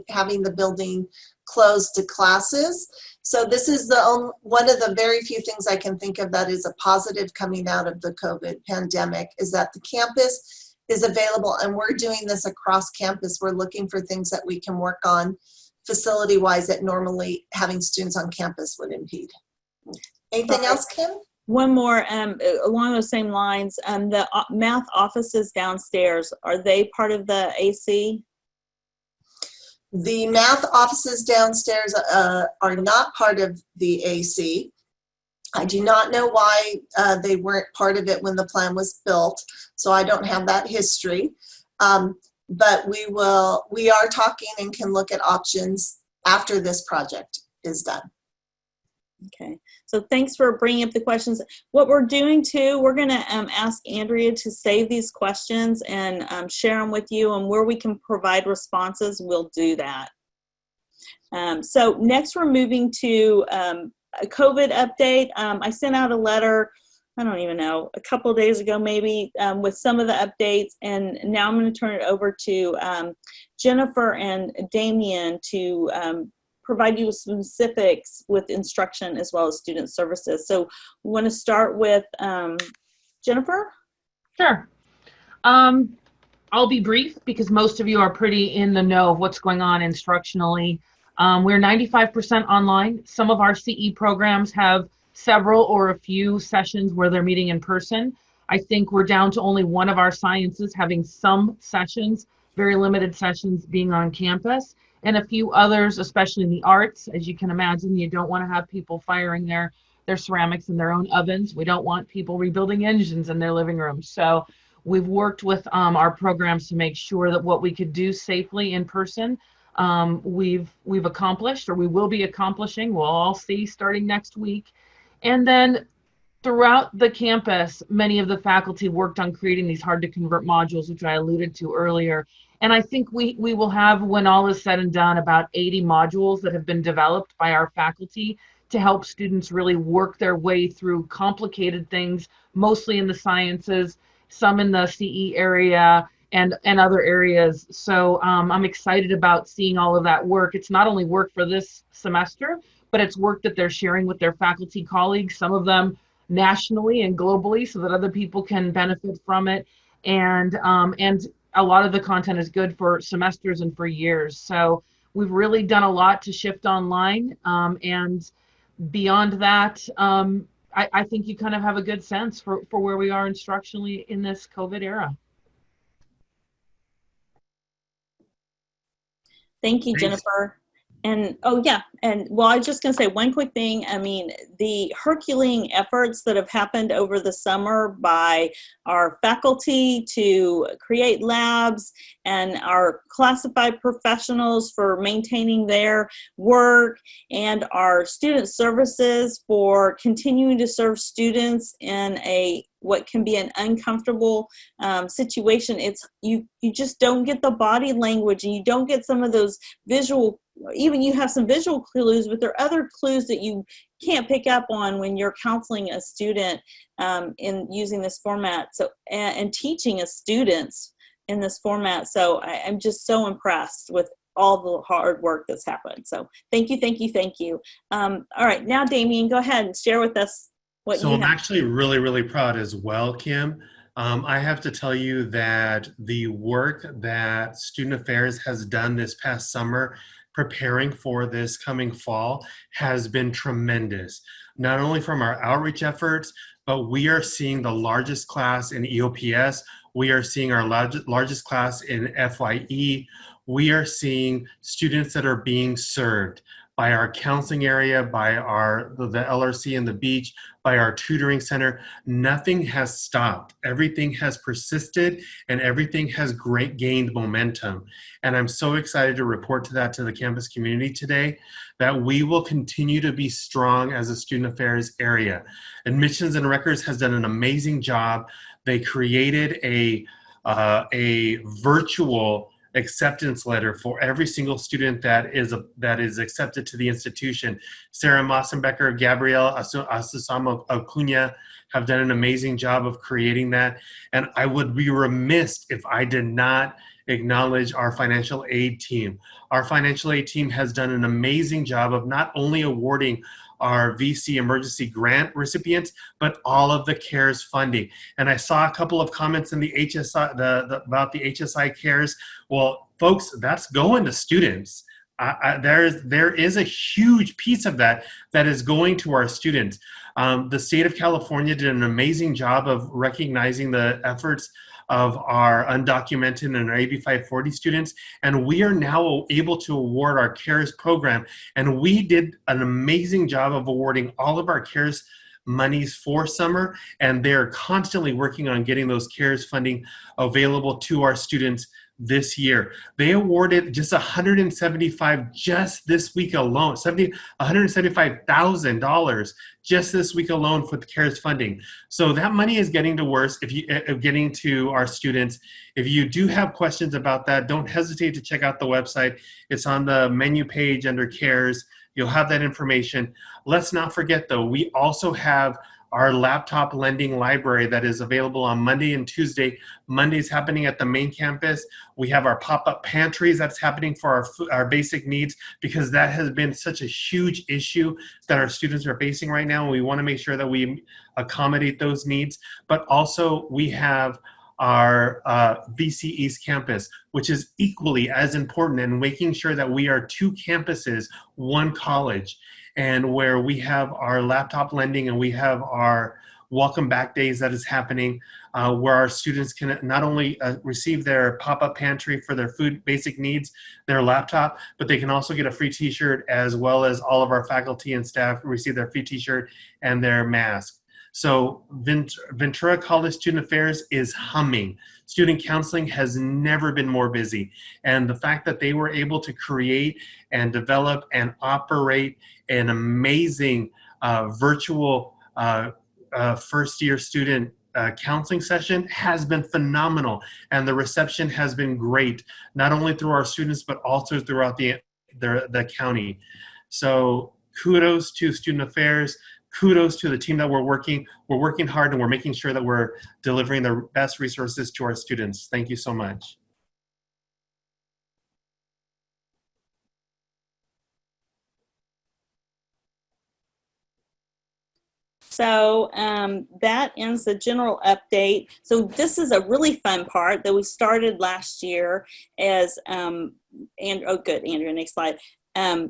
having the building closed to classes. So this is one of the very few things I can think of that is a positive coming out of the COVID pandemic, is that the campus is available, and we're doing this across campus. We're looking for things that we can work on facility-wise that normally having students on campus would impede. Anything else, Kim? One more, along those same lines, the math offices downstairs, are they part of the AC? The math offices downstairs are not part of the AC. I do not know why they weren't part of it when the plan was built, so I don't have that history. But we are talking and can look at options after this project is done. Okay, so thanks for bringing up the questions. What we're doing too, we're gonna ask Andrea to save these questions and share them with you, and where we can provide responses, we'll do that. So next we're moving to a COVID update. I sent out a letter, I don't even know, a couple of days ago maybe, with some of the updates, and now I'm going to turn it over to Jennifer and Damien to provide you with specifics with instruction as well as student services. So we want to start with Jennifer? Sure. I'll be brief because most of you are pretty in the know of what's going on instructionally. We're 95% online. Some of our CE programs have several or a few sessions where they're meeting in person. I think we're down to only one of our sciences having some sessions, very limited sessions being on campus, and a few others, especially in the arts. As you can imagine, you don't want to have people firing their ceramics in their own ovens. We don't want people rebuilding engines in their living rooms. So we've worked with our programs to make sure that what we could do safely in person, we've accomplished, or we will be accomplishing. We'll all see starting next week. And then throughout the campus, many of the faculty worked on creating these hard to convert modules, which I alluded to earlier. And I think we will have, when all is said and done, about 80 modules that have been developed by our faculty to help students really work their way through complicated things, mostly in the sciences, some in the CE area, and other areas. So I'm excited about seeing all of that work. It's not only work for this semester, but it's work that they're sharing with their faculty colleagues, some of them nationally and globally, so that other people can benefit from it. And a lot of the content is good for semesters and for years. So we've really done a lot to shift online. And beyond that, I think you kind of have a good sense for where we are instructionally in this COVID era. Thank you, Jennifer. And oh yeah, and well, I was just gonna say one quick thing. I mean, the Herculean efforts that have happened over the summer by our faculty to create labs and our classified professionals for maintaining their work, and our student services for continuing to serve students in what can be an uncomfortable situation. It's you just don't get the body language, and you don't get some of those visual, even you have some visual clues, but there are other clues that you can't pick up on when you're counseling a student in using this format. So and teaching as students in this format. So I'm just so impressed with all the hard work that's happened. So thank you, thank you, thank you. All right, now Damien, go ahead and share with us what you have. So I'm actually really, really proud as well, Kim. I have to tell you that the work that Student Affairs has done this past summer preparing for this coming fall has been tremendous. Not only from our outreach efforts, but we are seeing the largest class in EOPS. We are seeing our largest class in FYE. We are seeing students that are being served by our counseling area, by the LRC and the beach, by our tutoring center. Nothing has stopped. Everything has persisted, and everything has gained momentum. And I'm so excited to report to the campus community today that we will continue to be strong as a student affairs area. Admissions and Records has done an amazing job. They created a virtual acceptance letter for every single student that is accepted to the institution. Sarah Mossenbecker, Gabrielle Asusamo Acuna have done an amazing job of creating that. And I would be remiss if I did not acknowledge our financial aid team. Our financial aid team has done an amazing job of not only awarding our VC emergency grant recipients, but all of the CARES funding. And I saw a couple of comments in the HSI, about the HSI CARES. Well, folks, that's going to students. There is a huge piece of that is going to our students. The state of California did an amazing job of recognizing the efforts of our undocumented and our AB 540 students, and we are now able to award our CARES program. And we did an amazing job of awarding all of our CARES monies for summer, and they're constantly working on getting those CARES funding available to our students this year. They awarded just $175 just this week alone, $175,000 just this week alone for the CARES funding. So that money is getting to our students. If you do have questions about that, don't hesitate to check out the website. It's on the menu page under CARES. You'll have that information. Let's not forget though, we also have our laptop lending library that is available on Monday and Tuesday. Monday's happening at the main campus. We have our pop-up pantries that's happening for our basic needs, because that has been such a huge issue that our students are facing right now. And we want to make sure that we accommodate those needs. But also we have our VC East campus, which is equally as important, and making sure that we are two campuses, one college, and where we have our laptop lending and we have our welcome back days that is happening, where our students can not only receive their pop-up pantry for their food basic needs, their laptop, but they can also get a free t-shirt, as well as all of our faculty and staff receive their free t-shirt and their mask. So Ventura College Student Affairs is humming. Student counseling has never been more busy. And the fact that they were able to create and develop and operate an amazing virtual first-year student counseling session has been phenomenal. And the reception has been great, not only through our students, but also throughout the county. So kudos to Student Affairs. kudos to the team that we're working hard, and we're making sure that we're delivering the best resources to our students. Thank you so much. So that ends the general update. So this is a really fun part that we started last year as, and oh good, Andrea, next slide,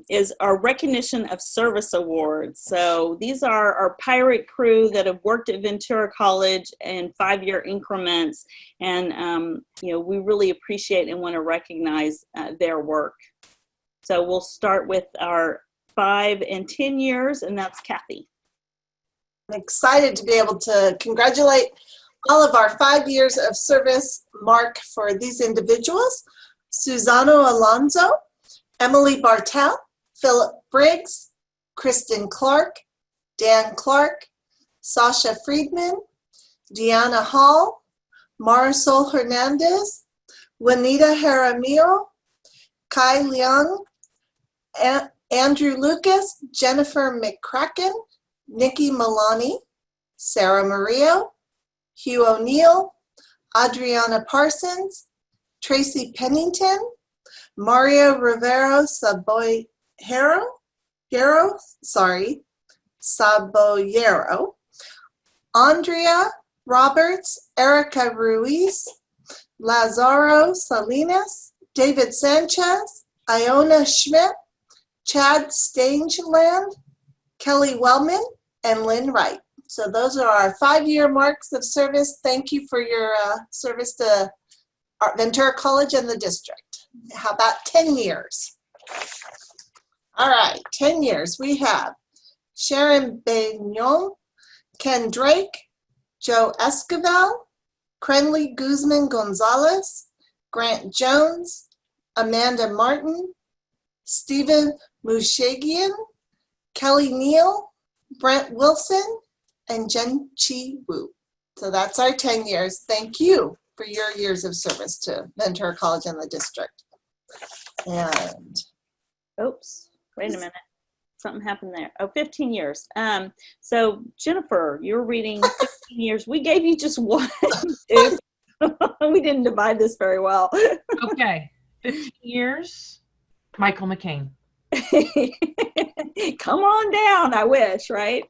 is our recognition of service awards. So these are our pirate crew that have worked at Ventura College in 5-year increments. And, you know, we really appreciate and want to recognize their work. So we'll start with our 5 and 10 years, and that's Kathy. I'm excited to be able to congratulate all of our 5 years of service mark for these individuals: Susano Alonso, Emily Bartel, Philip Briggs, Kristen Clark, Dan Clark, Sasha Friedman, Deanna Hall, Marisol Hernandez, Juanita Jaramillo, Kai Leung, Andrew Lucas, Jennifer McCracken, Nikki Milani, Sarah Murillo, Hugh O'Neill, Adriana Parsons, Tracy Pennington, Mario Rivero Saboyero, Andrea Roberts, Erica Ruiz, Lazaro Salinas, David Sanchez, Iona Schmidt, Chad Stangeland, Kelly Wellman, and Lynn Wright. So those are our 5-year marks of service. Thank you for your service to Ventura College and the district. How about 10 years? All right, 10 years. We have Sharon Beignon, Ken Drake, Joe Esquivel, Crenley Guzman Gonzalez, Grant Jones, Amanda Martin, Stephen Mushagian, Kelly Neal, Brent Wilson, and Jen Chi Wu. So that's our 10 years. Thank you for your years of service to Ventura College and the district. And oops, wait a minute. Something happened there. Oh, 15 years. So Jennifer, you're reading 15 years. We gave you just one. We didn't divide this very well. Okay, 15 years, Michael McCain. Come on down, I wish, right?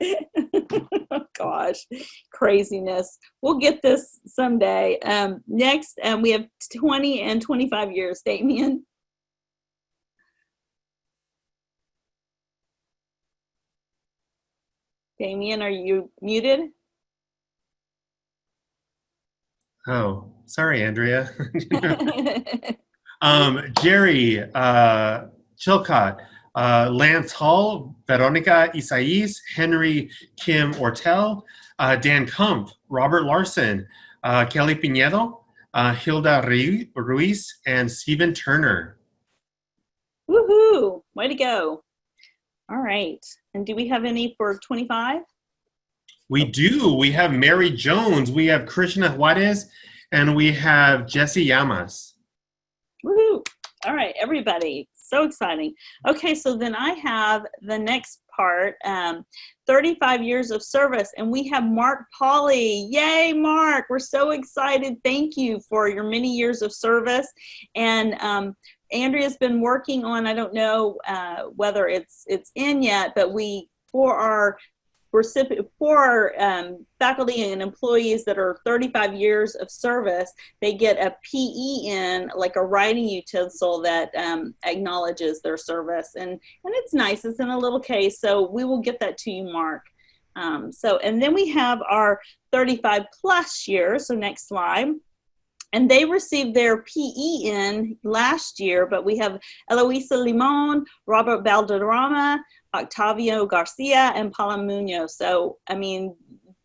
Gosh, craziness. We'll get this someday. Next, we have 20 and 25 years. Damien. Damien, are you muted? Oh, sorry, Andrea. Jerry Chilcott, Lance Hall, Veronica Isais, Henry Kim Ortel, Dan Kumpf, Robert Larson, Kelly Pinedo, Hilda Ruiz, and Stephen Turner. Woohoo! Way to go. All right. And do we have any for 25? We do. We have Mary Jones, we have Krishna Juarez, and we have Jesse Llamas. Woohoo! All right, everybody. So exciting. Okay, so then I have the next part, 35 years of service, and we have Mark Pauley. Yay, Mark! We're so excited. Thank you for your many years of service. And Andrea's been working on, I don't know whether it's in yet, but for our faculty and employees that are 35 years of service, they get a PE in, like a writing utensil that acknowledges their service. And it's nice. It's in a little case. So we will get that to you, Mark. And then we have our 35 plus years. So next slide. And they received their PE in last year, but we have Eloisa Limon, Robert Valderrama, Octavio Garcia, and Paula Munoz. So, I mean,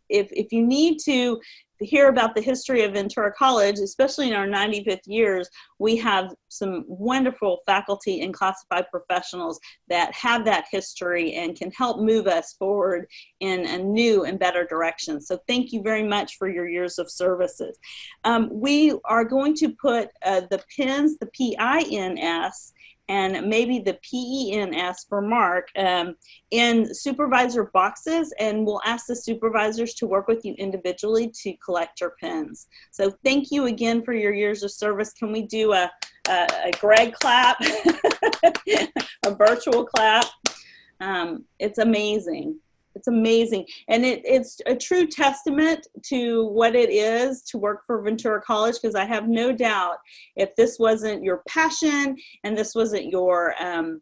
if you need to hear about the history of Ventura College, especially in our 95th years, we have some wonderful faculty and classified professionals that have that history and can help move us forward in a new and better direction. So thank you very much for your years of services. We are going to put the PINS, the PINS, and maybe the PENS for Mark in supervisor boxes, and we'll ask the supervisors to work with you individually to collect your pins. So thank you again for your years of service. Can we do a Greg clap, a virtual clap? It's amazing. It's amazing. And it's a true testament to what it is to work for Ventura College, because I have no doubt if this wasn't your passion and this wasn't your, and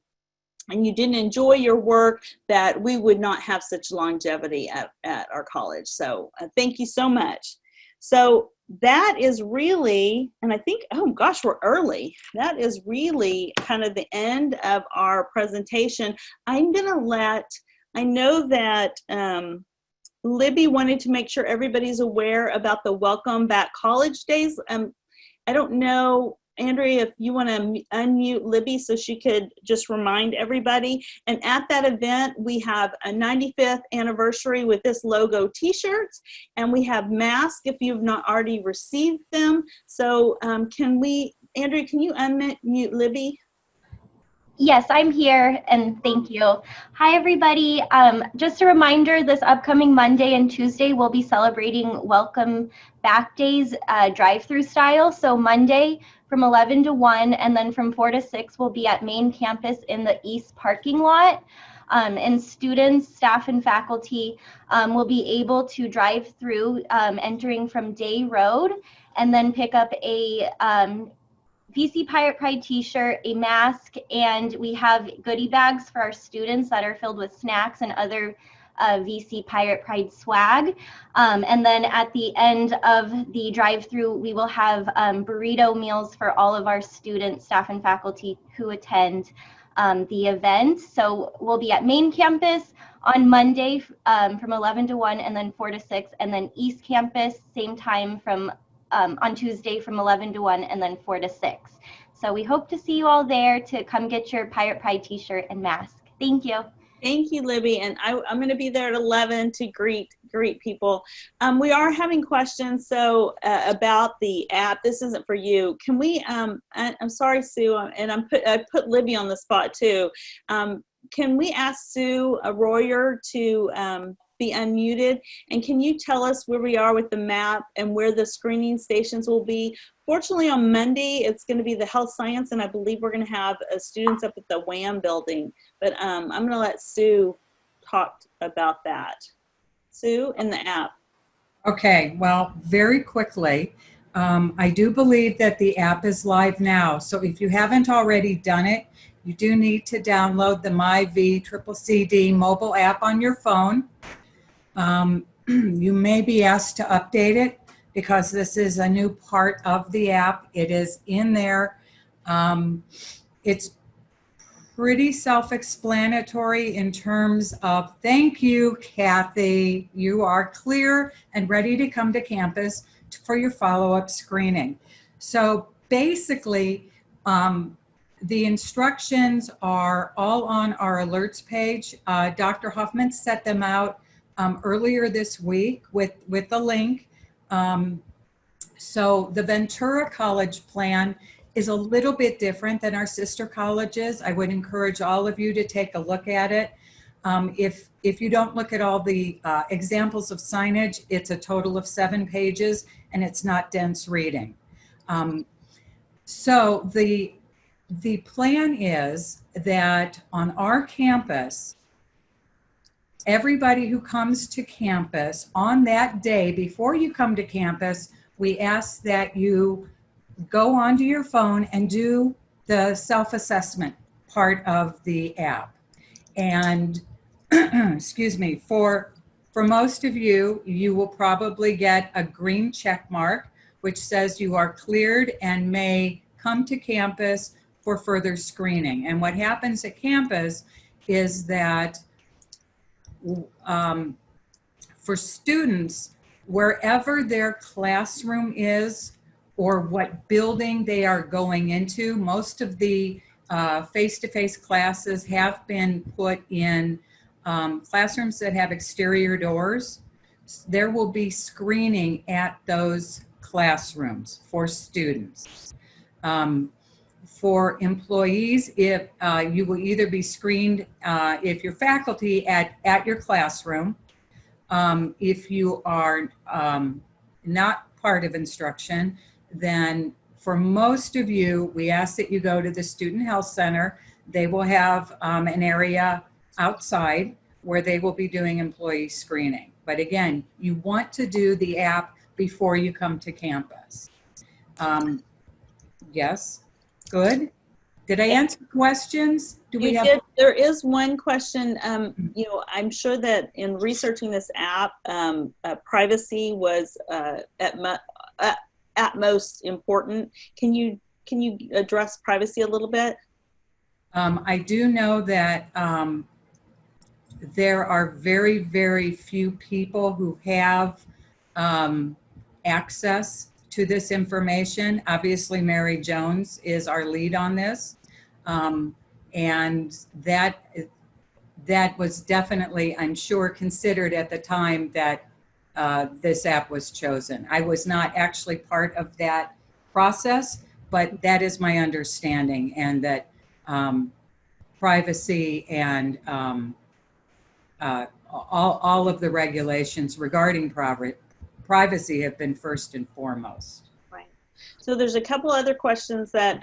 you didn't enjoy your work, that we would not have such longevity at our college. So thank you so much. So that is really, and I think, oh gosh, we're early. That is really kind of the end of our presentation. I'm gonna I know that Libby wanted to make sure everybody's aware about the Welcome Back College Days. I don't know, Andrea, if you want to unmute Libby so she could just remind everybody. And at that event, we have a 95th anniversary with this logo t-shirts, and we have masks if you've not already received them. So Andrea, can you unmute Libby? Yes, I'm here, and thank you. Hi, everybody. Just a reminder, this upcoming Monday and Tuesday, we'll be celebrating Welcome Back Days drive-through style. So Monday from 11 to 1, and then from 4 to 6, we'll be at main campus in the east parking lot. And students, staff, and faculty will be able to drive through entering from Day Road, and then pick up a VC Pirate Pride t-shirt, a mask, and we have goodie bags for our students that are filled with snacks and other VC Pirate Pride swag. And then at the end of the drive-through, we will have burrito meals for all of our students, staff, and faculty who attend the event. So we'll be at main campus on Monday from 11 to 1, and then 4 to 6, and then East Campus, same time from on Tuesday from 11 to 1, and then 4 to 6. So we hope to see you all there to come get your Pirate Pride t-shirt and mask. Thank you. Thank you, Libby. And I'm going to be there at 11 to greet people. We are having questions about the app. This isn't for you. Can we, I'm sorry, Sue, and I put Libby on the spot too. Can we ask Sue Royer to be unmuted, and can you tell us where we are with the map and where the screening stations will be? Fortunately, on Monday, it's going to be the health science, and I believe we're going to have students up at the WAM building, but I'm going to let Sue talk about that. Sue, and the app. Okay, well, very quickly, I do believe that the app is live now, so if you haven't already done it, you do need to download the MyVCCD mobile app on your phone. You may be asked to update it because this is a new part of the app. It is in there. It's pretty self-explanatory in terms of, thank you, Kathy. You are clear and ready to come to campus for your follow-up screening. So basically, the instructions are all on our alerts page. Dr. Hoffman set them out earlier this week with the link. So the Ventura College plan is a little bit different than our sister colleges. I would encourage all of you to take a look at it. If you don't look at all the examples of signage, it's a total of 7 pages and it's not dense reading. So the plan is that on our campus, everybody who comes to campus on that day, before you come to campus, we ask that you go onto your phone and do the self-assessment part of the app. And excuse me, for most of you, you will probably get a green check mark, which says you are cleared and may come to campus for further screening. And what happens at campus is that for students, wherever their classroom is or what building they are going into, most of the face-to-face classes have been put in classrooms that have exterior doors. There will be screening at those classrooms for students. for employees, if you will either be screened if you're faculty at your classroom. If you are not part of instruction, then for most of you, we ask that you go to the Student Health Center. They will have an area outside where they will be doing employee screening. But again, you want to do the app before you come to campus. Yes, good. Did I answer questions? Do we have? There is one question. You know, I'm sure that in researching this app, privacy was at most important. Can you address privacy a little bit? I do know that there are very, very few people who have access to this information. Obviously, Mary Jones is our lead on this. And that was definitely, I'm sure, considered at the time that this app was chosen. I was not actually part of that process, but that is my understanding, and that privacy and all of the regulations regarding privacy have been first and foremost. Right. So there's a couple other questions that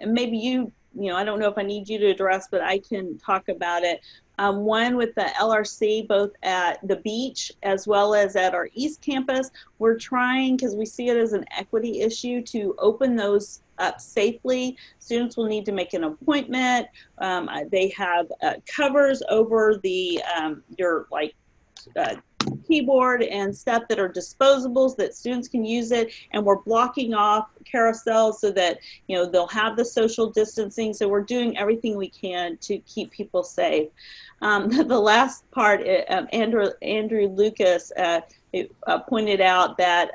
maybe you know, I don't know if I need you to address, but I can talk about it. One with the LRC, both at the beach as well as at our East Campus. We're trying, because we see it as an equity issue, to open those up safely. Students will need to make an appointment. They have covers over the keyboard and stuff that are disposables that students can use it, and we're blocking off carousels so that, you know, they'll have the social distancing. So we're doing everything we can to keep people safe. The last part, Andrew Lucas pointed out that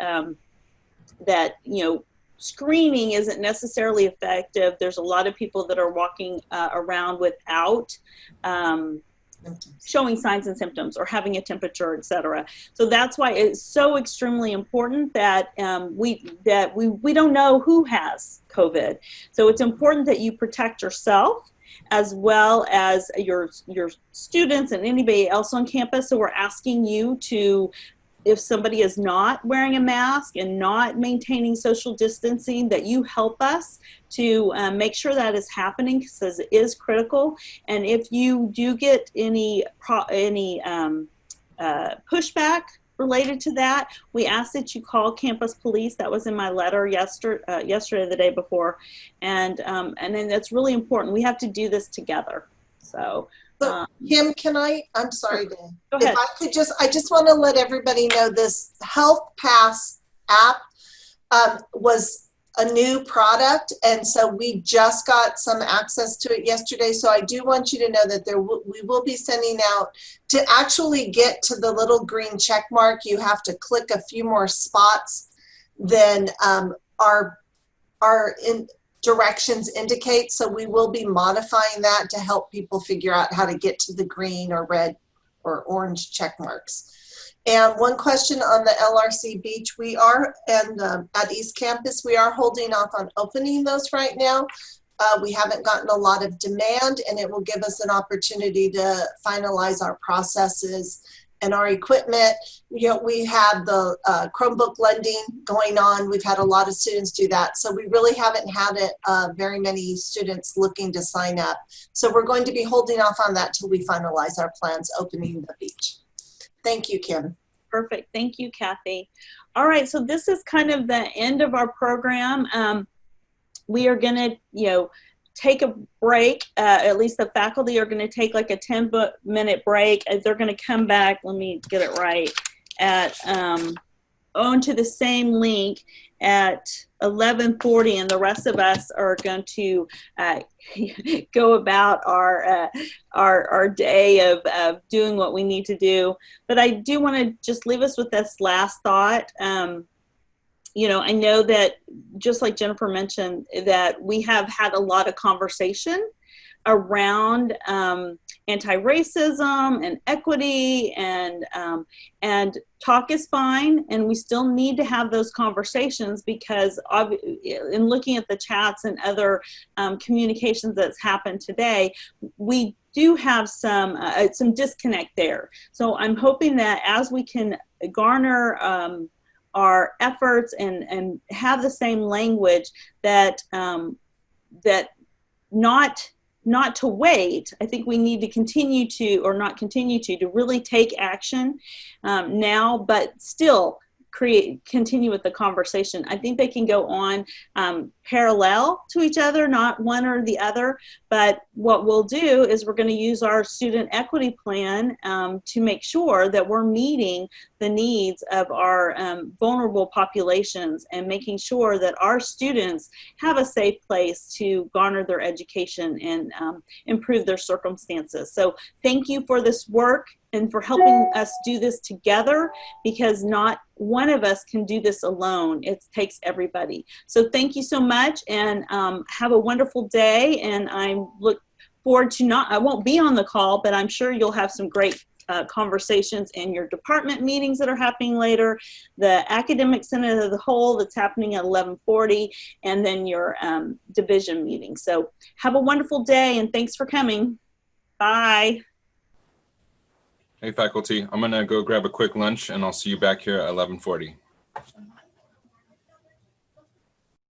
that, you know, screening isn't necessarily effective. There's a lot of people that are walking around without showing signs and symptoms or having a temperature, etc. So that's why it's so extremely important that we don't know who has COVID. So it's important that you protect yourself as well as your students and anybody else on campus. So we're asking you to, if somebody is not wearing a mask and not maintaining social distancing, that you help us to make sure that is happening, because it is critical. And if you do get any pushback related to that, we ask that you call campus police. That was in my letter yesterday, the day before, and then that's really important. We have to do this together. So Kim, I'm sorry, Dan. Go ahead. If I could I just want to let everybody know this Health Pass app was a new product, and so we just got some access to it yesterday. So I do want you to know that we will be sending out, to actually get to the little green check mark, you have to click a few more spots than our directions indicate. So we will be modifying that to help people figure out how to get to the green or red or orange check marks. And one question on the LRC Beach, we are, and at East Campus, we are holding off on opening those right now. We haven't gotten a lot of demand, and it will give us an opportunity to finalize our processes and our equipment. You know, we have the Chromebook lending going on. We've had a lot of students do that. So we really haven't had very many students looking to sign up. So we're going to be holding off on that till we finalize our plans opening the beach. Thank you, Kim. Perfect. Thank you, Kathy. All right, so this is kind of the end of our program. We are going to, you know, take a break. At least the faculty are going to take like a 10-minute break. They're going to come back, let me get it right, at onto the same link at 11:40, and the rest of us are going to go about our day of doing what we need to do. But I do want to just leave us with this last thought. You know, I know that, just like Jennifer mentioned, that we have had a lot of conversation around anti-racism and equity, and talk is fine, and we still need to have those conversations, because in looking at the chats and other communications that's happened today, we do have some disconnect there. So I'm hoping that as we can garner our efforts and have the same language, that that not to wait. I think we need to continue to, or not continue to really take action now, but still continue with the conversation. I think they can go on parallel to each other, not one or the other. But what we'll do is we're going to use our student equity plan to make sure that we're meeting the needs of our vulnerable populations, and making sure that our students have a safe place to garner their education and improve their circumstances. So thank you for this work and for helping us do this together, because not one of us can do this alone. It takes everybody. So thank you so much, and have a wonderful day. And I look forward to I won't be on the call, but I'm sure you'll have some great conversations in your department meetings that are happening later, the academic senate of the whole that's happening at 11:40, and then your division meeting. So have a wonderful day, and thanks for coming. Bye. Hey, faculty, I'm going to go grab a quick lunch, and I'll see you back here at 11:40.